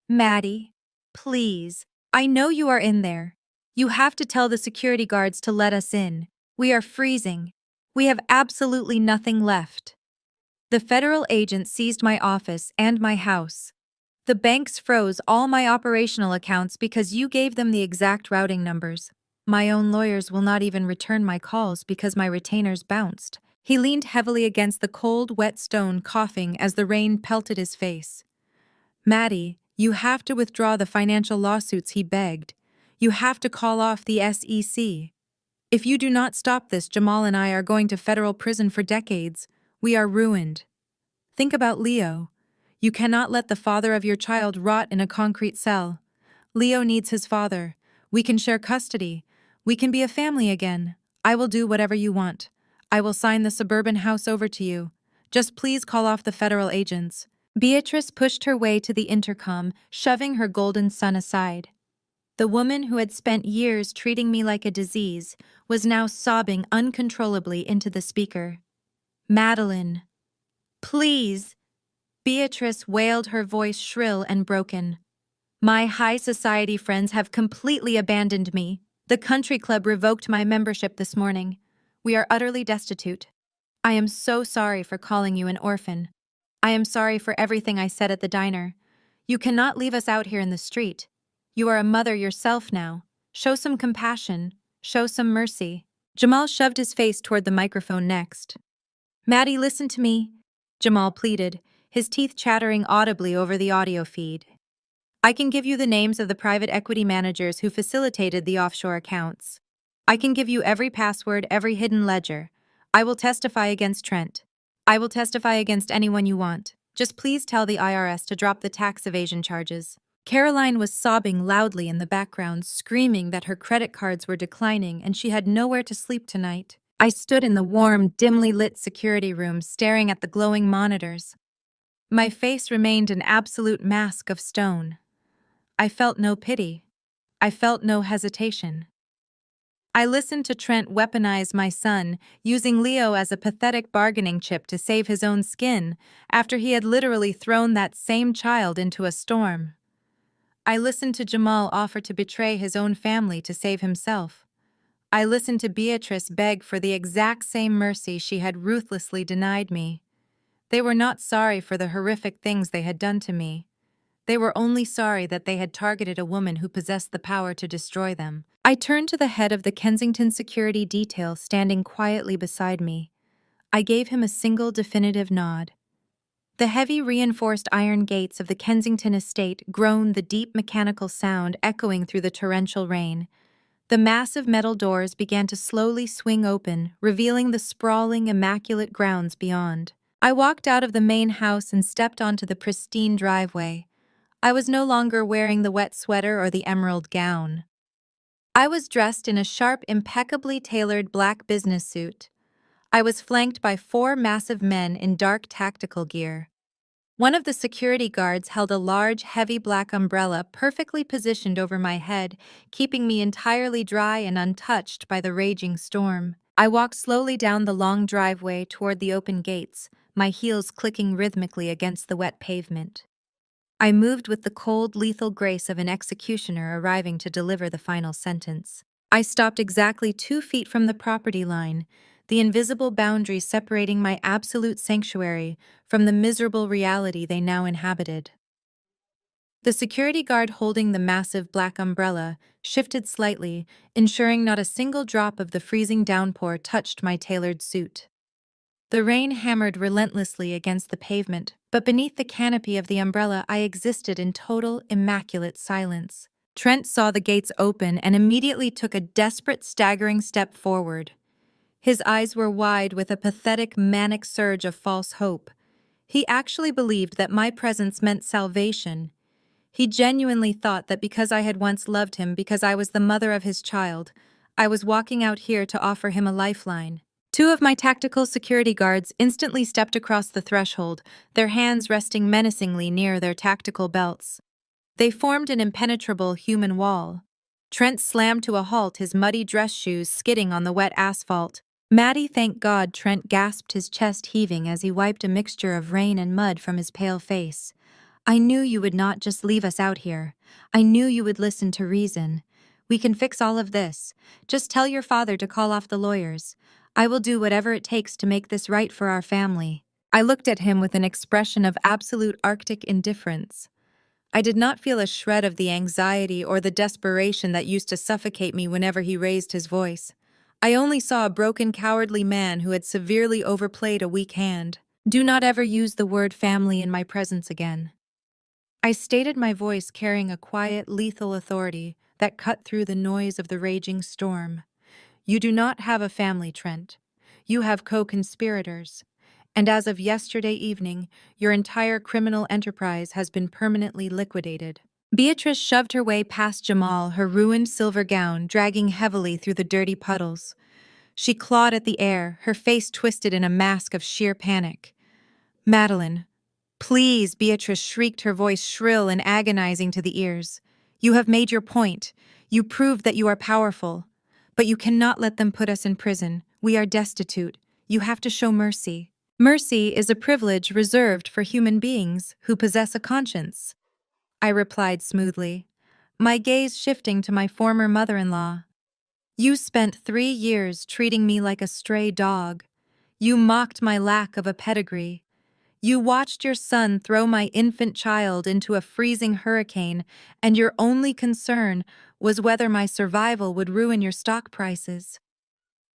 "Maddie, please. I know you are in there. You have to tell the security guards to let us in. We are freezing. We have absolutely nothing left." The federal agent seized my office and my house. The banks froze all my operational accounts because you gave them the exact routing numbers. My own lawyers will not even return my calls because my retainers bounced. He leaned heavily against the cold, wet stone, coughing as the rain pelted his face. "Maddie, you have to withdraw the financial lawsuits," he begged. "You have to call off the SEC. If you do not stop this, Jamal and I are going to federal prison for decades. We are ruined. Think about Leo. You cannot let the father of your child rot in a concrete cell. Leo needs his father. We can share custody. We can be a family again. I will do whatever you want. I will sign the suburban house over to you. Just please call off the federal agents." Beatrice pushed her way to the intercom, shoving her golden son aside. The woman who had spent years treating me like a disease was now sobbing uncontrollably into the speaker. "Madeline, please." Beatrice wailed, her voice shrill and broken. "My high society friends have completely abandoned me. The country club revoked my membership this morning. We are utterly destitute. I am so sorry for calling you an orphan. I am sorry for everything I said at the diner. You cannot leave us out here in the street. You are a mother yourself now. Show some compassion. Show some mercy." Jamal shoved his face toward the microphone next. "Maddie, listen to me," Jamal pleaded, his teeth chattering audibly over the audio feed. "I can give you the names of the private equity managers who facilitated the offshore accounts. I can give you every password, every hidden ledger. I will testify against Trent. I will testify against anyone you want. Just please tell the IRS to drop the tax evasion charges." Caroline was sobbing loudly in the background, screaming that her credit cards were declining and she had nowhere to sleep tonight. I stood in the warm, dimly lit security room, staring at the glowing monitors. My face remained an absolute mask of stone. I felt no pity. I felt no hesitation. I listened to Trent weaponize my son, using Leo as a pathetic bargaining chip to save his own skin, after he had literally thrown that same child into a storm. I listened to Jamal offer to betray his own family to save himself. I listened to Beatrice beg for the exact same mercy she had ruthlessly denied me. They were not sorry for the horrific things they had done to me. They were only sorry that they had targeted a woman who possessed the power to destroy them. I turned to the head of the Kensington security detail standing quietly beside me. I gave him a single definitive nod. The heavy reinforced iron gates of the Kensington estate groaned, the deep mechanical sound echoing through the torrential rain. The massive metal doors began to slowly swing open, revealing the sprawling, immaculate grounds beyond. I walked out of the main house and stepped onto the pristine driveway. I was no longer wearing the wet sweater or the emerald gown. I was dressed in a sharp, impeccably tailored black business suit. I was flanked by 4 massive men in dark tactical gear. One of the security guards held a large, heavy black umbrella perfectly positioned over my head, keeping me entirely dry and untouched by the raging storm. I walked slowly down the long driveway toward the open gates, my heels clicking rhythmically against the wet pavement. I moved with the cold, lethal grace of an executioner arriving to deliver the final sentence. I stopped exactly 2 feet from the property line, the invisible boundary separating my absolute sanctuary from the miserable reality they now inhabited. The security guard holding the massive black umbrella shifted slightly, ensuring not a single drop of the freezing downpour touched my tailored suit. The rain hammered relentlessly against the pavement, but beneath the canopy of the umbrella I existed in total, immaculate silence. Trent saw the gates open and immediately took a desperate, staggering step forward. His eyes were wide with a pathetic, manic surge of false hope. He actually believed that my presence meant salvation. He genuinely thought that because I had once loved him, because I was the mother of his child, I was walking out here to offer him a lifeline. 2 of my tactical security guards instantly stepped across the threshold, their hands resting menacingly near their tactical belts. They formed an impenetrable human wall. Trent slammed to a halt, his muddy dress shoes skidding on the wet asphalt. Maddie, thank God, Trent gasped, his chest heaving as he wiped a mixture of rain and mud from his pale face. I knew you would not just leave us out here. I knew you would listen to reason. We can fix all of this. Just tell your father to call off the lawyers. I will do whatever it takes to make this right for our family. I looked at him with an expression of absolute Arctic indifference. I did not feel a shred of the anxiety or the desperation that used to suffocate me whenever he raised his voice. I only saw a broken, cowardly man who had severely overplayed a weak hand. Do not ever use the word family in my presence again. I stated, my voice carrying a quiet, lethal authority that cut through the noise of the raging storm. You do not have a family, Trent. You have co-conspirators. And as of yesterday evening, your entire criminal enterprise has been permanently liquidated. Beatrice shoved her way past Jamal, her ruined silver gown dragging heavily through the dirty puddles. She clawed at the air, her face twisted in a mask of sheer panic. Madeline, please, Beatrice shrieked, her voice shrill and agonizing to the ears. You have made your point. You proved that you are powerful. But you cannot let them put us in prison. We are destitute. You have to show mercy. Mercy is a privilege reserved for human beings who possess a conscience, I replied smoothly, my gaze shifting to my former mother-in-law. You spent 3 years treating me like a stray dog. You mocked my lack of a pedigree. You watched your son throw my infant child into a freezing hurricane, and your only concern was whether my survival would ruin your stock prices.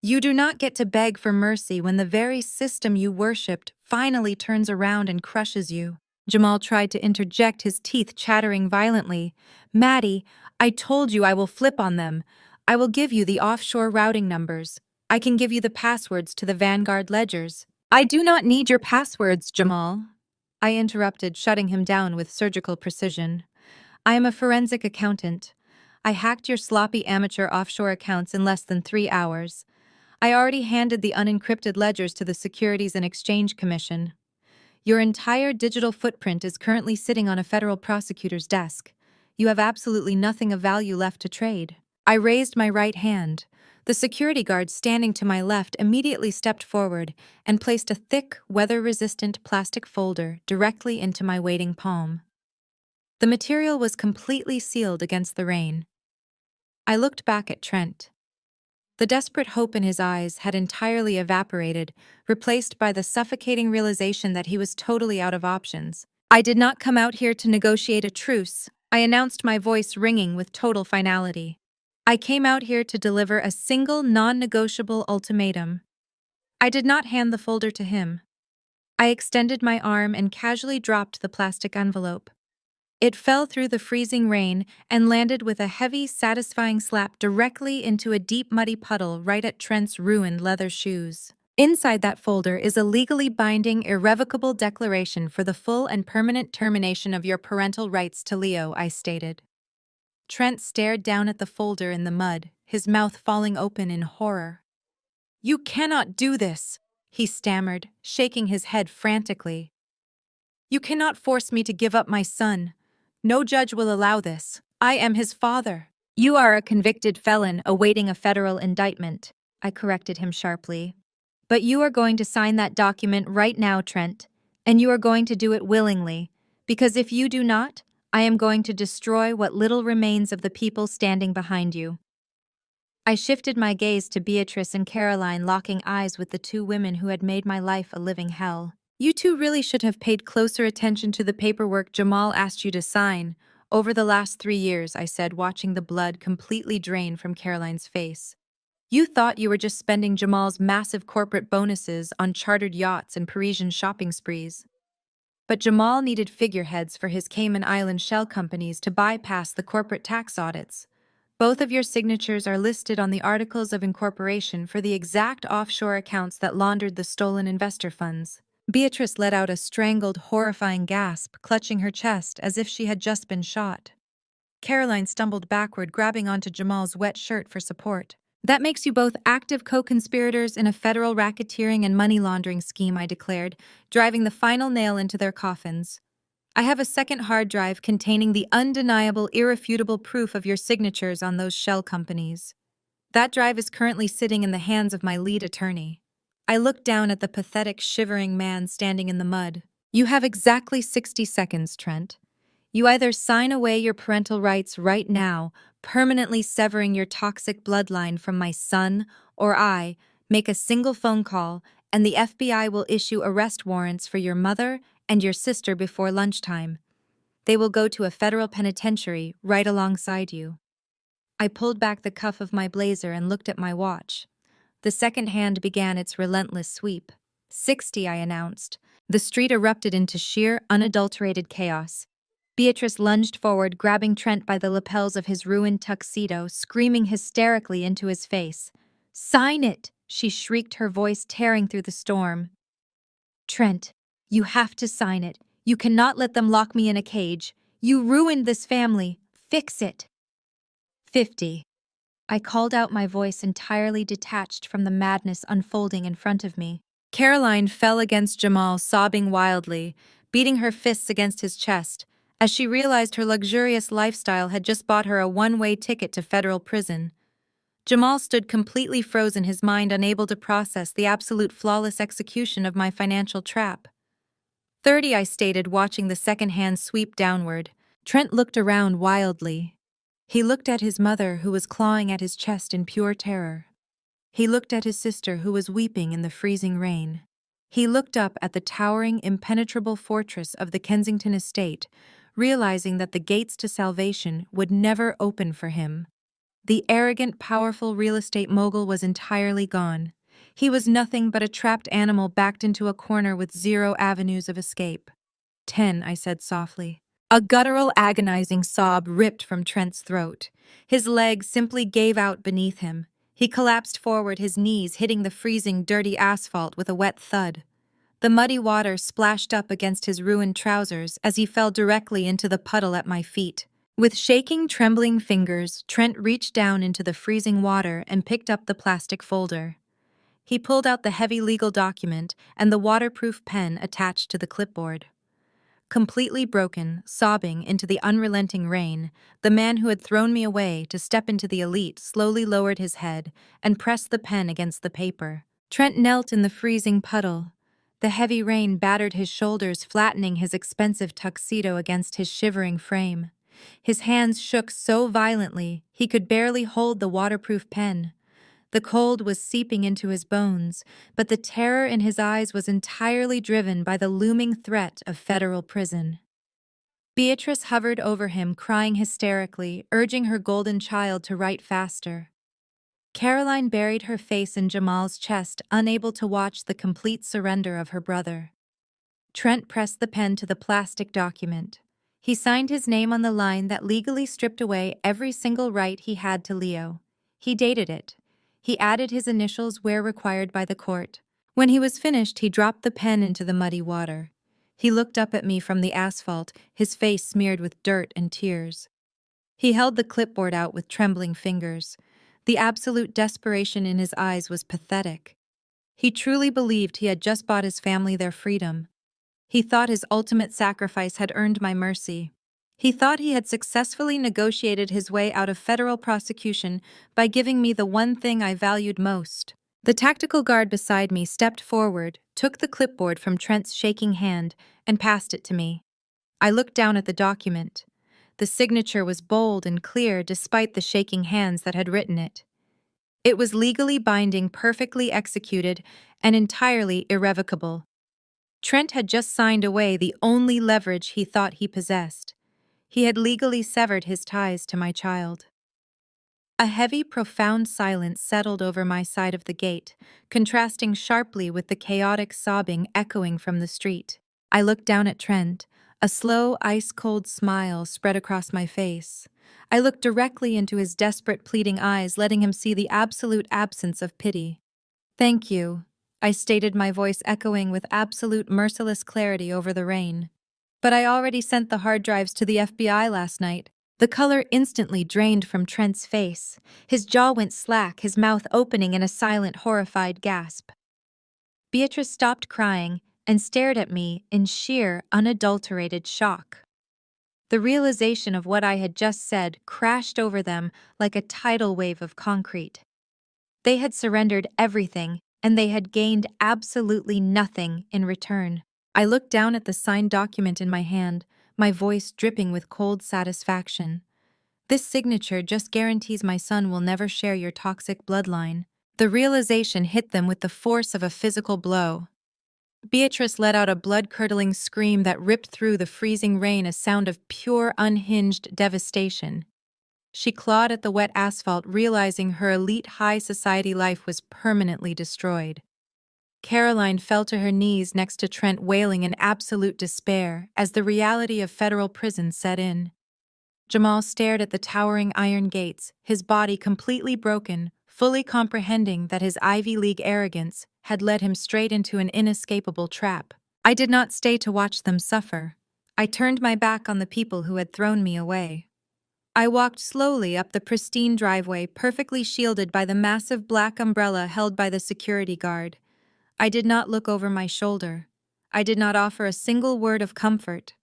You do not get to beg for mercy when the very system you worshipped finally turns around and crushes you. Jamal tried to interject, his teeth chattering violently. Maddie, I told you I will flip on them. I will give you the offshore routing numbers. I can give you the passwords to the Vanguard ledgers. I do not need your passwords, Jamal, I interrupted, shutting him down with surgical precision. I am a forensic accountant. I hacked your sloppy amateur offshore accounts in less than 3 hours. I already handed the unencrypted ledgers to the Securities and Exchange Commission. Your entire digital footprint is currently sitting on a federal prosecutor's desk. You have absolutely nothing of value left to trade. I raised my right hand. The security guard standing to my left immediately stepped forward and placed a thick, weather-resistant plastic folder directly into my waiting palm. The material was completely sealed against the rain. I looked back at Trent. The desperate hope in his eyes had entirely evaporated, replaced by the suffocating realization that he was totally out of options. I did not come out here to negotiate a truce, I announced, my voice ringing with total finality. I came out here to deliver a single, non-negotiable ultimatum. I did not hand the folder to him. I extended my arm and casually dropped the plastic envelope. It fell through the freezing rain and landed with a heavy, satisfying slap directly into a deep, muddy puddle right at Trent's ruined leather shoes. Inside that folder is a legally binding, irrevocable declaration for the full and permanent termination of your parental rights to Leo, I stated. Trent stared down at the folder in the mud, his mouth falling open in horror. You cannot do this, he stammered, shaking his head frantically. You cannot force me to give up my son. No judge will allow this. I am his father. You are a convicted felon awaiting a federal indictment, I corrected him sharply. But you are going to sign that document right now, Trent, and you are going to do it willingly. Because if you do not, I am going to destroy what little remains of the people standing behind you. I shifted my gaze to Beatrice and Caroline, locking eyes with the two women who had made my life a living hell. You two really should have paid closer attention to the paperwork Jamal asked you to sign. Over the last 3 years, I said, watching the blood completely drain from Caroline's face. You thought you were just spending Jamal's massive corporate bonuses on chartered yachts and Parisian shopping sprees. But Jamal needed figureheads for his Cayman Island shell companies to bypass the corporate tax audits. Both of your signatures are listed on the articles of incorporation for the exact offshore accounts that laundered the stolen investor funds. Beatrice let out a strangled, horrifying gasp, clutching her chest as if she had just been shot. Caroline stumbled backward, grabbing onto Jamal's wet shirt for support. That makes you both active co-conspirators in a federal racketeering and money laundering scheme, I declared, driving the final nail into their coffins. I have a second hard drive containing the undeniable, irrefutable proof of your signatures on those shell companies. That drive is currently sitting in the hands of my lead attorney. I looked down at the pathetic, shivering man standing in the mud. You have exactly 60 seconds, Trent. You either sign away your parental rights right now, permanently severing your toxic bloodline from my son, or I make a single phone call and the FBI will issue arrest warrants for your mother and your sister before lunchtime. They will go to a federal penitentiary right alongside you. I pulled back the cuff of my blazer and looked at my watch. The second hand began its relentless sweep. 60, I announced. The street erupted into sheer, unadulterated chaos. Beatrice lunged forward, grabbing Trent by the lapels of his ruined tuxedo, screaming hysterically into his face. "Sign it!" she shrieked, her voice tearing through the storm. "Trent, you have to sign it. You cannot let them lock me in a cage. You ruined this family. Fix it." 50. I called out, my voice entirely detached from the madness unfolding in front of me. Caroline fell against Jamal, sobbing wildly, beating her fists against his chest, as she realized her luxurious lifestyle had just bought her a one-way ticket to federal prison. Jamal stood completely frozen, his mind unable to process the absolute flawless execution of my financial trap. 30, I stated, watching the second hand sweep downward. Trent looked around wildly. He looked at his mother, who was clawing at his chest in pure terror. He looked at his sister, who was weeping in the freezing rain. He looked up at the towering, impenetrable fortress of the Kensington estate, realizing that the gates to salvation would never open for him. The arrogant, powerful real estate mogul was entirely gone. He was nothing but a trapped animal backed into a corner with zero avenues of escape. 10, I said softly. A guttural, agonizing sob ripped from Trent's throat. His legs simply gave out beneath him. He collapsed forward, his knees hitting the freezing, dirty asphalt with a wet thud. The muddy water splashed up against his ruined trousers as he fell directly into the puddle at my feet. With shaking, trembling fingers, Trent reached down into the freezing water and picked up the plastic folder. He pulled out the heavy legal document and the waterproof pen attached to the clipboard. Completely broken, sobbing into the unrelenting rain, the man who had thrown me away to step into the elite slowly lowered his head and pressed the pen against the paper. Trent knelt in the freezing puddle. The heavy rain battered his shoulders, flattening his expensive tuxedo against his shivering frame. His hands shook so violently he could barely hold the waterproof pen. The cold was seeping into his bones, but the terror in his eyes was entirely driven by the looming threat of federal prison. Beatrice hovered over him, crying hysterically, urging her golden child to write faster. Caroline buried her face in Jamal's chest, unable to watch the complete surrender of her brother. Trent pressed the pen to the plastic document. He signed his name on the line that legally stripped away every single right he had to Leo. He dated it. He added his initials where required by the court. When he was finished, he dropped the pen into the muddy water. He looked up at me from the asphalt, his face smeared with dirt and tears. He held the clipboard out with trembling fingers. The absolute desperation in his eyes was pathetic. He truly believed he had just bought his family their freedom. He thought his ultimate sacrifice had earned my mercy. He thought he had successfully negotiated his way out of federal prosecution by giving me the one thing I valued most. The tactical guard beside me stepped forward, took the clipboard from Trent's shaking hand, and passed it to me. I looked down at the document. The signature was bold and clear despite the shaking hands that had written it. It was legally binding, perfectly executed, and entirely irrevocable. Trent had just signed away the only leverage he thought he possessed. He had legally severed his ties to my child. A heavy, profound silence settled over my side of the gate, contrasting sharply with the chaotic sobbing echoing from the street. I looked down at Trent. A slow, ice-cold smile spread across my face. I looked directly into his desperate, pleading eyes, letting him see the absolute absence of pity. "Thank you," I stated, my voice echoing with absolute merciless clarity over the rain. "But I already sent the hard drives to the FBI last night." The color instantly drained from Trent's face. His jaw went slack, his mouth opening in a silent, horrified gasp. Beatrice stopped crying and stared at me in sheer, unadulterated shock. The realization of what I had just said crashed over them like a tidal wave of concrete. They had surrendered everything, and they had gained absolutely nothing in return. I looked down at the signed document in my hand, my voice dripping with cold satisfaction. "This signature just guarantees my son will never share your toxic bloodline." The realization hit them with the force of a physical blow. Beatrice let out a blood-curdling scream that ripped through the freezing rain, a sound of pure, unhinged devastation. She clawed at the wet asphalt, realizing her elite high society life was permanently destroyed. Caroline fell to her knees next to Trent, wailing in absolute despair as the reality of federal prison set in. Jamal stared at the towering iron gates, his body completely broken, fully comprehending that his Ivy League arrogance had led him straight into an inescapable trap. I did not stay to watch them suffer. I turned my back on the people who had thrown me away. I walked slowly up the pristine driveway, perfectly shielded by the massive black umbrella held by the security guard. I did not look over my shoulder. I did not offer a single word of comfort.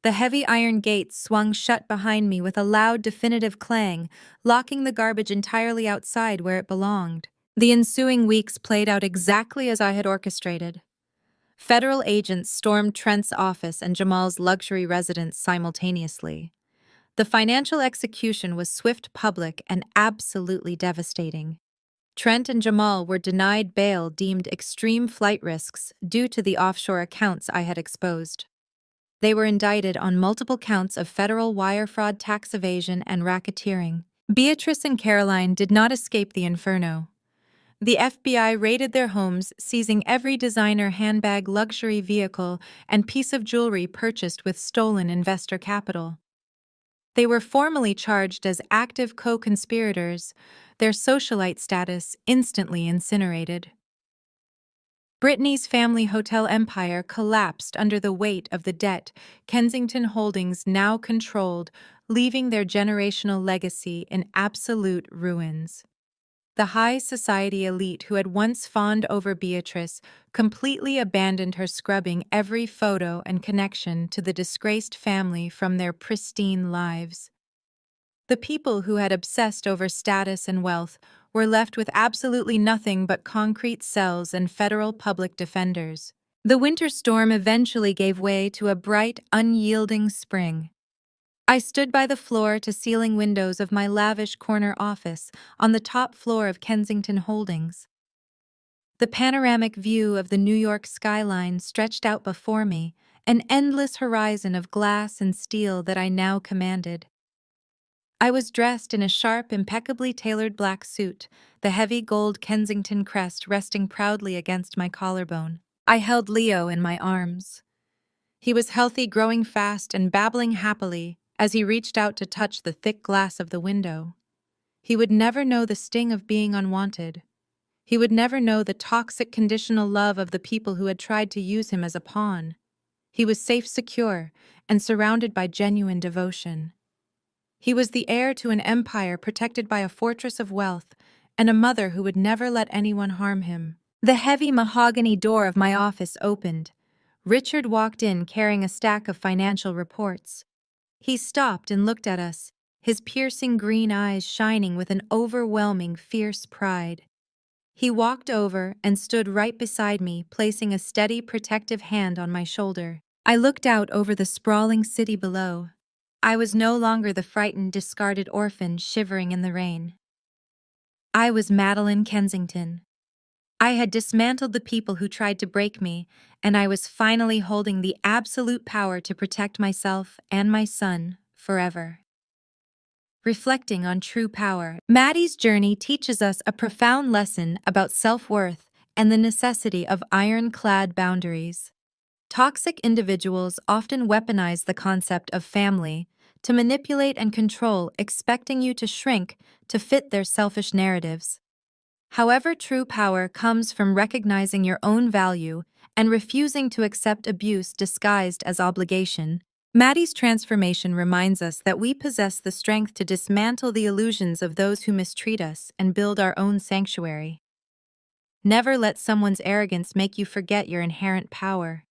The heavy iron gates swung shut behind me with a loud, definitive clang, locking the garbage entirely outside where it belonged. The ensuing weeks played out exactly as I had orchestrated. Federal agents stormed Trent's office and Jamal's luxury residence simultaneously. The financial execution was swift, public, and absolutely devastating. Trent and Jamal were denied bail, deemed extreme flight risks due to the offshore accounts I had exposed. They were indicted on multiple counts of federal wire fraud, tax evasion, and racketeering. Beatrice and Caroline did not escape the inferno. The FBI raided their homes, seizing every designer handbag, luxury vehicle, and piece of jewelry purchased with stolen investor capital. They were formally charged as active co-conspirators, their socialite status instantly incinerated. Brittany's family hotel empire collapsed under the weight of the debt Kensington Holdings now controlled, leaving their generational legacy in absolute ruins. The high society elite who had once fawned over Beatrice completely abandoned her, scrubbing every photo and connection to the disgraced family from their pristine lives. The people who had obsessed over status and wealth were left with absolutely nothing but concrete cells and federal public defenders. The winter storm eventually gave way to a bright, unyielding spring. I stood by the floor-to-ceiling windows of my lavish corner office on the top floor of Kensington Holdings. The panoramic view of the New York skyline stretched out before me, an endless horizon of glass and steel that I now commanded. I was dressed in a sharp, impeccably tailored black suit, the heavy gold Kensington crest resting proudly against my collarbone. I held Leo in my arms. He was healthy, growing fast, and babbling happily as he reached out to touch the thick glass of the window. He would never know the sting of being unwanted. He would never know the toxic conditional love of the people who had tried to use him as a pawn. He was safe, secure, and surrounded by genuine devotion. He was the heir to an empire protected by a fortress of wealth, and a mother who would never let anyone harm him. The heavy mahogany door of my office opened. Richard walked in carrying a stack of financial reports. He stopped and looked at us, his piercing green eyes shining with an overwhelming, fierce pride. He walked over and stood right beside me, placing a steady, protective hand on my shoulder. I looked out over the sprawling city below. I was no longer the frightened, discarded orphan shivering in the rain. I was Madeline Kensington. I had dismantled the people who tried to break me, and I was finally holding the absolute power to protect myself and my son forever. Reflecting on true power, Maddie's journey teaches us a profound lesson about self-worth and the necessity of ironclad boundaries. Toxic individuals often weaponize the concept of family to manipulate and control, expecting you to shrink to fit their selfish narratives. However, true power comes from recognizing your own value and refusing to accept abuse disguised as obligation. Maddie's transformation reminds us that we possess the strength to dismantle the illusions of those who mistreat us and build our own sanctuary. Never let someone's arrogance make you forget your inherent power.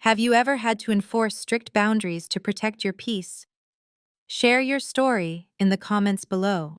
Have you ever had to enforce strict boundaries to protect your peace? Share your story in the comments below.